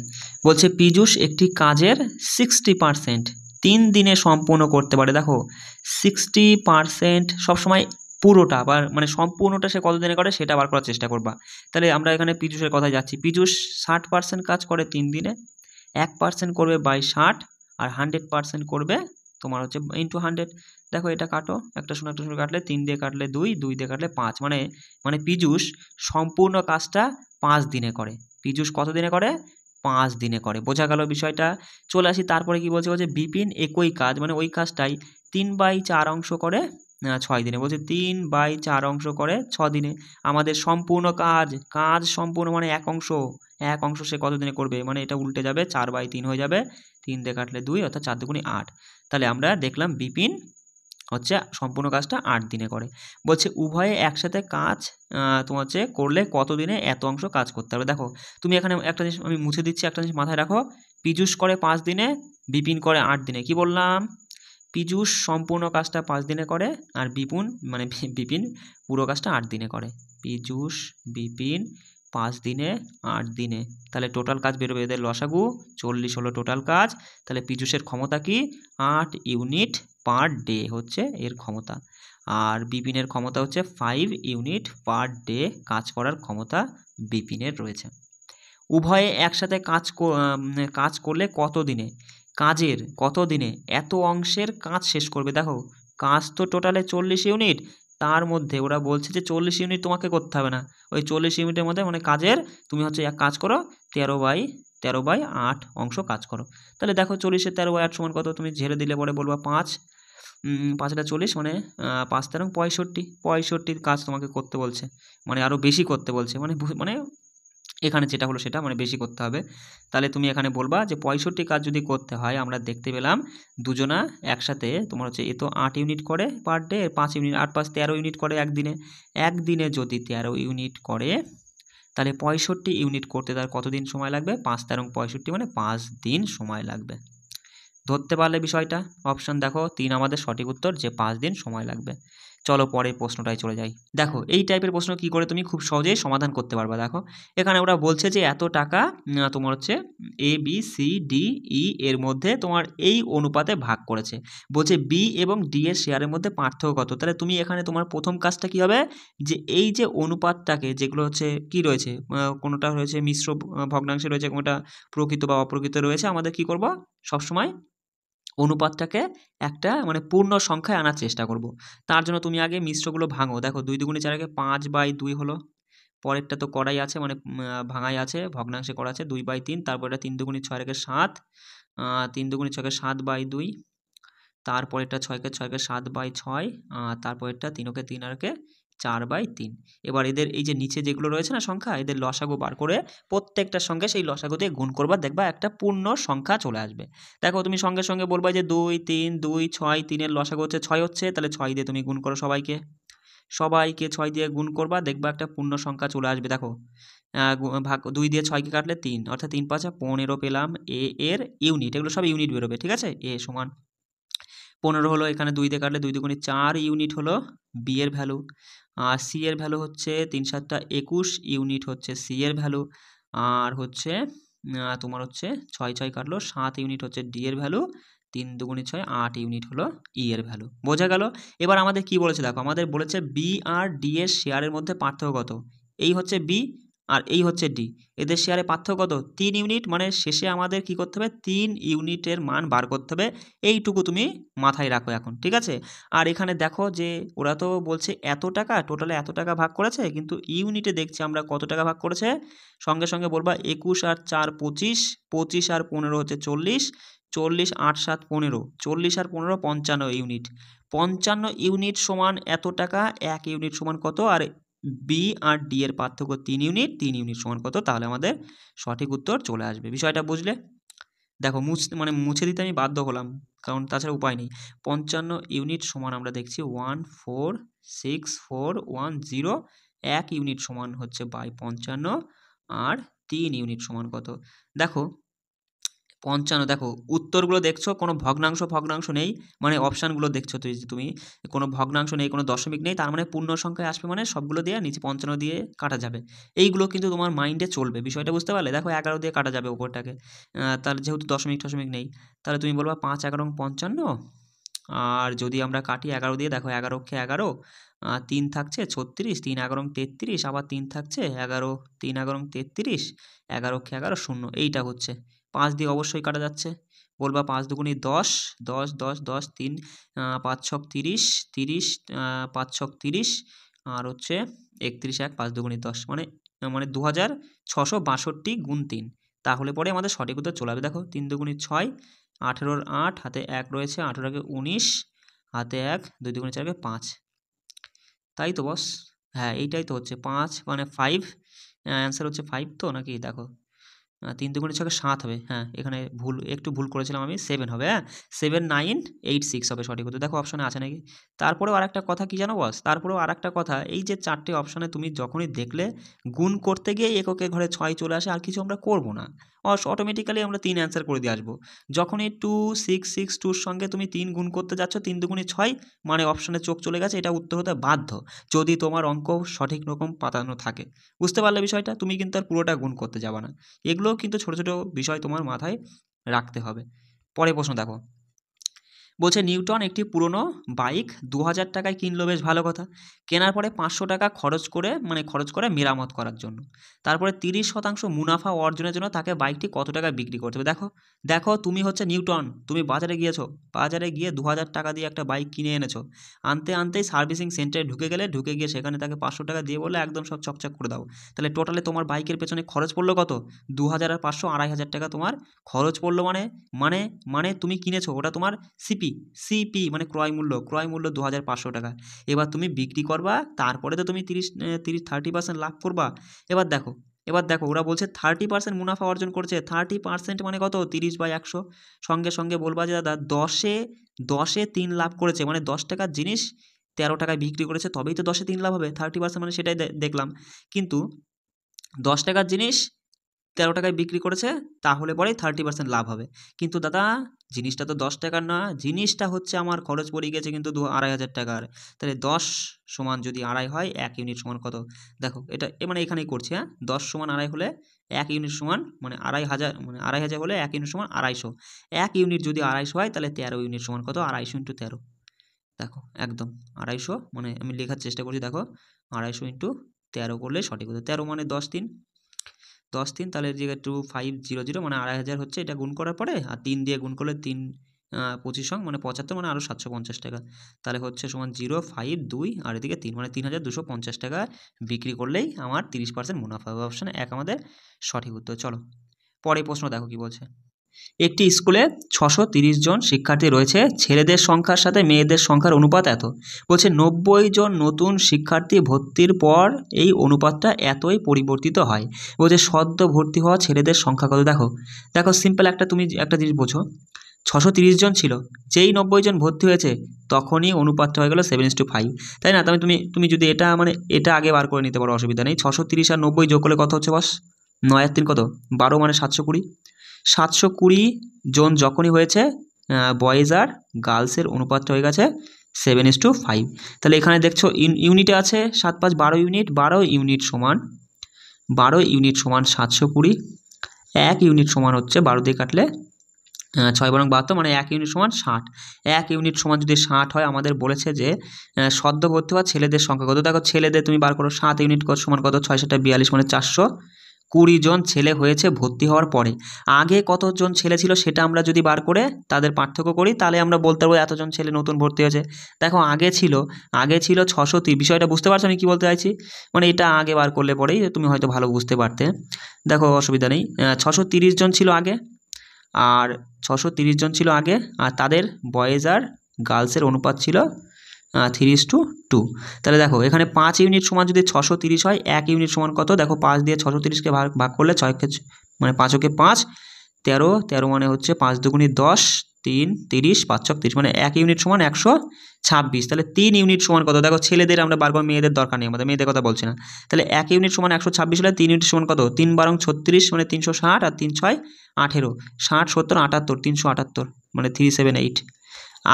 [SPEAKER 1] বলছে পীযূষ একটি কাজের 60% 3 দিনে সম্পূর্ণ করতে পারে। দেখো 60% সবসময় পুরোটা বা মানে সম্পূর্ণটা সে কত দিনে করে সেটা বার করার চেষ্টা করবা। তাহলে আমরা এখানে পীযূষের কথায় যাচ্ছি। পীযূষ 60% কাজ করে 3 দিনে, 1% করবে বাই 60, আর 100% করবে তোমার হচ্ছে ইন্টু 100। দেখো এটা কাটো, একটা শূন্য কাটলে 3 দিয়ে কাটলে 2, 2 দিয়ে কাটলে 5, মানে পীযূষ সম্পূর্ণ কাজটা 5 দিনে করে। পীযূষ কত দিনে করে? 5 দিনে করে। বোঝা গেল বিষয়টা? চলে আসি তারপরে কি বলছে? বলছে বিপিন একই কাজ মানে ওই কাজটাই 3/4 অংশ করে 6 দিনে। বলছে 3/4 অংশ করে 6 দিনে। আমাদের সম্পূর্ণ কাজ সম্পূর্ণ মানে এক অংশ সে কত দিনে করবে? মানে এটা উল্টে যাবে, 4/3 হয়ে যাবে, 3 দিয়ে কাটলে 2 অর্থাৎ 4 দুগুণে 8। তাহলে আমরা দেখলাম বিপিন হচ্ছে সম্পূর্ণ কাজটা 8 দিনে করে। বলছে উভয়ে একসাথে কাজ তোমার হচ্ছে করলে কত দিনে এত অংশ কাজ করতে হবে। দেখো তুমি এখানে একটা জিনিস আমি মুছে দিচ্ছি, একটা জিনিস মাথায় রাখো, পীযূষ করে 5 দিনে, বিপিন করে 8 দিনে। কি বললাম? পীযূষ সম্পূর্ণ কাজটা 5 দিনে করে, আর বিপিন পুরো কাজটা 8 দিনে করে। পীযূষ বিপিন 5 দিনে 8 দিনে, তাহলে টোটাল কাজ বেরোবে, এদের লসাগু 40 হলো টোটাল কাজ। তাহলে পীযূষের ক্ষমতা কি? 8 ইউনিট পার ডে হচ্ছে এর ক্ষমতা, আর বিপিনের ক্ষমতা হচ্ছে 5 ইউনিট পার ডে কাজ করার ক্ষমতা বিপিনের রয়েছে। উভয়ে একসাথে কাজ করলে কত দিনে এত অংশের কাজ শেষ করবে। দেখো কাজ তো টোটালে 40 ইউনিট, তার মধ্যে ওরা বলছে যে 40 ইউনিট তোমাকে করতে হবে না, ওই 40 ইউনিটের মধ্যে মানে কাজের তুমি হচ্ছে এক কাজ করো 13/8 অংশ কাজ করো। তাহলে দেখো 40-এর 13/8 সমান কত? তুমি ঝেড়ে দিলে পরে বলবা 5, 5টা 40 মানে 5 তেরং 65 কাজ তোমাকে করতে বলছে, মানে আরও বেশি করতে বলছে, মানে এখানে যেটা হলো সেটা মানে বেশি করতে হবে। তাহলে তুমি এখানে বলবা যে 65 কাজ যদি করতে হয়, আমরা দেখতে পেলাম দুজনা একসাথে তোমার হচ্ছে এ তো 8 ইউনিট করে পার ডে, 5 ইউনিট, 8 5 13 ইউনিট করে একদিনে যদি 13 ইউনিট করে, তাহলে 65 ইউনিট করতে তার কতদিন সময় লাগবে? 5 তেরং 65 মানে 5 দিন সময় লাগবে। ধরতে পারলে বিষয়টা? অপশন দেখো 3 আমাদের সঠিক উত্তর, যে 5 দিন সময় লাগবে। চলো পরের প্রশ্নটায় চলে যাই। দেখো এই টাইপের প্রশ্ন কি করে তুমি খুব সহজেই সমাধান করতে পারবা। দেখো এখানে ওরা বলছে যে এত টাকা তোমার হচ্ছে ABCDE এর মধ্যে তোমার এই অনুপাতে ভাগ করেছে। বলছে B এবং D এর শেয়ারের মধ্যে পার্থক্য কত। তাহলে তুমি এখানে তোমার প্রথম কাজটা কি হবে, যে এই যে অনুপাতটাকে যেগুলো হচ্ছে কি রয়েছে, কোনোটা রয়েছে মিশ্র ভগ্নাংশে রয়েছে, কোনোটা প্রকৃত বা অপ্রকৃত রয়েছে, আমাদের কি করব সবসময় অনুপাতটাকে একটা মানে পূর্ণ সংখ্যায় আনার চেষ্টা করব। তার জন্য তুমি আগে মিশ্রগুলো ভাঙো। দেখো 2 দুগুণে 4 আগে 5/2 হলো। পরেরটা তো করাই আছে, মানে ভাঙাই আছে, ভগ্নাংশে করা আছে 2/3। তারপর এটা 3 দুগুণে 6 আগে 7, 3 দুগুণে 6 আগে 7/2। তারপরেরটা 6 কে 6 কে 7/6, তারপরেরটা 3 কে 3 আর কে 4/3। এবার এদের এই যে নিচে যেগুলো রয়েছে না সংখ্যা, এদের লসাগু বার করে প্রত্যেকটার সঙ্গে সেই লসাগু দিয়ে গুণ করবা, দেখবা একটা পূর্ণ সংখ্যা চলে আসবে। দেখো তুমি সঙ্গে সঙ্গে বলবা যে 2 3 2 6, 3 এর লসাগু হচ্ছে 6 হচ্ছে, তাহলে 6 দিয়ে তুমি গুণ করো সবাইকে, 6 দিয়ে গুণ করবা, দেখবা একটা পূর্ণ সংখ্যা চলে আসবে। দেখো ভাগ 2 দিয়ে 6 কে কাটলে 3, অর্থাৎ 3 5 15 পেলাম। এর ইউনিট, এগুলো সব ইউনিট বেরোবে, ঠিক আছে। এ সমান 15 হলো, এখানে 2 দিয়ে কাটলে 2 দুগুণে 4 ইউনিট হলো বি এর ভ্যালু। আর সি এর ভ্যালু হচ্ছে 3 7 21 ইউনিট হচ্ছে সি এর ভ্যালু। আর হচ্ছে তোমার হচ্ছে 6 6 কাটলো 7 ইউনিট হচ্ছে ডি এর ভ্যালু। 3 দুগুণে 6 8 ইউনিট হলো ই এর ভ্যালু। বোঝা গেল? এবার আমাদের কি বলেছে দেখো, আমাদের বলেছে বি আর ডি এর শেয়ারের মধ্যে পার্থক্য কত। এই হচ্ছে বি আর এই হচ্ছে ডি, এদের শেয়ারে পার্থক্য কত 3 ইউনিট, মানে শেষে আমাদের কি করতে হবে 3 ইউনিটের মান বার করতে হবে। এইটুকু তুমি মাথায় রাখো এখন, ঠিক আছে। আর এখানে দেখো যে ওরা তো বলছে এত টাকা, টোটালে এত টাকা ভাগ করেছে, কিন্তু ইউনিটে দেখছি আমরা কত টাকা ভাগ করেছে। সঙ্গে সঙ্গে বলবা 21 আর 4 25, 25 আর 15 হচ্ছে 40, 40 8 7 15, 40 আর 15 55 ইউনিট। 55 ইউনিট সমান এত টাকা, 1 ইউনিট সমান কত, আর বি আর ডি এর পার্থক্য 3 ইউনিট, 3 ইউনিট সমান কত, তাহলে আমাদের সঠিক উত্তর চলে আসবে। বিষয়টা বুঝলে? দেখো মুছে দিতে আমি বাধ্য হলাম, কারণ তাছাড়া উপায় নেই। 55 ইউনিট সমান আমরা দেখছি 14641 1 ইউনিট সমান হচ্ছে বাই 55, আর 3 ইউনিট সমান কত। দেখো 55, দেখো উত্তরগুলো দেখছো কোনো ভগ্নাংশ নেই, মানে অপশানগুলো দেখছো তুমি কোনো ভগ্নাংশ নেই, কোনো দশমিক নেই, তার মানে পূর্ণ সংখ্যায় আসবে, মানে সবগুলো দিয়ে নিচে 55 দিয়ে কাটা যাবে। এইগুলো কিন্তু তোমার মাইন্ডে চলবে, বিষয়টা বুঝতে পারলে? দেখো 11 দিয়ে কাটা যাবে ওপরটাকে, তার যেহেতু দশমিক টশমিক নেই, তাহলে তুমি বলবা 5 11 55। আর যদি আমরা কাটি 11 দিয়ে, দেখো 11 অক্ষে 11, 3 থাকছে 36, 3 11 33, আবার 3 থাকছে 11, 3 11 33, 11 অক্ষে 11 0, এইটা হচ্ছে 5 দিয়ে অবশ্যই কাটা যাচ্ছে। বলবা 5 দুগুণে 10, 10 10 10 3, 5 ছক 30, 30, 5 ছক 30, আর হচ্ছে 31 1 5 দুগুণে 10, মানে মানে 2662 গুণ 3। তাহলে পরে আমাদের সঠিক উত্তর চলে আসবে। দেখো 3 দুগুণে 6, 18 8, হাতে 1 রয়েছে, 18 কে 19, হাতে 1, 2 দুগুণে 4 কে 5। তাই তো বস? হ্যাঁ এইটাই তো হচ্ছে 5 মানে 5, অ্যান্সার হচ্ছে 5 তো নাকি? দেখো 3 দুগুণে 6 7 হবে। হ্যাঁ এখানে একটু ভুল করেছিলাম আমি, 7 হবে। হ্যাঁ 7986 হবে সঠিক উত্তর। দেখো অপশনে আছে নাকি। তারপরেও আরেকটা কথা কি জানো বস, তারপরেও আরেকটা কথা, এই যে 4টে অপশনে তুমি যখনই দেখলে গুণ করতে গিয়ে এককের ঘরে 6 চলে আসে, আর কিছু আমরা করব না, অটোমেটিক্যালি আমরা 3 অ্যান্সার করে দিয়ে আসবো। যখনই 2 6 6 2 সঙ্গে তুমি 3 গুণ করতে যাচ্ছ, 3 দুগুণে 6, মানে অপশনে চোখ চলে গেছে, এটা উত্তর হতে বাধ্য যদি তোমার অঙ্ক সঠিক রকম পাতানো থাকে। বুঝতে পারলে বিষয়টা? তুমি কিন্তু আর পুরোটা গুণ করতে যাবে না। এগুলোও কিন্তু ছোট ছোট বিষয় তোমার মাথায় রাখতে হবে। পরের প্রশ্ন দেখো, বলছে নিউটন একটি পুরনো বাইক 2000 টাকায় কিনলো, বেশ ভালো কথা। কেনার পরে 500 টাকা খরচ করে মেরামত করার জন্য। তারপরে 30% মুনাফা অর্জনের জন্য তাকে বাইকটি কত টাকায় বিক্রি করতে হবে। দেখো দেখো তুমি হচ্ছে নিউটন, তুমি বাজারে গিয়েছো, বাজারে গিয়ে 2000 টাকা দিয়ে একটা বাইক কিনে এনেছো, আনতেই সার্ভিসিং সেন্টারে ঢুকে গিয়ে সেখানে তাকে 500 টাকা দিয়ে বলে একদম সব চকচক করে দাও। তাহলে টোটালে তোমার বাইকের পেছনে খরচ পড়লো কত? 2000 আর 500 2500 টাকা তোমার খরচ পড়লো। মানে মানে তুমি কিনেছো, ওটা তোমার সিপি মানে ক্রয় মূল্য 2500 টাকা। এবার তুমি বিক্রি করবা, তারপরে তো তুমি 30% লাভ করবা। এবার দেখো ওরা বলছে 30% মুনাফা অর্জন করছে। 30% মানে কত? 30/100। সঙ্গে বলবা যে দাদা 10-এ 3 লাভ করেছে, মানে 10 টাকার জিনিস 13 টাকায় বিক্রি করেছে, তবেই তো 10-এ 3 লাভ হবে। 30% মানে সেটাই দেখলাম, কিন্তু 10 টাকার জিনিস 13 টাকায় বিক্রি করেছে, তাহলে পরে 30% লাভ হবে। কিন্তু দাদা জিনিসটা তো 10 টাকার না, জিনিসটা হচ্ছে আমার খরচ পড়ে গেছে কিন্তু 2,500 টাকার। তাহলে 10 সমান যদি আড়াই হয় 1 ইউনিট সমান কত? দেখো এটা মানে এখানেই করছি, হ্যাঁ, 10 সমান আড়াই হলে 1 ইউনিট সমান মানে 2,500, মানে 2,500 হলে 1 ইউনিট সমান 250। 1 ইউনিট যদি 250 হয় তাহলে 13 ইউনিট সমান কত? 250 ইন্টু 13। দেখো একদম 250, মানে আমি লেখার চেষ্টা করছি, দেখো 250 ইন্টু 13 করলে সঠিক হতো। 13 মানে 10 3 তাহলে এর জায়গায় 2500 মানে 2,500 হচ্ছে, এটা গুণ করার পরে আর 3 দিয়ে গুণ করলে 3 25 মানে 75, মানে আরও 750 টাকা। তাহলে হচ্ছে সমান 052 আর এদিকে 3 মানে 3,250 টাকা বিক্রি করলেই আমার 30% মুনাফা হবে। অপশন 1 আমাদের সঠিক উত্তর। চলো পরের প্রশ্ন দেখো কি বলছে। একটি স্কুলে 630 জন শিক্ষার্থী রয়েছে, ছেলেদের সংখ্যার সাথে মেয়েদের সংখ্যার অনুপাত এত। বলছে 90 জন নতুন শিক্ষার্থী ভর্তির পর এই অনুপাতটা এতই পরিবর্তিত হয়। বলছে সদ্য ভর্তি হওয়া ছেলেদের সংখ্যা কত? দেখো দেখো সিম্পল তুমি একটা জিনিস বোঝো, 630 জন ছিল, যেই 90 জন ভর্তি হয়েছে তখনই অনুপাতটা হয়ে গেল 7:5, তাই না? তবে তুমি যদি এটা মানে এটা আগে বার করে নিতে পারো, অসুবিধা নেই। 630 আর 90 যোগ করলে কত হচ্ছে বস? 9 আর 3 কত? 12, মানে 720। 720 জন যখনই হয়েছে, বয়েজ আর গার্লসের অনুপাতটা হয়ে গেছে 7:5। তাহলে এখানে দেখছো ইউনিটে আছে 7 5 12 ইউনিট, 12 ইউনিট সমান 720। 1 ইউনিট সমান হচ্ছে 12 দিয়ে কাটলে 6 বরং 72, মানে 1 ইউনিট সমান 60। 1 ইউনিট সমান যদি 60 হয়, আমাদের বলেছে যে সদ্য ভর্তি হওয়া ছেলেদের সংখ্যা কত? দেখো ছেলেদের তুমি বার করো, 7 ইউনিট সমান কত? 6 7 42, মানে 420 জন ছেলে হয়েছে ভর্তি হওয়ার পরে। আগে কতজন ছেলে ছিল সেটা আমরা যদি বার করে তাদের পার্থক্য করি, তাহলে আমরা বলতে পারবো এতজন ছেলে নতুন ভর্তি হয়েছে। দেখো আগে ছিল 630, বিষয়টা বুঝতে পারছো আমি কি বলতে চাইছি? মানে এটা আগে বার করলে পরেই তুমি হয়তো ভালো বুঝতে পারতে। দেখো অসুবিধা নেই, 630 জন ছিল আগে, আর 630 জন ছিল আগে, আর তাদের বয়েজ আর গার্লসের অনুপাত ছিল 3:2। তাহলে দেখো এখানে 5 ইউনিট সমান যদি 630 হয়, 1 ইউনিট সমান কত? দেখো 5 দিয়ে 630কে ভাগ করলে 6 মানে 5 কে 5, 13 মানে হচ্ছে 5 দুগুণে 10, 3 30, 5 ছক 30, মানে 1 ইউনিট সমান 126। তাহলে 3 ইউনিট সমান কত? দেখো ছেলেদের আমরা বার করবো, মেয়েদের দরকার নেই, আমাদের মেয়েদের কথা বলছি না। তাহলে 1 ইউনিট সমান 126 হলে 3 ইউনিট সমান কত? 3 12 36, মানে 360, আর 3 6 18, 60 70 78, 378, মানে 378।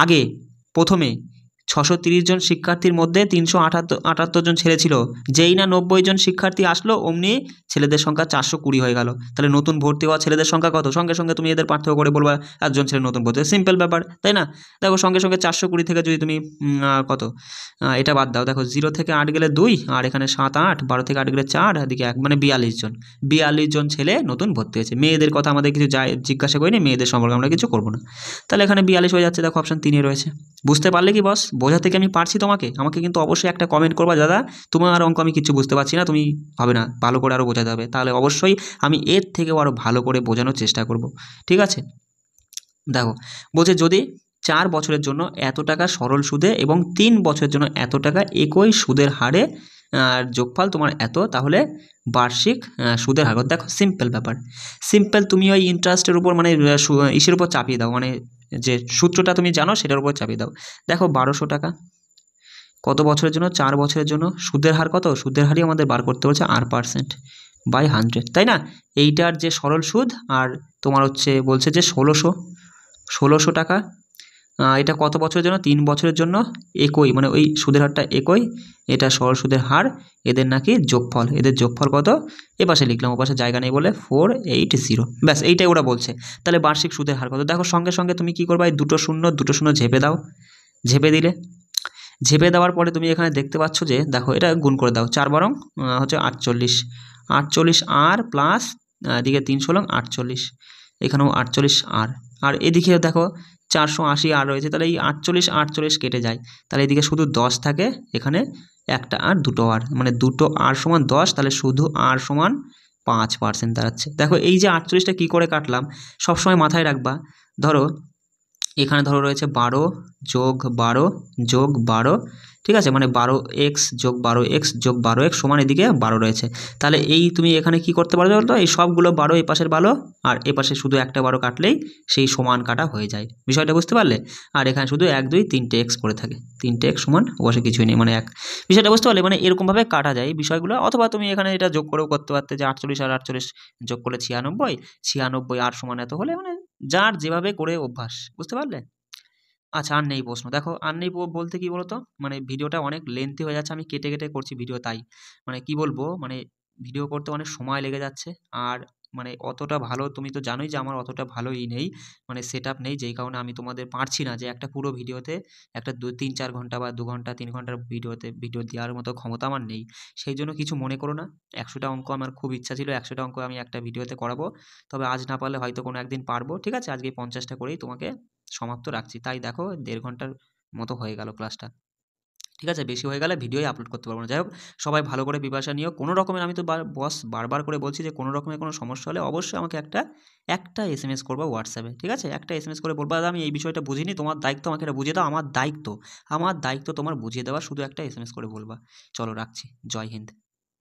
[SPEAKER 1] আগে প্রথমে 630 জন শিক্ষার্থীর মধ্যে 378 জন ছেলে ছিল, যেই না 90 জন শিক্ষার্থী আসলো অমনি ছেলেদের সংখ্যা 420 হয়ে গেল। তাহলে নতুন ভর্তি হওয়া ছেলেদের সংখ্যা কত? সঙ্গে সঙ্গে তুমি এদের পার্থক্য করে বলবা একজন ছেলে নতুন ভর্তি, সিম্পল ব্যাপার, তাই না? দেখো সঙ্গে সঙ্গে 420 থেকে যদি তুমি কত এটা বাদ দাও, দেখো 0 থেকে 8 গেলে 2, আর এখানে 7 8, 12 থেকে 8 গেলে 4, এদিকে 1, মানে 42 জন ছেলে নতুন ভর্তি হয়েছে। মেয়েদের কথা আমাদের কিছু জিজ্ঞাসা করিনি, মেয়েদের সম্পর্কে আমরা কিছু করবো না। তাহলে এখানে 42 হয়ে যাচ্ছে, দেখো অপশন 3 রয়েছে। বুঝতে পারলে কি বস? বোঝা থেকে আমি পারছি আমাকে কিন্তু অবশ্যই একটা কমেন্ট করবা, দাদা তোমার অঙ্ক আমি কিছু বুঝতে পারছি না, তুমি হবে না, ভালো করে আরও বোঝাতে হবে। তাহলে অবশ্যই আমি এর থেকেও আরও ভালো করে বোঝানোর চেষ্টা করব, ঠিক আছে? দেখো বলছে যদি 4 বছরের জন্য এত টাকা সরল সুদে এবং 3 বছরের জন্য এত টাকা একই সুদের হারে যোগফল তোমার এত, তাহলে বার্ষিক সুদের হার। দেখো সিম্পল ব্যাপার, সিম্পল, তুমি ওই ইন্টারেস্টের উপর মানে ইসের উপর চাপিয়ে দাও, মানে যে সূত্রটা তুমি জানো সেটার উপর চাপিয়ে দাও। দেখো 1200 টাকা কত বছরের জন্য? 4 বছরের জন্য। সুদের হার কত? সুদের হারই আমাদের বার করতে বলছে R% বাই 100, তাই না? এইটার যে সরল সুদ, আর তোমার হচ্ছে বলছে যে 1600 টাকা, এটা কত বছরের জন্য? 3 বছরের জন্য একই, মানে ওই সুদের হারটা একই, এটা সরল সুদের হার, এদের নাকি যোগফল, এদের যোগফল কত? এ পাশে লিখলাম, ও পাশে জায়গা নেই বলে 480, ব্যাস এইটাই ওরা বলছে। তাহলে বার্ষিক সুদের হার কত? দেখো সঙ্গে সঙ্গে তুমি কি করবা, এই দুটো শূন্য ঝেপে দাও, ঝেপে দেওয়ার পরে তুমি এখানে দেখতে পাচ্ছ যে দেখো এটা গুণ করে দাও, 4 বরং হচ্ছে 48 আর প্লাস এদিকে 3 16 48, এখানেও 48 আর এদিকে দেখো 480 আর রয়েছে, তাহলে এই 48 কেটে যায়, তাহলে এদিকে শুধু 10 থাকে, এখানে একটা আর দুটো আর, মানে দুটো আর সমান 10, তাহলে শুধু আর সমান 5% দাঁড়াচ্ছে। দেখো এই যে 48টা কী করে কাটলাম সবসময় মাথায় রাখবা। ধরো এখানে ধরো রয়েছে 12 যোগ 12 যোগ 12, ঠিক আছে, মানে 12x যোগ 12x যোগ 12x সমান এদিকে 12 রয়েছে। তাহলে এই তুমি এখানে কি করতে পারো বলতো, এই সবগুলো 12 এই পাশের 12 আর এ পাশে শুধু একটা 12 কাটলেই সেই সমান কাটা হয়ে যায়। বিষয়টা বুঝতে পারলে? আর এখানে শুধু 1 2 3টে x পড়ে থাকে, 3টে x সমান ওপাশে কিছুই নেই, মানে 1। বিষয়টা বুঝতে পারলে? মানে এরকমভাবে কাটা যায় বিষয়গুলো। অথবা তুমি এখানে এটা যোগ করেও করতে পারতে, যে 48 আর 48 যোগ করলে 96, 96 আর সমান এত হলে, মানে যার যেভাবে করে অভ্যাস, বুঝতে পারলে? আচ্ছা, আর নেই প্রশ্ন। দেখো, আর নেই বলতে কি বলতো, মানে ভিডিওটা অনেক লেন্থি হয়ে যাচ্ছে, আমি কেটে কেটে করছি ভিডিও, তাই মানে কি বলবো, মানে ভিডিও করতে অনেক সময় লেগে যাচ্ছে। আর মানে অতটা ভালো, তুমি তো জানোই যে আমার অতটা ভালোই নেই, মানে সেট আপ নেই, যেই কারণে আমি তোমাদের পারছি না যে একটা পুরো ভিডিওতে একটা 3 4 ঘন্টা বা 2 ঘন্টা 3 ঘন্টার ভিডিও দেওয়ার মতো ক্ষমতা আমার নেই। সেই জন্য কিছু মনে করো না। 100টা অঙ্ক আমার খুব ইচ্ছা ছিল, 100টা অঙ্ক আমি একটা ভিডিওতে করাবো। তবে আজ না পারলে হয়তো কোনো একদিন পারবো, ঠিক আছে? আজকে 50টা করেই তোমাকে সমাপ্ত রাখছি। তাই দেখো 1.5 ঘন্টার মতো হয়ে গেল ক্লাসটা। ঠিক আছে? বেশি হয়ে গেলে ভিডিওই আপলোড করতে পারবো না। যাই হোক, সবাই ভালো করে প্রিপারেশন নিও। কোনো রকমের, আমি তো বস বারবার করে বলছি যে কোনো রকমের কোনো সমস্যা হলে অবশ্যই আমাকে একটা এসএমএস করবা হোয়াটসঅ্যাপে। ঠিক আছে? একটা এসএমএস করে বলবা, দাদা আমি এই বিষয়টা বুঝিনি, তোমার দায়িত্ব আমাকে এটা বুঝিয়ে দাও। আমার দায়িত্ব তোমার বুঝিয়ে দেওয়া, শুধু একটা এসএমএস করে বলবা। চলো রাখছি। জয় হিন্দ।